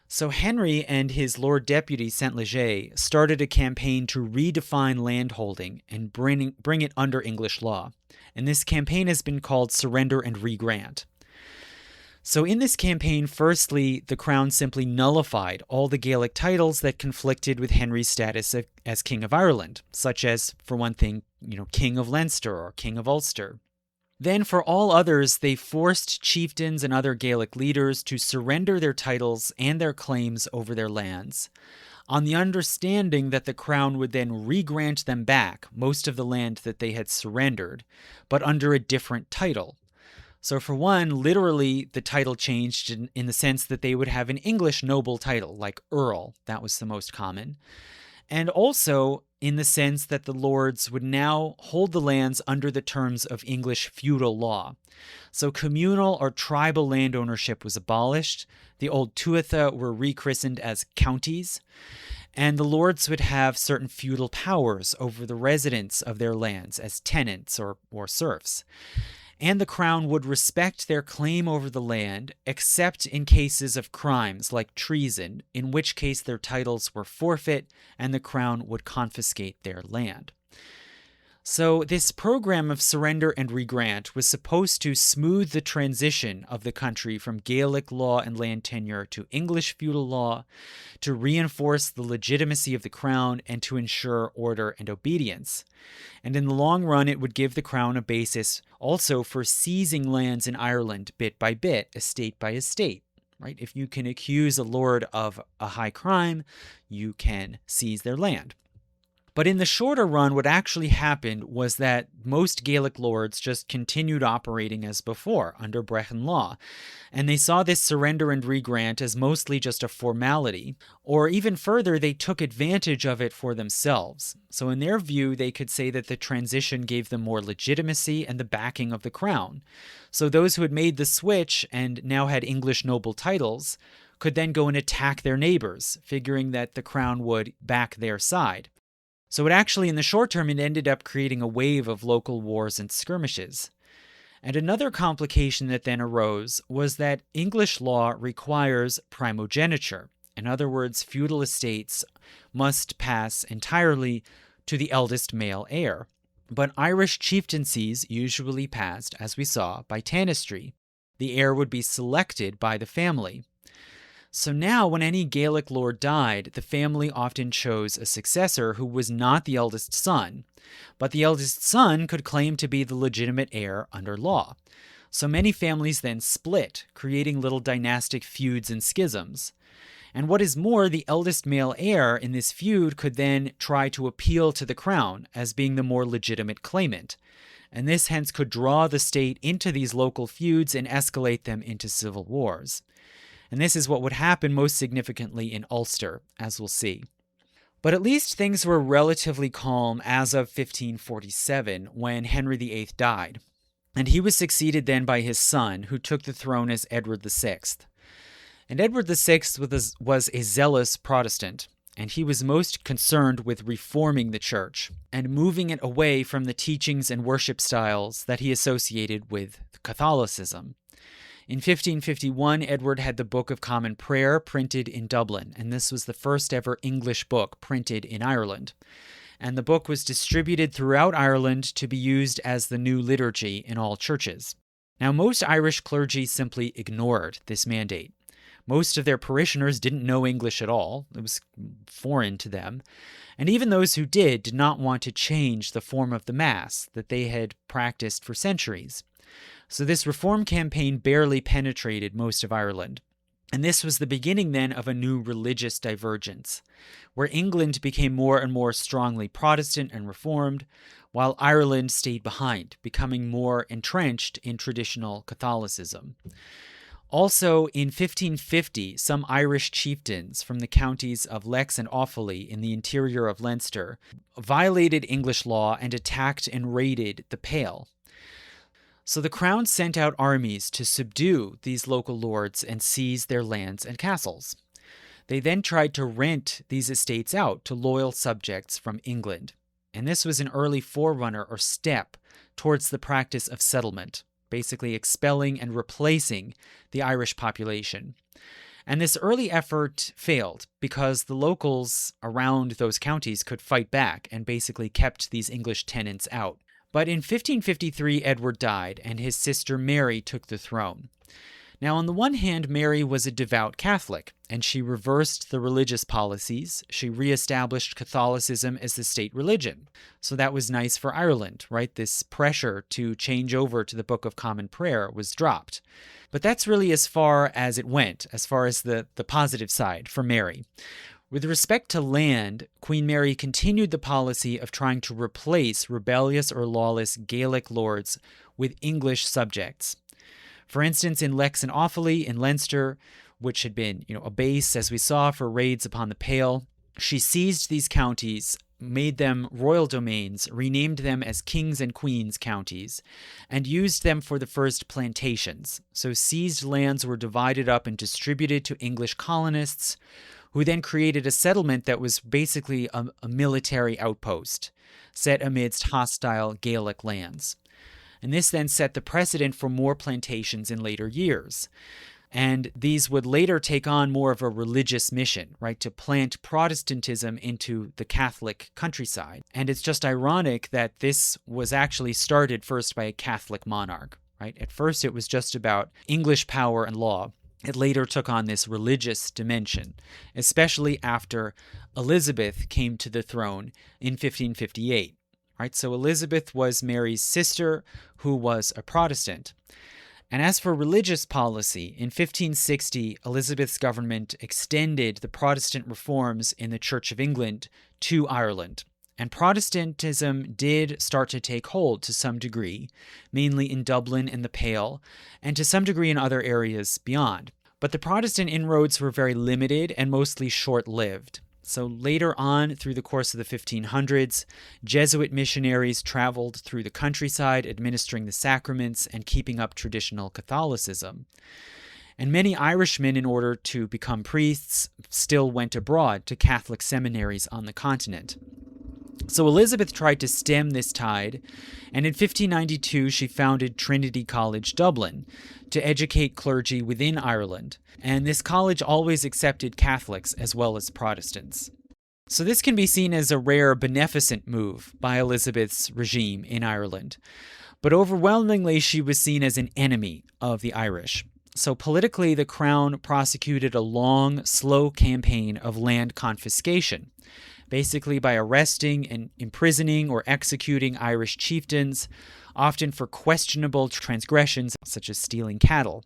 So Henry and his Lord Deputy Centralization started a campaign to redefine landholding and bring it under English law. And this campaign has been called Surrender and Regrant. So in this campaign, firstly, the crown simply nullified all the Gaelic titles that conflicted with Henry's status as King of Ireland, such as, for one thing, King of Leinster or King of Ulster. Then for all others, they forced chieftains and other Gaelic leaders to surrender their titles and their claims over their lands, on the understanding that the crown would then regrant them back most of the land that they had surrendered, but under a different title. So for one, literally the title changed in the sense that they would have an English noble title, like Earl. That was the most common. And also in the sense that the lords would now hold the lands under the terms of English feudal law. So communal or tribal land ownership was abolished. The old tuatha were rechristened as counties. And the lords would have certain feudal powers over the residents of their lands as tenants or serfs. And the crown would respect their claim over the land, except in cases of crimes like treason, in which case their titles were forfeit and the crown would confiscate their land. So this program of surrender and regrant was supposed to smooth the transition of the country from Gaelic law and land tenure to English feudal law, to reinforce the legitimacy of the crown and to ensure order and obedience. And in the long run, it would give the crown a basis also for seizing lands in Ireland bit by bit, estate by estate. Right? If you can accuse a lord of a high crime, you can seize their land. But in the shorter run, what actually happened was that most Gaelic lords just continued operating as before, under Brecon law, and they saw this surrender and regrant as mostly just a formality, or even further, they took advantage of it for themselves. So in their view, they could say that the transition gave them more legitimacy and the backing of the crown. So those who had made the switch and now had English noble titles could then go and attack their neighbors, figuring that the crown would back their side. So it actually, in the short term, it ended up creating a wave of local wars and skirmishes. And another complication that then arose was that English law requires primogeniture. In other words, feudal estates must pass entirely to the eldest male heir. But Irish chieftaincies usually passed, as we saw, by tanistry. The heir would be selected by the family. So now, when any Gaelic lord died, the family often chose a successor who was not the eldest son, but the eldest son could claim to be the legitimate heir under law. So many families then split, creating little dynastic feuds and schisms. And what is more, the eldest male heir in this feud could then try to appeal to the crown as being the more legitimate claimant. And this hence could draw the state into these local feuds and escalate them into civil wars. And this is what would happen most significantly in Ulster, as we'll see. But at least things were relatively calm as of 1547, when Henry VIII died. And he was succeeded then by his son, who took the throne as Edward VI. And Edward VI was a zealous Protestant, and he was most concerned with reforming the church and moving it away from the teachings and worship styles that he associated with Catholicism. In 1551, Edward had the Book of Common Prayer printed in Dublin, and this was the first ever English book printed in Ireland. And the book was distributed throughout Ireland to be used as the new liturgy in all churches. Now, most Irish clergy simply ignored this mandate. Most of their parishioners didn't know English at all. It was foreign to them. And even those who did not want to change the form of the Mass that they had practiced for centuries. So this reform campaign barely penetrated most of Ireland. And this was the beginning then of a new religious divergence, where England became more and more strongly Protestant and Reformed, while Ireland stayed behind, becoming more entrenched in traditional Catholicism. Also, in 1550, some Irish chieftains from the counties of Leix and Offaly in the interior of Leinster violated English law and attacked and raided the Pale. So the crown sent out armies to subdue these local lords and seize their lands and castles. They then tried to rent these estates out to loyal subjects from England, and this was an early forerunner or step towards the practice of settlement, basically expelling and replacing the Irish population. And this early effort failed because the locals around those counties could fight back and basically kept these English tenants out. But in 1553, Edward died, and his sister Mary took the throne. Now, on the one hand, Mary was a devout Catholic, and she reversed the religious policies. She reestablished Catholicism as the state religion. So that was nice for Ireland, right? This pressure to change over to the Book of Common Prayer was dropped. But that's really as far as it went, as far as the positive side for Mary. With respect to land, Queen Mary continued the policy of trying to replace rebellious or lawless Gaelic lords with English subjects. For instance, in Leix and Offaly in Leinster, which had been, a base, as we saw, for raids upon the Pale, she seized these counties, made them royal domains, renamed them as kings and queens counties, and used them for the first plantations. So seized lands were divided up and distributed to English colonists, who then created a settlement that was basically a military outpost, set amidst hostile Gaelic lands. And this then set the precedent for more plantations in later years. And these would later take on more of a religious mission, right, to plant Protestantism into the Catholic countryside. And it's just ironic that this was actually started first by a Catholic monarch, right? At first, it was just about English power and law. It later took on this religious dimension, especially after Elizabeth came to the throne in 1558. Right, so Elizabeth was Mary's sister, who was a Protestant. And as for religious policy, in 1560, Elizabeth's government extended the Protestant reforms in the Church of England to Ireland. And Protestantism did start to take hold to some degree, mainly in Dublin and the Pale, and to some degree in other areas beyond. But the Protestant inroads were very limited and mostly short-lived. So later on, through the course of the 1500s, Jesuit missionaries traveled through the countryside, administering the sacraments and keeping up traditional Catholicism. And many Irishmen, in order to become priests, still went abroad to Catholic seminaries on the continent. So Elizabeth tried to stem this tide, and in 1592 she founded Trinity College Dublin to educate clergy within Ireland, and this college always accepted Catholics as well as Protestants. So this can be seen as a rare beneficent move by Elizabeth's regime in Ireland, but overwhelmingly she was seen as an enemy of the Irish. So politically, the Crown prosecuted a long, slow campaign of land confiscation, basically by arresting and imprisoning or executing Irish chieftains, often for questionable transgressions such as stealing cattle,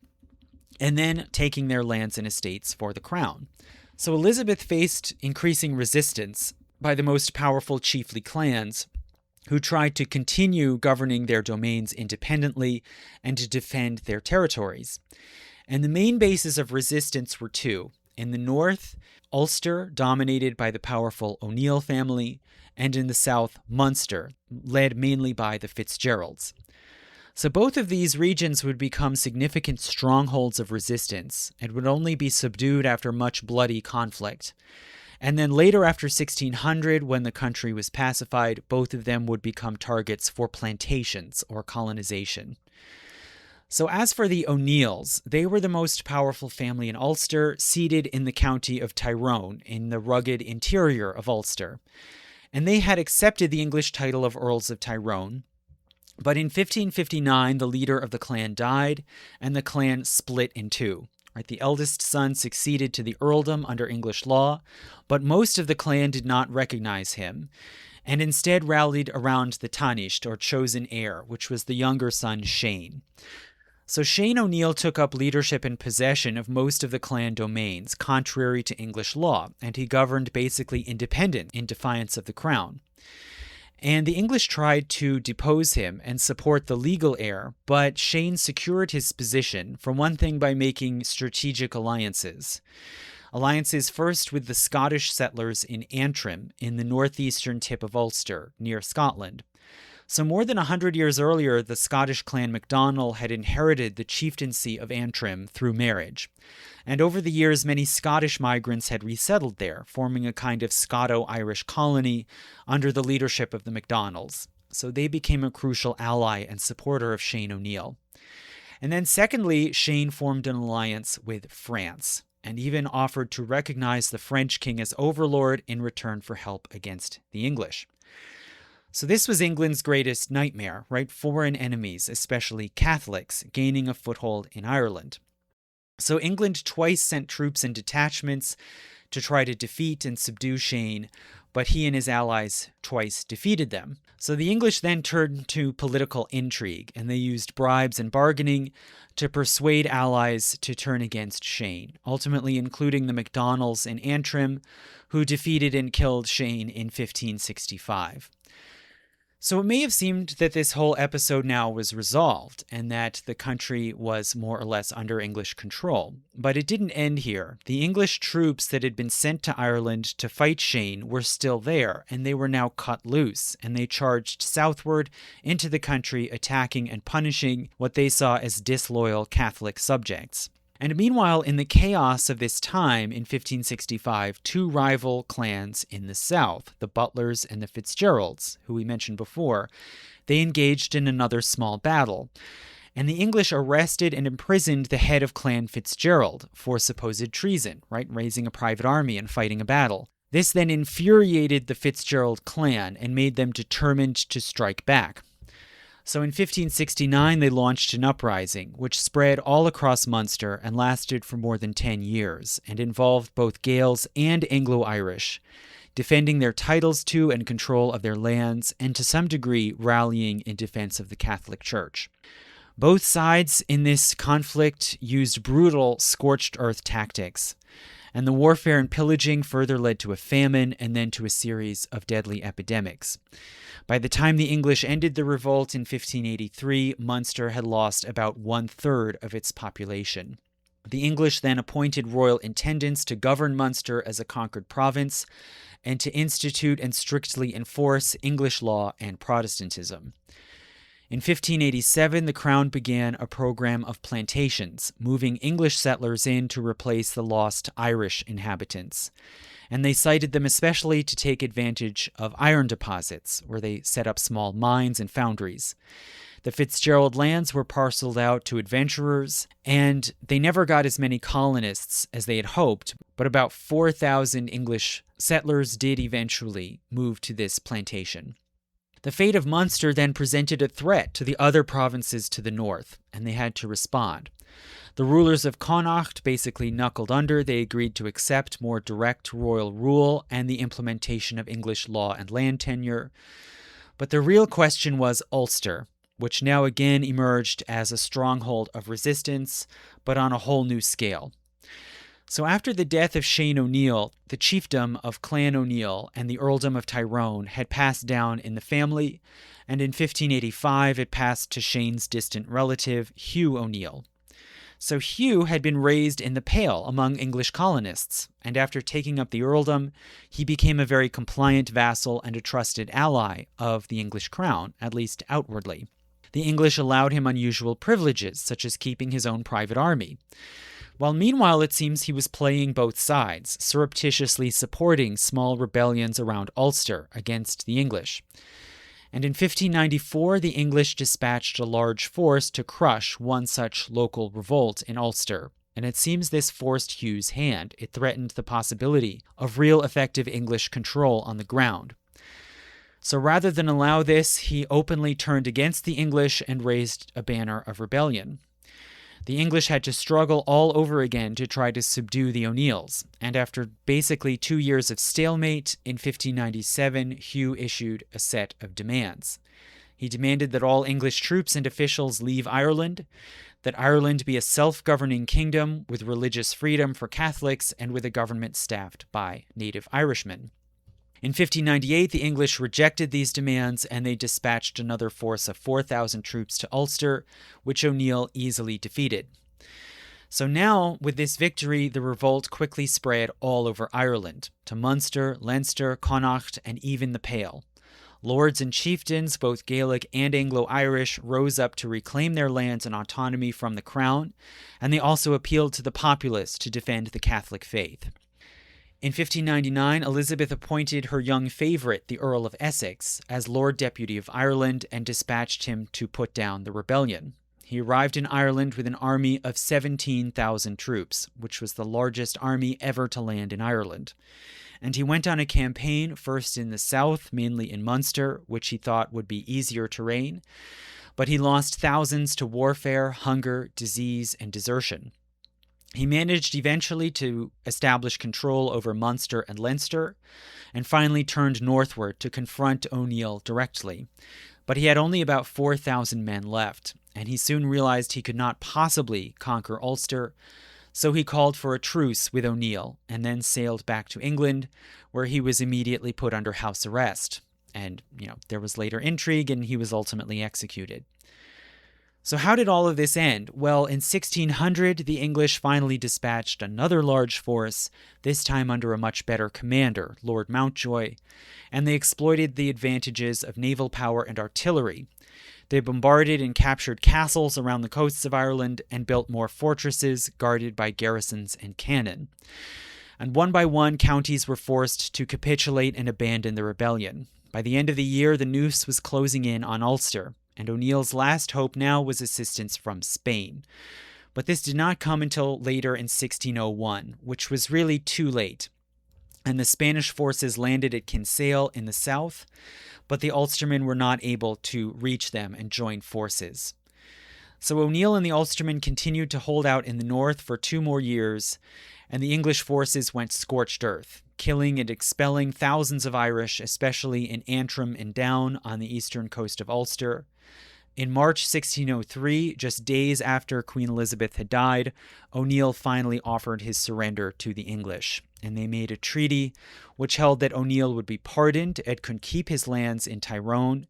and then taking their lands and estates for the crown. So Elizabeth faced increasing resistance by the most powerful chiefly clans, who tried to continue governing their domains independently and to defend their territories. And the main bases of resistance were two. In the north, Ulster, dominated by the powerful O'Neill family, and in the south, Munster, led mainly by the Fitzgeralds. So both of these regions would become significant strongholds of resistance and would only be subdued after much bloody conflict. And then later, after 1600, when the country was pacified, both of them would become targets for plantations or colonization. So as for the O'Neills, they were the most powerful family in Ulster, seated in the county of Tyrone, in the rugged interior of Ulster. And they had accepted the English title of Earls of Tyrone. But in 1559, the leader of the clan died, and the clan split in two. Right, the eldest son succeeded to the earldom under English law, but most of the clan did not recognize him, and instead rallied around the Taoiseach, or chosen heir, which was the younger son, Shane. So Shane O'Neill took up leadership and possession of most of the clan domains, contrary to English law, and he governed basically independent in defiance of the crown. And the English tried to depose him and support the legal heir, but Shane secured his position, for one thing, by making strategic alliances. Alliances first with the Scottish settlers in Antrim, in the northeastern tip of Ulster, near Scotland. So more than 100 years earlier, the Scottish clan MacDonald had inherited the chieftaincy of Antrim through marriage. And over the years, many Scottish migrants had resettled there, forming a kind of Scoto-Irish colony under the leadership of the MacDonalds. So they became a crucial ally and supporter of Shane O'Neill. And then secondly, Shane formed an alliance with France. and even offered to recognize the French king as overlord in return for help against the English. So this was England's greatest nightmare, right? Foreign enemies, especially Catholics, gaining a foothold in Ireland. So England twice sent troops and detachments to try to defeat and subdue Shane, but he and his allies twice defeated them. So the English then turned to political intrigue, and they used bribes and bargaining to persuade allies to turn against Shane, ultimately including the MacDonalds in Antrim, who defeated and killed Shane in 1565. So it may have seemed that this whole episode now was resolved and that the country was more or less under English control. But it didn't end here. The English troops that had been sent to Ireland to fight Shane were still there, and they were now cut loose, and they charged southward into the country, attacking and punishing what they saw as disloyal Catholic subjects. And meanwhile, in the chaos of this time, in 1565, two rival clans in the south, the Butlers and the Fitzgeralds, who we mentioned before, they engaged in another small battle. And the English arrested and imprisoned the head of Clan Fitzgerald for supposed treason, right? Raising a private army and fighting a battle. This then infuriated the Fitzgerald clan and made them determined to strike back. So in 1569, they launched an uprising, which spread all across Munster and lasted for more than 10 years, and involved both Gaels and Anglo-Irish, defending their titles to and control of their lands, and to some degree rallying in defense of the Catholic Church. Both sides in this conflict used brutal, scorched earth tactics, and the warfare and pillaging further led to a famine and then to a series of deadly epidemics. By the time the English ended the revolt in 1583, Munster had lost about 1/3 of its population. The English then appointed royal intendants to govern Munster as a conquered province and to institute and strictly enforce English law and Protestantism. In 1587, the Crown began a program of plantations, moving English settlers in to replace the lost Irish inhabitants. And they cited them especially to take advantage of iron deposits, where they set up small mines and foundries. The Fitzgerald lands were parceled out to adventurers, and they never got as many colonists as they had hoped, but about 4,000 English settlers did eventually move to this plantation. The fate of Munster then presented a threat to the other provinces to the north, and they had to respond. The rulers of Connacht basically knuckled under. They agreed to accept more direct royal rule and the implementation of English law and land tenure. But the real question was Ulster, which now again emerged as a stronghold of resistance, but on a whole new scale. So after the death of Shane O'Neill, the chiefdom of Clan O'Neill and the earldom of Tyrone had passed down in the family, and in 1585 it passed to Shane's distant relative, Hugh O'Neill. So Hugh had been raised in the Pale among English colonists, and after taking up the earldom, he became a very compliant vassal and a trusted ally of the English crown, at least outwardly. The English allowed him unusual privileges, such as keeping his own private army. While meanwhile it seems he was playing both sides, surreptitiously supporting small rebellions around Ulster against the English. And in 1594, the English dispatched a large force to crush one such local revolt in Ulster, and it seems this forced Hugh's hand. It threatened the possibility of real effective English control on the ground. So rather than allow this, he openly turned against the English and raised a banner of rebellion. The English had to struggle all over again to try to subdue the O'Neills, and after basically 2 years of stalemate, in 1597, Hugh issued a set of demands. He demanded that all English troops and officials leave Ireland, that Ireland be a self-governing kingdom with religious freedom for Catholics and with a government staffed by native Irishmen. In 1598, the English rejected these demands, and they dispatched another force of 4,000 troops to Ulster, which O'Neill easily defeated. So now, with this victory, the revolt quickly spread all over Ireland, to Munster, Leinster, Connacht, and even the Pale. Lords and chieftains, both Gaelic and Anglo-Irish, rose up to reclaim their lands and autonomy from the crown, and they also appealed to the populace to defend the Catholic faith. In 1599, Elizabeth appointed her young favourite, the Earl of Essex, as Lord Deputy of Ireland and dispatched him to put down the rebellion. He arrived in Ireland with an army of 17,000 troops, which was the largest army ever to land in Ireland. And he went on a campaign, first in the south, mainly in Munster, which he thought would be easier terrain, but he lost thousands to warfare, hunger, disease, and desertion. He managed eventually to establish control over Munster and Leinster, and finally turned northward to confront O'Neill directly. But he had only about 4,000 men left, and he soon realized he could not possibly conquer Ulster, so he called for a truce with O'Neill and then sailed back to England, where he was immediately put under house arrest. And, there was later intrigue, and he was ultimately executed. So how did all of this end? Well, in 1600, the English finally dispatched another large force, this time under a much better commander, Lord Mountjoy, and they exploited the advantages of naval power and artillery. They bombarded and captured castles around the coasts of Ireland and built more fortresses guarded by garrisons and cannon. And one by one, counties were forced to capitulate and abandon the rebellion. By the end of the year, the noose was closing in on Ulster, and O'Neill's last hope now was assistance from Spain. But this did not come until later in 1601, which was really too late. And the Spanish forces landed at Kinsale in the south, but the Ulstermen were not able to reach them and join forces. So O'Neill and the Ulstermen continued to hold out in the north for 2 more years, and the English forces went scorched earth, killing and expelling thousands of Irish, especially in Antrim and Down on the eastern coast of Ulster. In March 1603, just days after Queen Elizabeth had died, O'Neill finally offered his surrender to the English, and they made a treaty which held that O'Neill would be pardoned and could keep his lands in Tyrone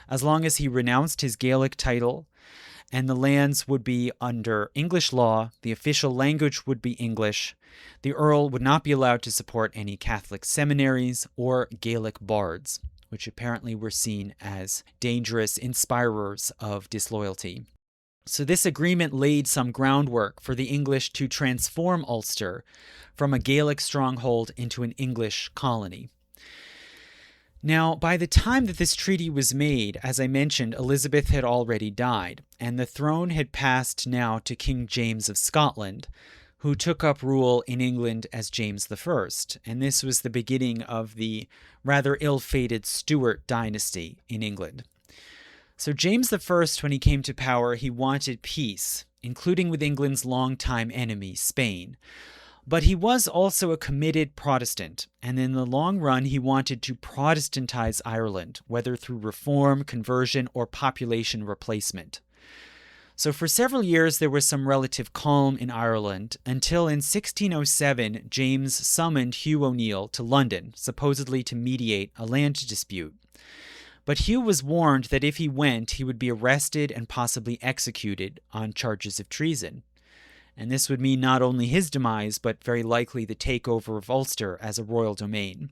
as long as he renounced his Gaelic title, and the lands would be under English law, the official language would be English, the Earl would not be allowed to support any Catholic seminaries or Gaelic bards, which apparently were seen as dangerous inspirers of disloyalty. So this agreement laid some groundwork for the English to transform Ulster from a Gaelic stronghold into an English colony. Now, by the time that this treaty was made, as I mentioned, Elizabeth had already died, and the throne had passed now to King James of Scotland, who took up rule in England as James I, and this was the beginning of the rather ill-fated Stuart dynasty in England. So James I, when he came to power, he wanted peace, including with England's longtime enemy, Spain. But he was also a committed Protestant, and in the long run he wanted to Protestantize Ireland, whether through reform, conversion, or population replacement. So for several years there was some relative calm in Ireland, until in 1607 James summoned Hugh O'Neill to London, supposedly to mediate a land dispute. But Hugh was warned that if he went, he would be arrested and possibly executed on charges of treason. And this would mean not only his demise, but very likely the takeover of Ulster as a royal domain.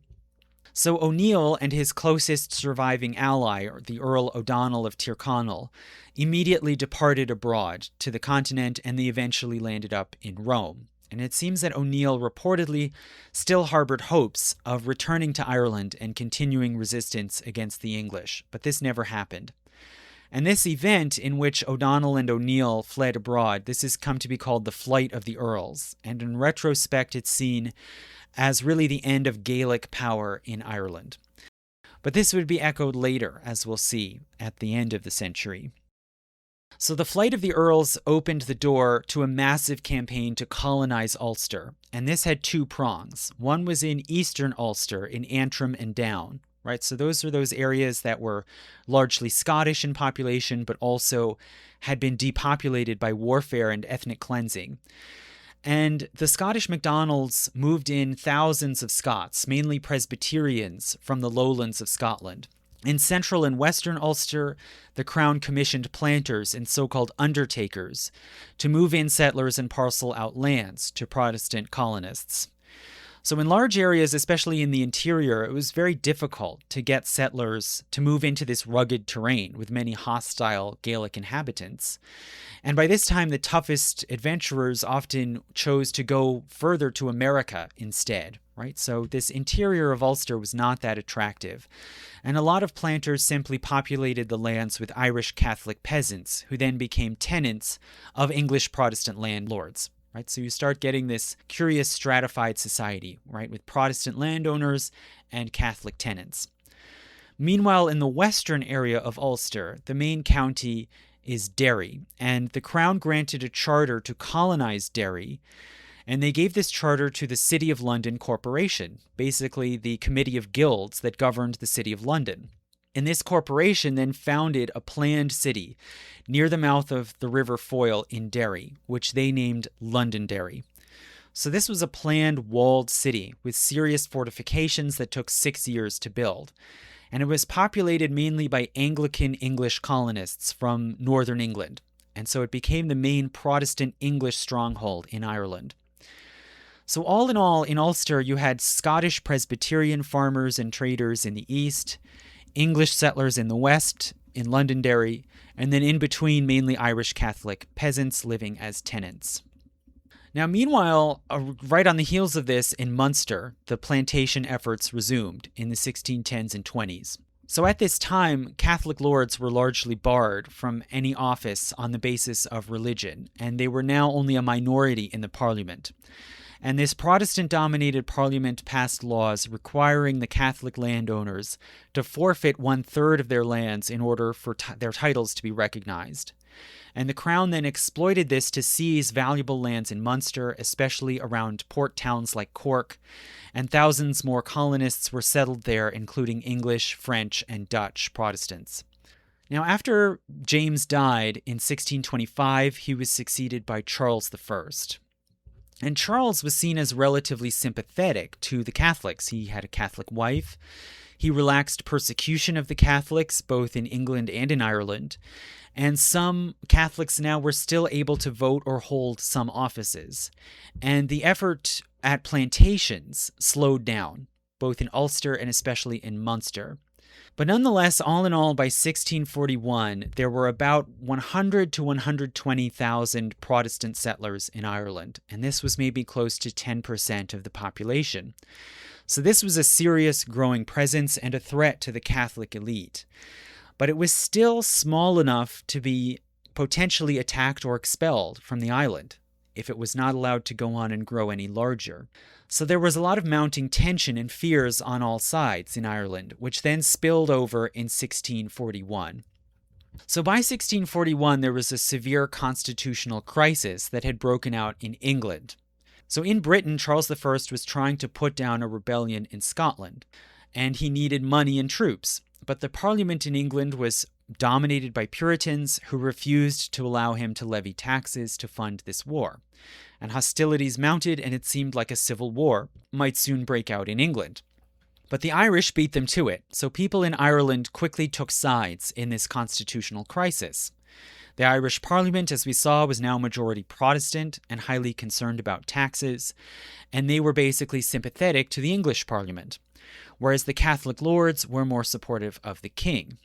So O'Neill and his closest surviving ally, the Earl O'Donnell of Tyrconnell, immediately departed abroad to the continent, and they eventually landed up in Rome. And it seems that O'Neill reportedly still harbored hopes of returning to Ireland and continuing resistance against the English, but this never happened. And this event in which O'Donnell and O'Neill fled abroad, this has come to be called the Flight of the Earls, and in retrospect it's seen as really the end of Gaelic power in Ireland. But this would be echoed later, as we'll see, at the end of the century. So the Flight of the Earls opened the door to a massive campaign to colonize Ulster, and this had 2 prongs. One was in eastern Ulster, in Antrim and Down, right? So those are those areas that were largely Scottish in population, but also had been depopulated by warfare and ethnic cleansing. And the Scottish MacDonalds moved in thousands of Scots, mainly Presbyterians, from the lowlands of Scotland. In central and western Ulster, the Crown commissioned planters and so-called undertakers to move in settlers and parcel out lands to Protestant colonists. So in large areas, especially in the interior, it was very difficult to get settlers to move into this rugged terrain with many hostile Gaelic inhabitants. And by this time, the toughest adventurers often chose to go further to America instead, right? So this interior of Ulster was not that attractive. And a lot of planters simply populated the lands with Irish Catholic peasants, who then became tenants of English Protestant landlords. Right? So you start getting this curious stratified society, right, with Protestant landowners and Catholic tenants. Meanwhile, in the western area of Ulster, the main county is Derry, and the Crown granted a charter to colonize Derry, and they gave this charter to the City of London Corporation, basically the Committee of Guilds that governed the City of London. And this corporation then founded a planned city near the mouth of the River Foyle in Derry, which they named Londonderry. So this was a planned walled city with serious fortifications that took 6 years to build. And it was populated mainly by Anglican English colonists from northern England. And so it became the main Protestant English stronghold in Ireland. So all, in Ulster, you had Scottish Presbyterian farmers and traders in the east, English settlers in the west, in Londonderry, and then in between mainly Irish Catholic peasants living as tenants. Now, meanwhile, right on the heels of this, in Munster, the plantation efforts resumed in the 1610s and 20s. So at this time, Catholic lords were largely barred from any office on the basis of religion, and they were now only a minority in the parliament. And this Protestant-dominated parliament passed laws requiring the Catholic landowners to forfeit 1/3 of their lands in order for their titles to be recognized. And the Crown then exploited this to seize valuable lands in Munster, especially around port towns like Cork, and thousands more colonists were settled there, including English, French, and Dutch Protestants. Now, after James died in 1625, he was succeeded by Charles I. And Charles was seen as relatively sympathetic to the Catholics. He had a Catholic wife. He relaxed persecution of the Catholics, both in England and in Ireland. And some Catholics now were still able to vote or hold some offices. And the effort at plantations slowed down, both in Ulster and especially in Munster. But nonetheless, all in all, by 1641, there were about 100 to 120,000 Protestant settlers in Ireland, and this was maybe close to 10% of the population. So this was a serious growing presence and a threat to the Catholic elite. But it was still small enough to be potentially attacked or expelled from the island if it was not allowed to go on and grow any larger. So there was a lot of mounting tension and fears on all sides in Ireland, which then spilled over in 1641. So by 1641, there was a severe constitutional crisis that had broken out in England. So in Britain, Charles I was trying to put down a rebellion in Scotland, and he needed money and troops. But the Parliament in England was dominated by Puritans who refused to allow him to levy taxes to fund this war. And hostilities mounted, and it seemed like a civil war might soon break out in England. But the Irish beat them to it, so people in Ireland quickly took sides in this constitutional crisis. The Irish Parliament, as we saw, was now majority Protestant and highly concerned about taxes, and they were basically sympathetic to the English Parliament, whereas the Catholic lords were more supportive of the king.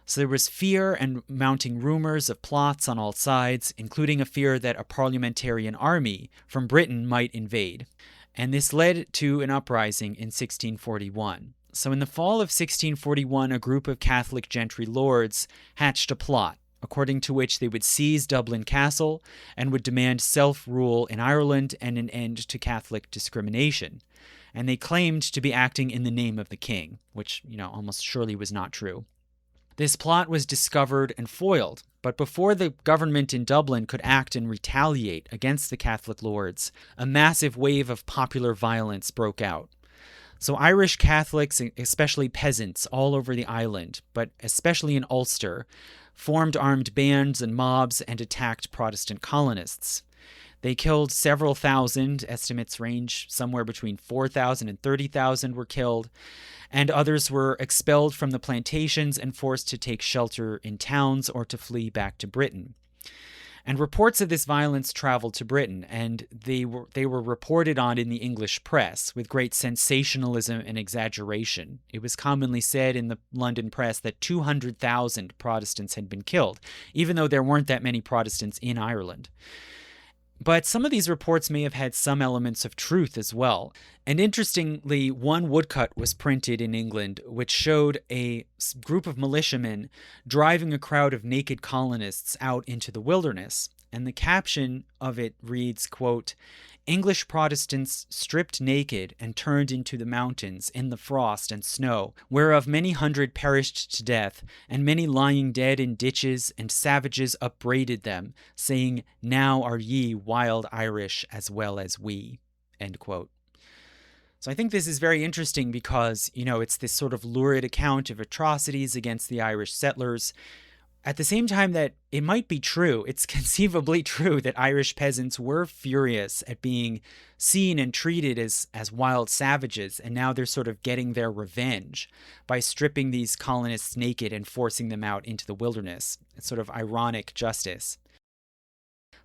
So there was fear and mounting rumors of plots on all sides, including a fear that a parliamentarian army from Britain might invade. And this led to an uprising in 1641. So in the fall of 1641, a group of Catholic gentry lords hatched a plot, according to which they would seize Dublin Castle and would demand self-rule in Ireland and an end to Catholic discrimination. And they claimed to be acting in the name of the king, which, almost surely was not true. This plot was discovered and foiled, but before the government in Dublin could act and retaliate against the Catholic lords, a massive wave of popular violence broke out. So Irish Catholics, especially peasants all over the island, but especially in Ulster, formed armed bands and mobs and attacked Protestant colonists. They killed several thousand, estimates range somewhere between 4,000 and 30,000 were killed, and others were expelled from the plantations and forced to take shelter in towns or to flee back to Britain. And reports of this violence traveled to Britain, and they were reported on in the English press with great sensationalism and exaggeration. It was commonly said in the London press that 200,000 Protestants had been killed, even though there weren't that many Protestants in Ireland. But some of these reports may have had some elements of truth as well. And interestingly, one woodcut was printed in England which showed a group of militiamen driving a crowd of naked colonists out into the wilderness. And the caption of it reads, quote, "English Protestants stripped naked and turned into the mountains in the frost and snow, whereof many hundred perished to death, and many lying dead in ditches, and savages upbraided them, saying, Now are ye wild Irish as well as we." End quote. So I think this is very interesting because, it's this sort of lurid account of atrocities against the Irish settlers. At the same time that it might be true, it's conceivably true that Irish peasants were furious at being seen and treated as wild savages, and now they're sort of getting their revenge by stripping these colonists naked and forcing them out into the wilderness. It's sort of ironic justice.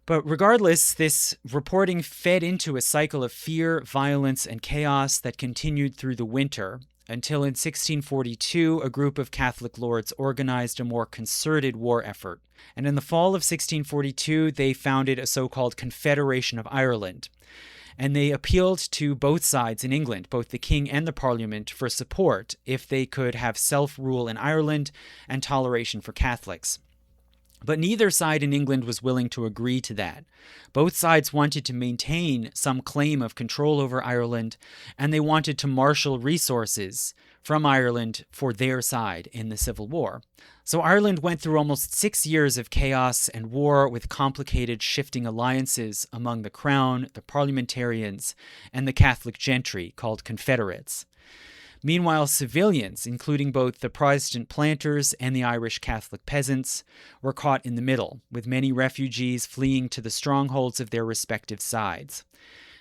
But regardless, this reporting fed into a cycle of fear, violence, and chaos that continued through the winter, until in 1642, a group of Catholic lords organized a more concerted war effort. And in the fall of 1642, they founded a so-called Confederation of Ireland. And they appealed to both sides in England, both the king and the parliament, for support if they could have self-rule in Ireland and toleration for Catholics. But neither side in England was willing to agree to that. Both sides wanted to maintain some claim of control over Ireland, and they wanted to marshal resources from Ireland for their side in the Civil War. So Ireland went through almost 6 years of chaos and war with complicated shifting alliances among the Crown, the parliamentarians, and the Catholic gentry called Confederates. Meanwhile, civilians, including both the Protestant planters and the Irish Catholic peasants, were caught in the middle, with many refugees fleeing to the strongholds of their respective sides.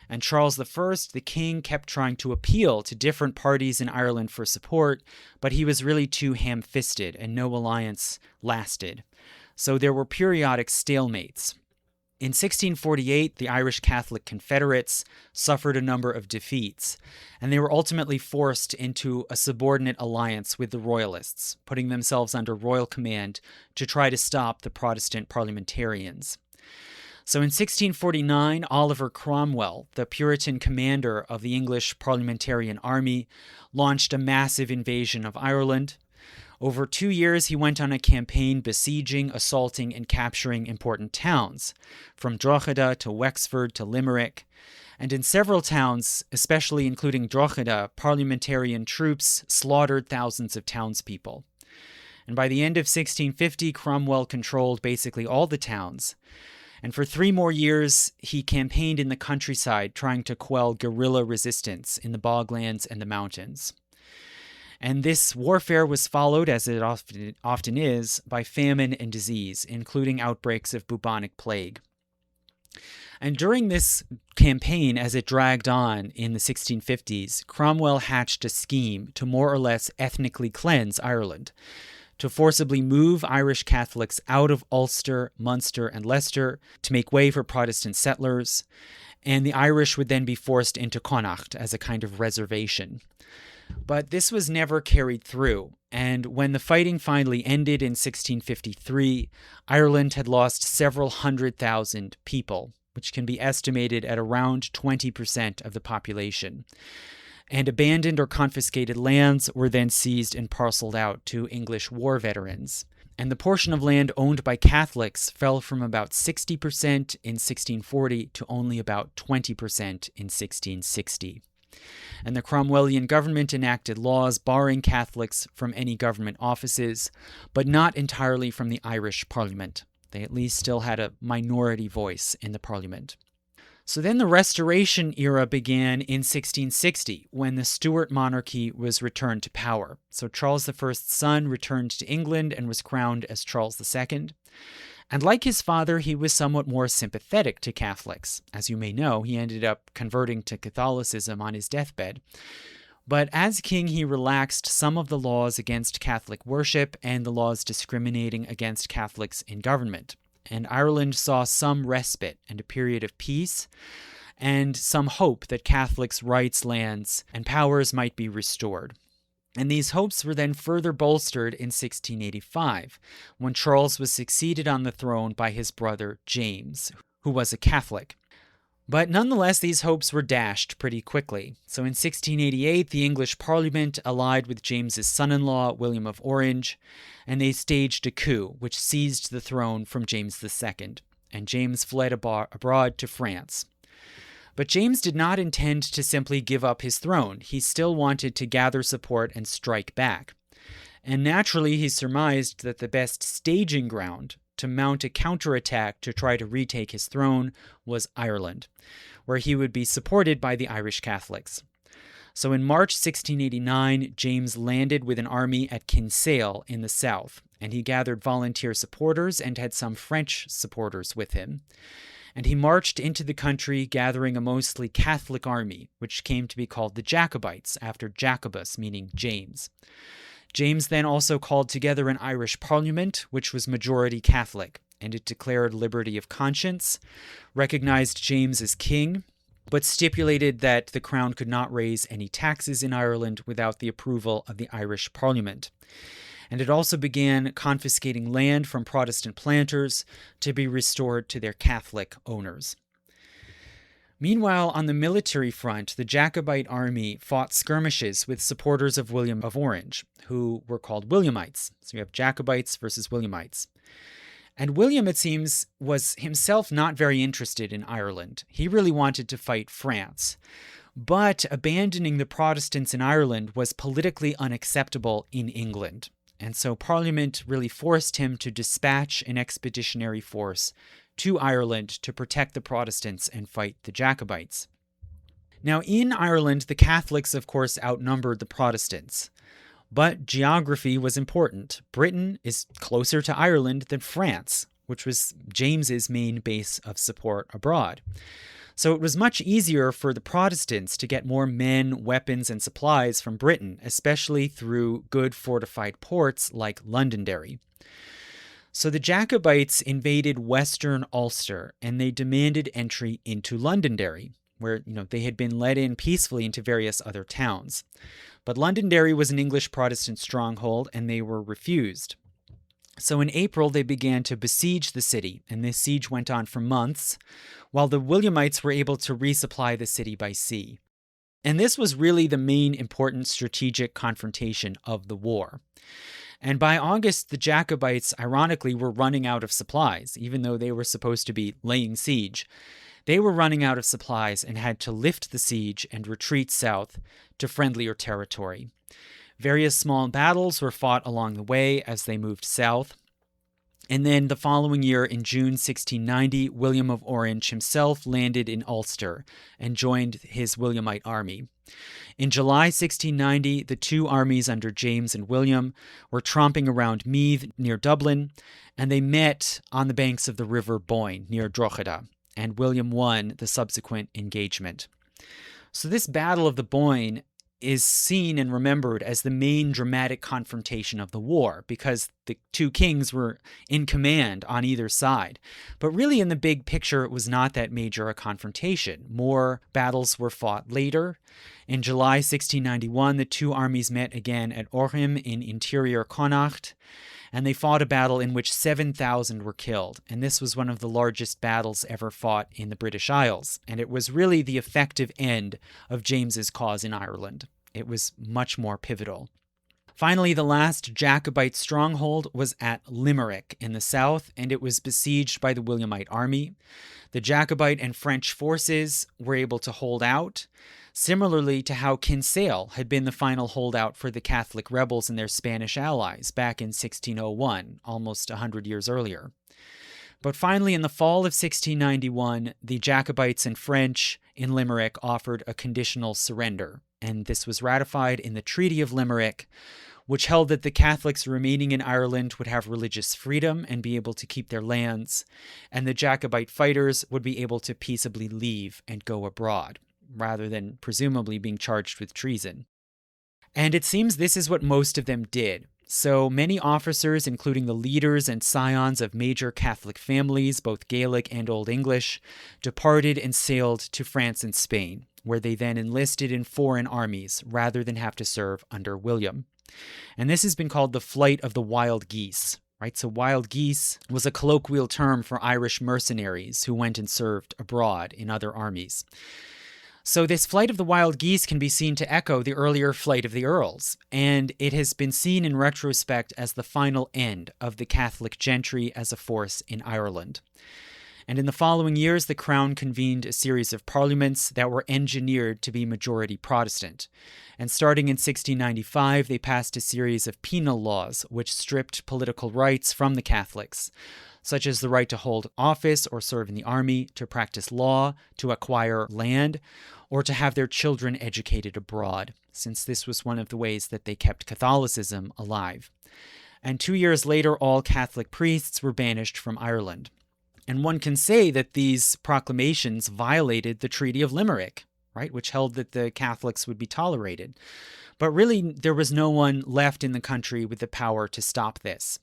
And Charles I, the king, kept trying to appeal to different parties in Ireland for support, but he was really too ham-fisted and no alliance lasted. So there were periodic stalemates. In 1648, the Irish Catholic Confederates suffered a number of defeats, and they were ultimately forced into a subordinate alliance with the Royalists, putting themselves under royal command to try to stop the Protestant parliamentarians. So in 1649, Oliver Cromwell, the Puritan commander of the English parliamentarian army, launched a massive invasion of Ireland. Over 2 years, he went on a campaign besieging, assaulting, and capturing important towns, from Drogheda to Wexford to Limerick. And in several towns, especially including Drogheda, parliamentarian troops slaughtered thousands of townspeople. And by the end of 1650, Cromwell controlled basically all the towns. And for 3 more years, he campaigned in the countryside, trying to quell guerrilla resistance in the boglands and the mountains. And this warfare was followed, as it often is, by famine and disease, including outbreaks of bubonic plague. And during this campaign, as it dragged on in the 1650s, Cromwell hatched a scheme to more or less ethnically cleanse Ireland, to forcibly move Irish Catholics out of Ulster, Munster, and Leicester to make way for Protestant settlers, and the Irish would then be forced into Connacht as a kind of reservation. But this was never carried through, and when the fighting finally ended in 1653, Ireland had lost several 100,000 people, which can be estimated at around 20% of the population. And abandoned or confiscated lands were then seized and parceled out to English war veterans. And the portion of land owned by Catholics fell from about 60% in 1640 to only about 20% in 1660. And the Cromwellian government enacted laws barring Catholics from any government offices, but not entirely from the Irish Parliament. They at least still had a minority voice in the Parliament. So then the Restoration era began in 1660, when the Stuart monarchy was returned to power. So Charles I's son returned to England and was crowned as Charles II. And like his father, he was somewhat more sympathetic to Catholics. As you may know, he ended up converting to Catholicism on his deathbed. But as king, he relaxed some of the laws against Catholic worship and the laws discriminating against Catholics in government. and Ireland saw some respite and a period of peace, and some hope that Catholics' rights, lands, and powers might be restored. And these hopes were then further bolstered in 1685, when Charles was succeeded on the throne by his brother James, who was a Catholic. But nonetheless, these hopes were dashed pretty quickly. So in 1688, the English Parliament allied with James's son-in-law, William of Orange, and they staged a coup, which seized the throne from James II, and James fled abroad to France. But James did not intend to simply give up his throne. He still wanted to gather support and strike back. And naturally, he surmised that the best staging ground to mount a counterattack to try to retake his throne was Ireland, where he would be supported by the Irish Catholics. So in March 1689, James landed with an army at Kinsale in the south, and he gathered volunteer supporters and had some French supporters with him. And he marched into the country gathering a mostly Catholic army, which came to be called the Jacobites, after Jacobus, meaning James. James then also called together an Irish parliament, which was majority Catholic, and it declared liberty of conscience, recognized James as king, but stipulated that the crown could not raise any taxes in Ireland without the approval of the Irish parliament. And it also began confiscating land from Protestant planters to be restored to their Catholic owners. Meanwhile, on the military front, the Jacobite army fought skirmishes with supporters of William of Orange, who were called Williamites. So you have Jacobites versus Williamites. And William, it seems, was himself not very interested in Ireland. He really wanted to fight France. But abandoning the Protestants in Ireland was politically unacceptable in England. And so Parliament really forced him to dispatch an expeditionary force to Ireland to protect the Protestants and fight the Jacobites. Now, in Ireland, the Catholics, of course, outnumbered the Protestants. But geography was important. Britain is closer to Ireland than France, which was James's main base of support abroad. So it was much easier for the Protestants to get more men, weapons, and supplies from Britain, especially through good fortified ports like Londonderry. So the Jacobites invaded western Ulster, and they demanded entry into Londonderry, where they had been let in peacefully into various other towns. But Londonderry was an English Protestant stronghold, and they were refused. So in April, they began to besiege the city, and this siege went on for months, while the Williamites were able to resupply the city by sea. And this was really the main important strategic confrontation of the war. And by August, the Jacobites, ironically, were running out of supplies, even though they were supposed to be laying siege. They were running out of supplies and had to lift the siege and retreat south to friendlier territory. Various small battles were fought along the way as they moved south. And then the following year, in June 1690, William of Orange himself landed in Ulster and joined his Williamite army. In July 1690, the two armies under James and William were tromping around Meath near Dublin, and they met on the banks of the River Boyne near Drogheda, and William won the subsequent engagement. So this Battle of the Boyne is seen and remembered as the main dramatic confrontation of the war, because the two kings were in command on either side. But really, in the big picture, it was not that major a confrontation. More battles were fought later. In July 1691, the two armies met again at Orham in interior Connacht, and they fought a battle in which 7,000 were killed. And this was one of the largest battles ever fought in the British Isles. And it was really the effective end of James's cause in Ireland. It was much more pivotal. Finally, the last Jacobite stronghold was at Limerick in the south, and it was besieged by the Williamite army. The Jacobite and French forces were able to hold out, similarly to how Kinsale had been the final holdout for the Catholic rebels and their Spanish allies back in 1601, almost 100 years earlier. But finally, in the fall of 1691, the Jacobites and French in Limerick offered a conditional surrender, and this was ratified in the Treaty of Limerick, which held that the Catholics remaining in Ireland would have religious freedom and be able to keep their lands, and the Jacobite fighters would be able to peaceably leave and go abroad, rather than presumably being charged with treason. And it seems this is what most of them did. So many officers, including the leaders and scions of major Catholic families, both Gaelic and Old English, departed and sailed to France and Spain, where they then enlisted in foreign armies rather than have to serve under William. And this has been called the Flight of the Wild Geese, right? So wild geese was a colloquial term for Irish mercenaries who went and served abroad in other armies. So this flight of the wild geese can be seen to echo the earlier flight of the earls, and it has been seen in retrospect as the final end of the Catholic gentry as a force in Ireland. And in the following years, the Crown convened a series of parliaments that were engineered to be majority Protestant. And starting in 1695, they passed a series of penal laws which stripped political rights from the Catholics, such as the right to hold office or serve in the army, to practice law, to acquire land, or to have their children educated abroad, since this was one of the ways that they kept Catholicism alive. And 2 years later, all Catholic priests were banished from Ireland. And one can say that these proclamations violated the Treaty of Limerick, right, which held that the Catholics would be tolerated. But really, there was no one left in the country with the power to stop this.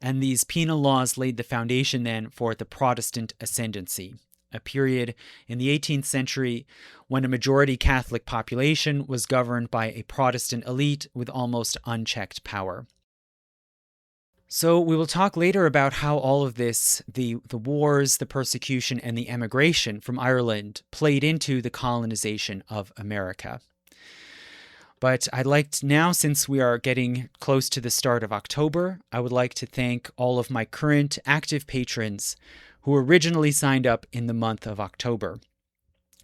And these penal laws laid the foundation then for the Protestant Ascendancy, a period in the 18th century when a majority Catholic population was governed by a Protestant elite with almost unchecked power. So we will talk later about how all of this, the wars, the persecution, and the emigration from Ireland played into the colonization of America. But I'd like to now, since we are getting close to the start of October, I would like to thank all of my current active patrons who originally signed up in the month of October.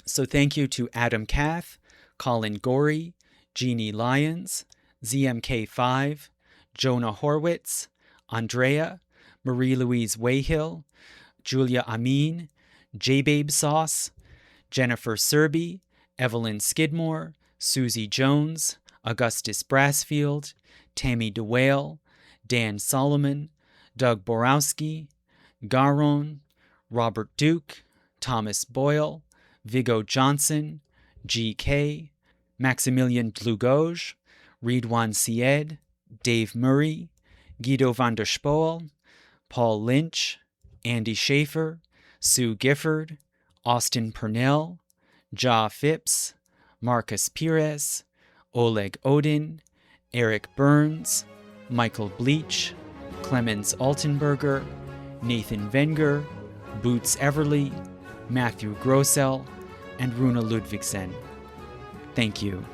So thank you to Adam Cath, Colin Gorey, Jeannie Lyons, ZMK5, Jonah Horwitz, Andrea, Marie-Louise Wayhill, Julia Amin, J-Babe Sauce, Jennifer Serby, Evelyn Skidmore, Susie Jones, Augustus Brassfield, Tammy DeWale, Dan Solomon, Doug Borowski, Garon, Robert Duke, Thomas Boyle, Vigo Johnson, GK, Maximilian Dlugoge, Ridwan Syed, Dave Murray, Guido van der Spoel, Paul Lynch, Andy Schaefer, Sue Gifford, Austin Purnell, Ja Phipps, Marcus Pires, Oleg Odin, Eric Burns, Michael Bleach, Clemens Altenberger, Nathan Wenger, Boots Everly, Matthew Grossell, and Runa Ludvigsen. Thank you.